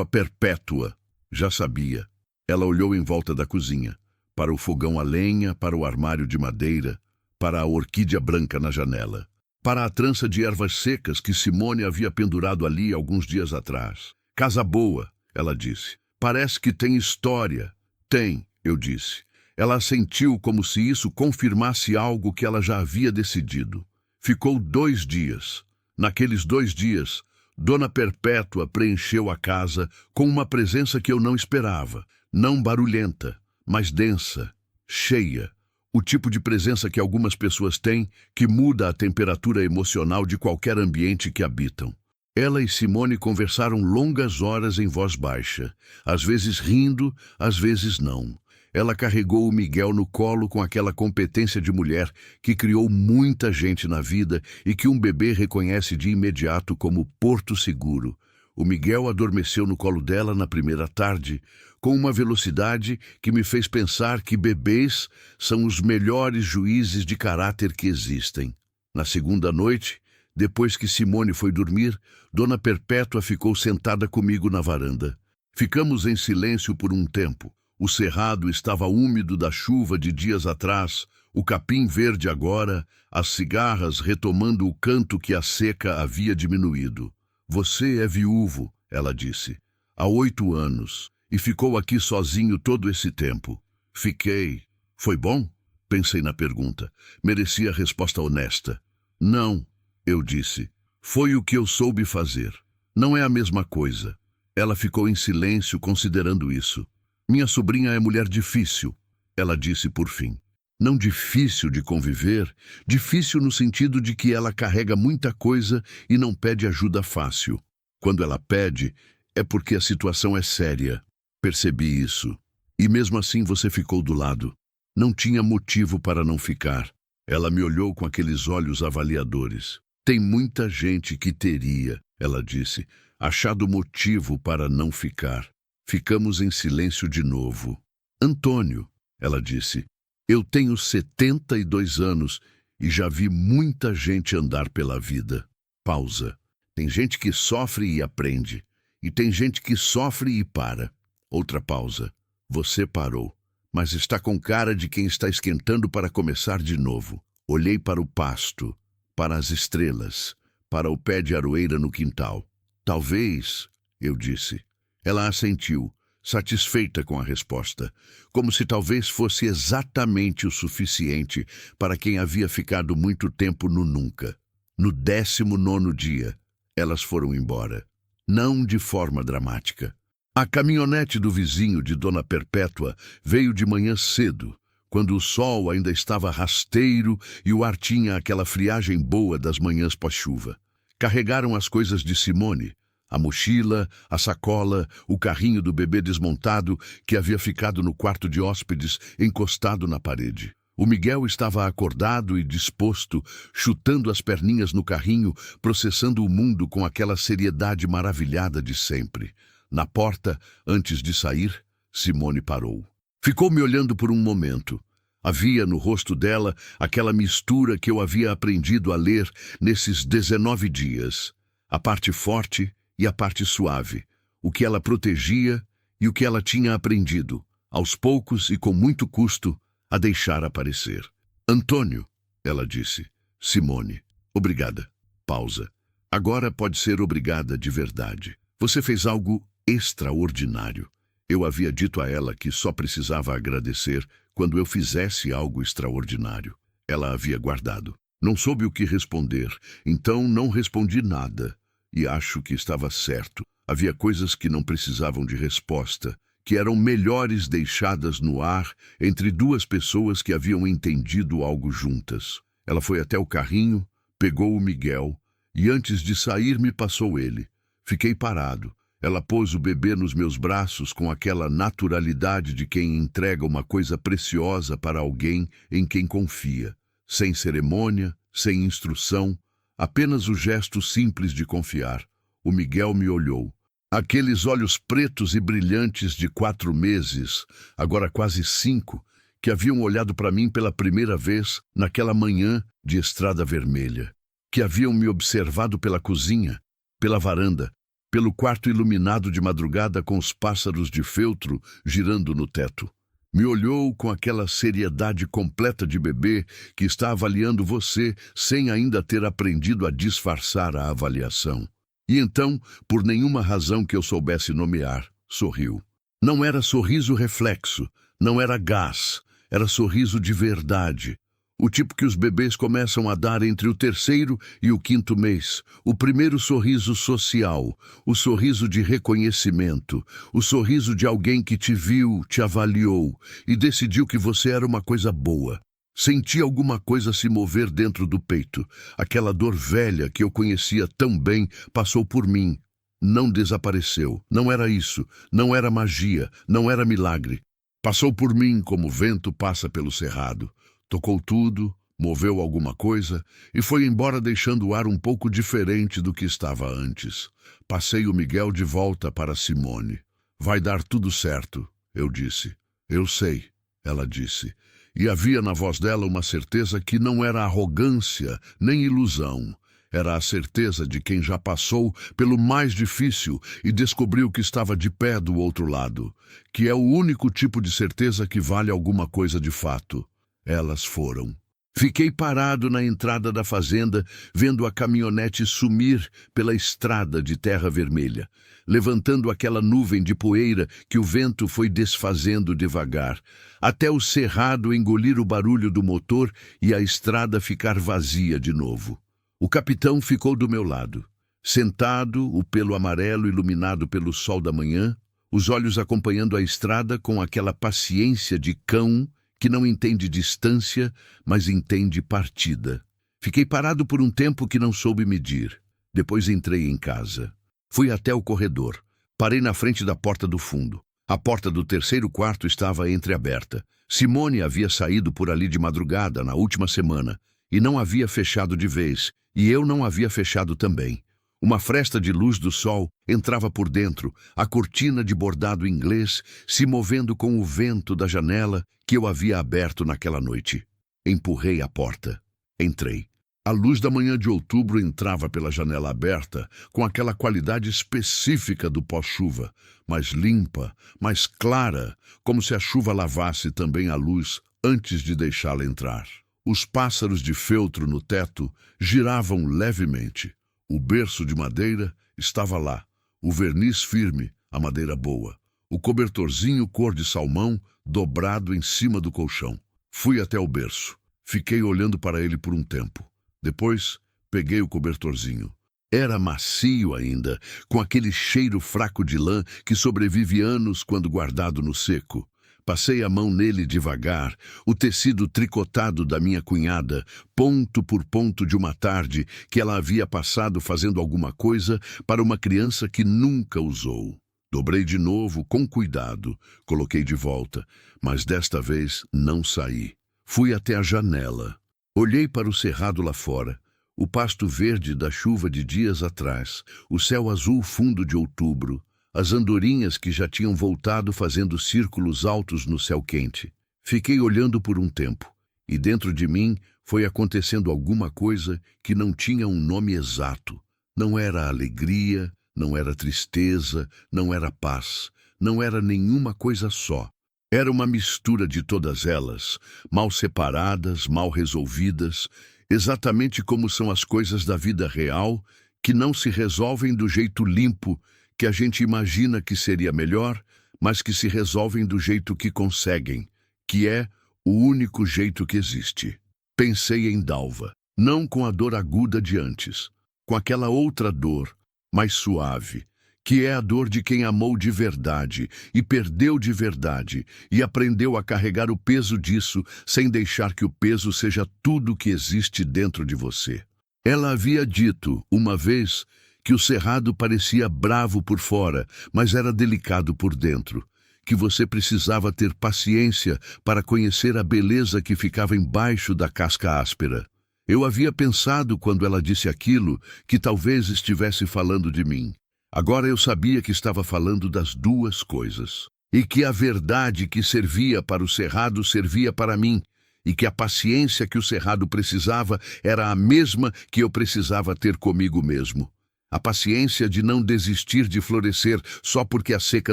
a Perpétua. Já sabia. Ela olhou em volta da cozinha. Para o fogão a lenha, para o armário de madeira, para a orquídea branca na janela, para a trança de ervas secas que Simone havia pendurado ali alguns dias atrás. Casa boa, ela disse. Parece que tem história. Tem, eu disse. Ela assentiu como se isso confirmasse algo que ela já havia decidido. Ficou 2 dias. Naqueles 2 dias, Dona Perpétua preencheu a casa com uma presença que eu não esperava. Não barulhenta, mas densa, cheia, o tipo de presença que algumas pessoas têm que muda a temperatura emocional de qualquer ambiente que habitam. Ela e Simone conversaram longas horas em voz baixa, às vezes rindo, às vezes não. Ela carregou o Miguel no colo com aquela competência de mulher que criou muita gente na vida e que um bebê reconhece de imediato como porto seguro. O Miguel adormeceu no colo dela na primeira tarde, com uma velocidade que me fez pensar que bebês são os melhores juízes de caráter que existem. Na segunda noite, depois que Simone foi dormir, Dona Perpétua ficou sentada comigo na varanda. Ficamos em silêncio por um tempo. O cerrado estava úmido da chuva de dias atrás, o capim verde agora, as cigarras retomando o canto que a seca havia diminuído. Você é viúvo, ela disse, há 8 anos, e ficou aqui sozinho todo esse tempo. Fiquei. Foi bom? Pensei na pergunta. Merecia resposta honesta. Não, eu disse. Foi o que eu soube fazer. Não é a mesma coisa. Ela ficou em silêncio considerando isso. Minha sobrinha é mulher difícil, ela disse por fim. Não difícil de conviver, difícil no sentido de que ela carrega muita coisa e não pede ajuda fácil. Quando ela pede, é porque a situação é séria. Percebi isso. E mesmo assim você ficou do lado. Não tinha motivo para não ficar. Ela me olhou com aqueles olhos avaliadores. Tem muita gente que teria, ela disse, achado motivo para não ficar. Ficamos em silêncio de novo. Antônio, ela disse, eu tenho 72 anos e já vi muita gente andar pela vida. Pausa. Tem gente que sofre e aprende. E tem gente que sofre e para. Outra pausa. Você parou, mas está com cara de quem está esquentando para começar de novo. Olhei para o pasto, para as estrelas, para o pé de aroeira no quintal. Talvez, eu disse. Ela assentiu, satisfeita com a resposta, como se talvez fosse exatamente o suficiente para quem havia ficado muito tempo no nunca. No 19º dia, elas foram embora. Não de forma dramática. A caminhonete do vizinho de Dona Perpétua veio de manhã cedo, quando o sol ainda estava rasteiro e o ar tinha aquela friagem boa das manhãs pós-chuva. Carregaram as coisas de Simone, A mochila, a sacola, o carrinho do bebê desmontado que havia ficado no quarto de hóspedes encostado na parede. O Miguel estava acordado e disposto, chutando as perninhas no carrinho, processando o mundo com aquela seriedade maravilhada de sempre. Na porta, antes de sair, Simone parou. Ficou me olhando por um momento. Havia no rosto dela aquela mistura que eu havia aprendido a ler nesses 19 dias. A parte forte e a parte suave. O que ela protegia e o que ela tinha aprendido, aos poucos e com muito custo, a deixar aparecer. Antônio, ela disse. Simone, obrigada. Pausa. Agora pode ser obrigada de verdade. Você fez algo extraordinário. Eu havia dito a ela que só precisava agradecer quando eu fizesse algo extraordinário. Ela havia guardado. Não soube o que responder, então não respondi nada. E acho que estava certo. Havia coisas que não precisavam de resposta, que eram melhores deixadas no ar entre duas pessoas que haviam entendido algo juntas. Ela foi até o carrinho, pegou o Miguel e antes de sair me passou ele. Fiquei parado. Ela pôs o bebê nos meus braços com aquela naturalidade de quem entrega uma coisa preciosa para alguém em quem confia. Sem cerimônia, sem instrução, apenas o gesto simples de confiar. O Miguel me olhou. Aqueles olhos pretos e brilhantes de 4 meses, agora quase 5, que haviam olhado para mim pela primeira vez naquela manhã de Estrada Vermelha, que haviam me observado pela cozinha, pela varanda, pelo quarto iluminado de madrugada com os pássaros de feltro girando no teto. Me olhou com aquela seriedade completa de bebê que está avaliando você sem ainda ter aprendido a disfarçar a avaliação. E então, por nenhuma razão que eu soubesse nomear, sorriu. Não era sorriso reflexo, não era gás, era sorriso de verdade. O tipo que os bebês começam a dar entre o 3º e o 5º mês. O primeiro sorriso social, o sorriso de reconhecimento, o sorriso de alguém que te viu, te avaliou e decidiu que você era uma coisa boa. Senti alguma coisa se mover dentro do peito. Aquela dor velha que eu conhecia tão bem passou por mim. Não desapareceu. Não era isso. Não era magia. Não era milagre. Passou por mim como o vento passa pelo cerrado. Tocou tudo, moveu alguma coisa e foi embora deixando o ar um pouco diferente do que estava antes. Passei o Miguel de volta para Simone. Vai dar tudo certo, eu disse. Eu sei, ela disse. E havia na voz dela uma certeza que não era arrogância nem ilusão. Era a certeza de quem já passou pelo mais difícil e descobriu que estava de pé do outro lado, que é o único tipo de certeza que vale alguma coisa de fato. Elas foram. Fiquei parado na entrada da fazenda, vendo a caminhonete sumir pela estrada de terra vermelha, levantando aquela nuvem de poeira que o vento foi desfazendo devagar, até o cerrado engolir o barulho do motor e a estrada ficar vazia de novo. O capitão ficou do meu lado, sentado, o pelo amarelo iluminado pelo sol da manhã, os olhos acompanhando a estrada com aquela paciência de cão que não entende distância, mas entende partida. Fiquei parado por um tempo que não soube medir. Depois entrei em casa. Fui até o corredor. Parei na frente da porta do fundo. A porta do 3º quarto estava entreaberta. Simone havia saído por ali de madrugada, na última semana, e não havia fechado de vez, e eu não havia fechado também. Uma fresta de luz do sol entrava por dentro, a cortina de bordado inglês se movendo com o vento da janela que eu havia aberto naquela noite. Empurrei a porta. Entrei. A luz da manhã de outubro entrava pela janela aberta com aquela qualidade específica do pós-chuva, mais limpa, mais clara, como se a chuva lavasse também a luz antes de deixá-la entrar. Os pássaros de feltro no teto giravam levemente. O berço de madeira estava lá, o verniz firme, a madeira boa. O cobertorzinho cor de salmão dobrado em cima do colchão. Fui até o berço. Fiquei olhando para ele por um tempo. Depois, peguei o cobertorzinho. Era macio ainda, com aquele cheiro fraco de lã que sobrevive anos quando guardado no seco. Passei a mão nele devagar, o tecido tricotado da minha cunhada, ponto por ponto de uma tarde que ela havia passado fazendo alguma coisa para uma criança que nunca usou. Dobrei de novo, com cuidado, coloquei de volta, mas desta vez não saí. Fui até a janela. Olhei para o cerrado lá fora, o pasto verde da chuva de dias atrás, o céu azul fundo de outubro, as andorinhas que já tinham voltado fazendo círculos altos no céu quente. Fiquei olhando por um tempo, e dentro de mim foi acontecendo alguma coisa que não tinha um nome exato. Não era alegria, não era tristeza, não era paz, não era nenhuma coisa só. Era uma mistura de todas elas, mal separadas, mal resolvidas, exatamente como são as coisas da vida real, que não se resolvem do jeito limpo que a gente imagina que seria melhor, mas que se resolvem do jeito que conseguem, que é o único jeito que existe. Pensei em Dalva, não com a dor aguda de antes, com aquela outra dor, mais suave, que é a dor de quem amou de verdade e perdeu de verdade e aprendeu a carregar o peso disso sem deixar que o peso seja tudo que existe dentro de você. Ela havia dito, uma vez, que o cerrado parecia bravo por fora, mas era delicado por dentro, que você precisava ter paciência para conhecer a beleza que ficava embaixo da casca áspera. Eu havia pensado, quando ela disse aquilo, que talvez estivesse falando de mim. Agora eu sabia que estava falando das duas coisas, e que a verdade que servia para o cerrado servia para mim, e que a paciência que o cerrado precisava era a mesma que eu precisava ter comigo mesmo. A paciência de não desistir de florescer só porque a seca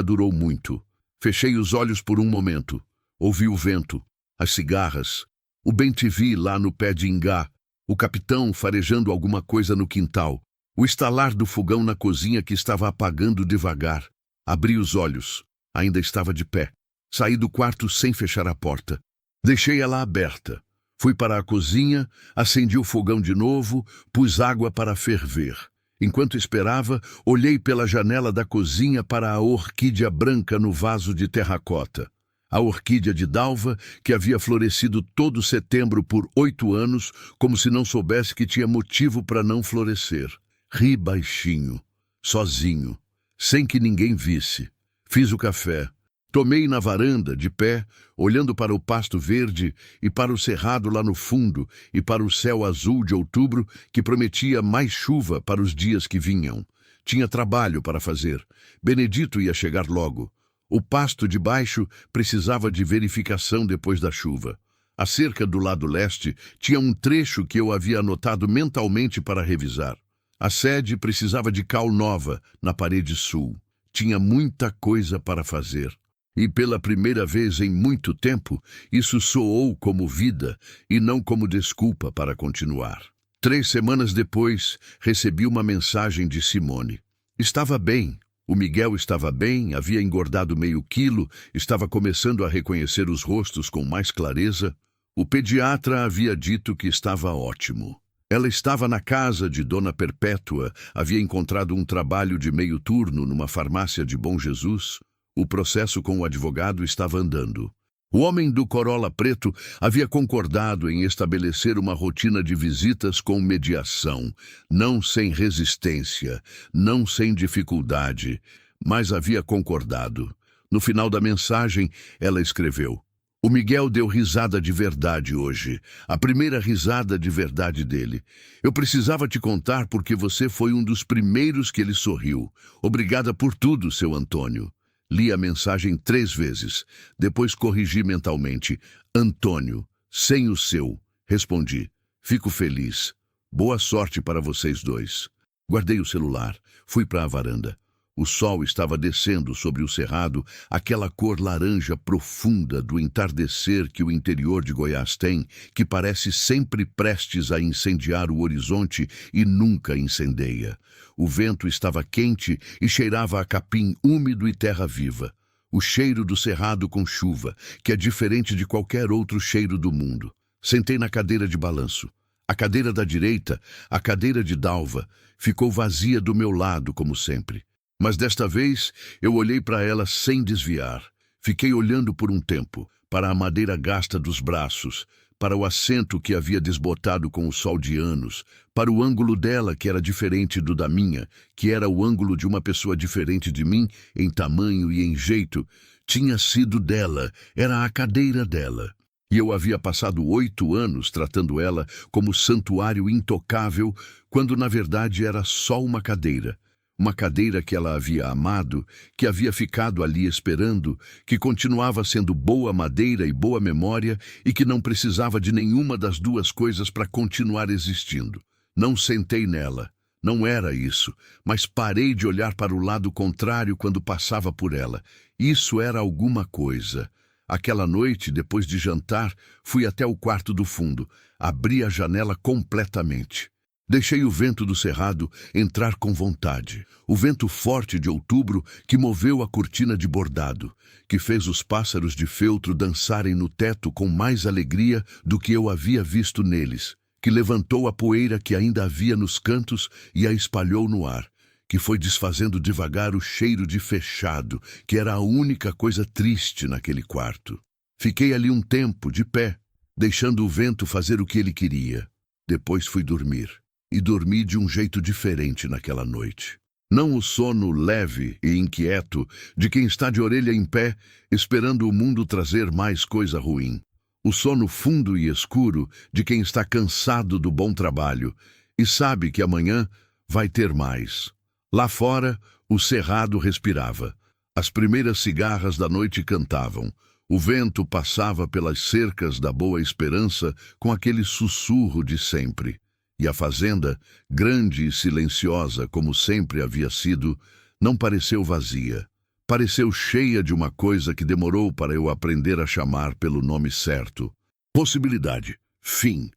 durou muito. Fechei os olhos por um momento. Ouvi o vento, as cigarras, o bem-te-vi lá no pé de ingá, o capitão farejando alguma coisa no quintal, o estalar do fogão na cozinha que estava apagando devagar. Abri os olhos. Ainda estava de pé. Saí do quarto sem fechar a porta. Deixei ela aberta. Fui para a cozinha, acendi o fogão de novo, pus água para ferver. Enquanto esperava, olhei pela janela da cozinha para a orquídea branca no vaso de terracota. A orquídea de Dalva, que havia florescido todo setembro por 8 anos, como se não soubesse que tinha motivo para não florescer. Ri baixinho, sozinho, sem que ninguém visse. Fiz o café. Tomei na varanda, de pé, olhando para o pasto verde e para o cerrado lá no fundo e para o céu azul de outubro que prometia mais chuva para os dias que vinham. Tinha trabalho para fazer. Benedito ia chegar logo. O pasto de baixo precisava de verificação depois da chuva. A cerca do lado leste tinha um trecho que eu havia anotado mentalmente para revisar. A sede precisava de cal nova na parede sul. Tinha muita coisa para fazer. E pela primeira vez em muito tempo, isso soou como vida e não como desculpa para continuar. 3 semanas depois, recebi uma mensagem de Simone. Estava bem. O Miguel estava bem, havia engordado meio quilo, estava começando a reconhecer os rostos com mais clareza. O pediatra havia dito que estava ótimo. Ela estava na casa de Dona Perpétua, havia encontrado um trabalho de meio turno numa farmácia de Bom Jesus. O processo com o advogado estava andando. O homem do Corolla preto havia concordado em estabelecer uma rotina de visitas com mediação, não sem resistência, não sem dificuldade, mas havia concordado. No final da mensagem, ela escreveu: "O Miguel deu risada de verdade hoje, a primeira risada de verdade dele. Eu precisava te contar porque você foi um dos primeiros que ele sorriu. Obrigada por tudo, seu Antônio." Li a mensagem 3 vezes. Depois corrigi mentalmente. Antônio, sem o seu. Respondi. Fico feliz. Boa sorte para vocês dois. Guardei o celular. Fui para a varanda. O sol estava descendo sobre o cerrado, aquela cor laranja profunda do entardecer que o interior de Goiás tem, que parece sempre prestes a incendiar o horizonte e nunca incendeia. O vento estava quente e cheirava a capim úmido e terra viva. O cheiro do cerrado com chuva, que é diferente de qualquer outro cheiro do mundo. Sentei na cadeira de balanço. A cadeira da direita, a cadeira de Dalva, ficou vazia do meu lado, como sempre. Mas desta vez eu olhei para ela sem desviar. Fiquei olhando por um tempo, para a madeira gasta dos braços, para o assento que havia desbotado com o sol de anos, para o ângulo dela que era diferente do da minha, que era o ângulo de uma pessoa diferente de mim, em tamanho e em jeito. Tinha sido dela, era a cadeira dela. E eu havia passado 8 anos tratando ela como santuário intocável, quando na verdade era só uma cadeira. Uma cadeira que ela havia amado, que havia ficado ali esperando, que continuava sendo boa madeira e boa memória e que não precisava de nenhuma das duas coisas para continuar existindo. Não sentei nela. Não era isso, mas parei de olhar para o lado contrário quando passava por ela. Isso era alguma coisa. Aquela noite, depois de jantar, fui até o quarto do fundo, abri a janela completamente. Deixei o vento do cerrado entrar com vontade. O vento forte de outubro que moveu a cortina de bordado, que fez os pássaros de feltro dançarem no teto com mais alegria do que eu havia visto neles, que levantou a poeira que ainda havia nos cantos e a espalhou no ar, que foi desfazendo devagar o cheiro de fechado, que era a única coisa triste naquele quarto. Fiquei ali um tempo, de pé, deixando o vento fazer o que ele queria. Depois fui dormir. E dormi de um jeito diferente naquela noite. Não o sono leve e inquieto de quem está de orelha em pé, esperando o mundo trazer mais coisa ruim. O sono fundo e escuro de quem está cansado do bom trabalho e sabe que amanhã vai ter mais. Lá fora, o cerrado respirava. As primeiras cigarras da noite cantavam. O vento passava pelas cercas da Boa Esperança com aquele sussurro de sempre. E a fazenda, grande e silenciosa como sempre havia sido, não pareceu vazia. Pareceu cheia de uma coisa que demorou para eu aprender a chamar pelo nome certo. Possibilidade. Fim.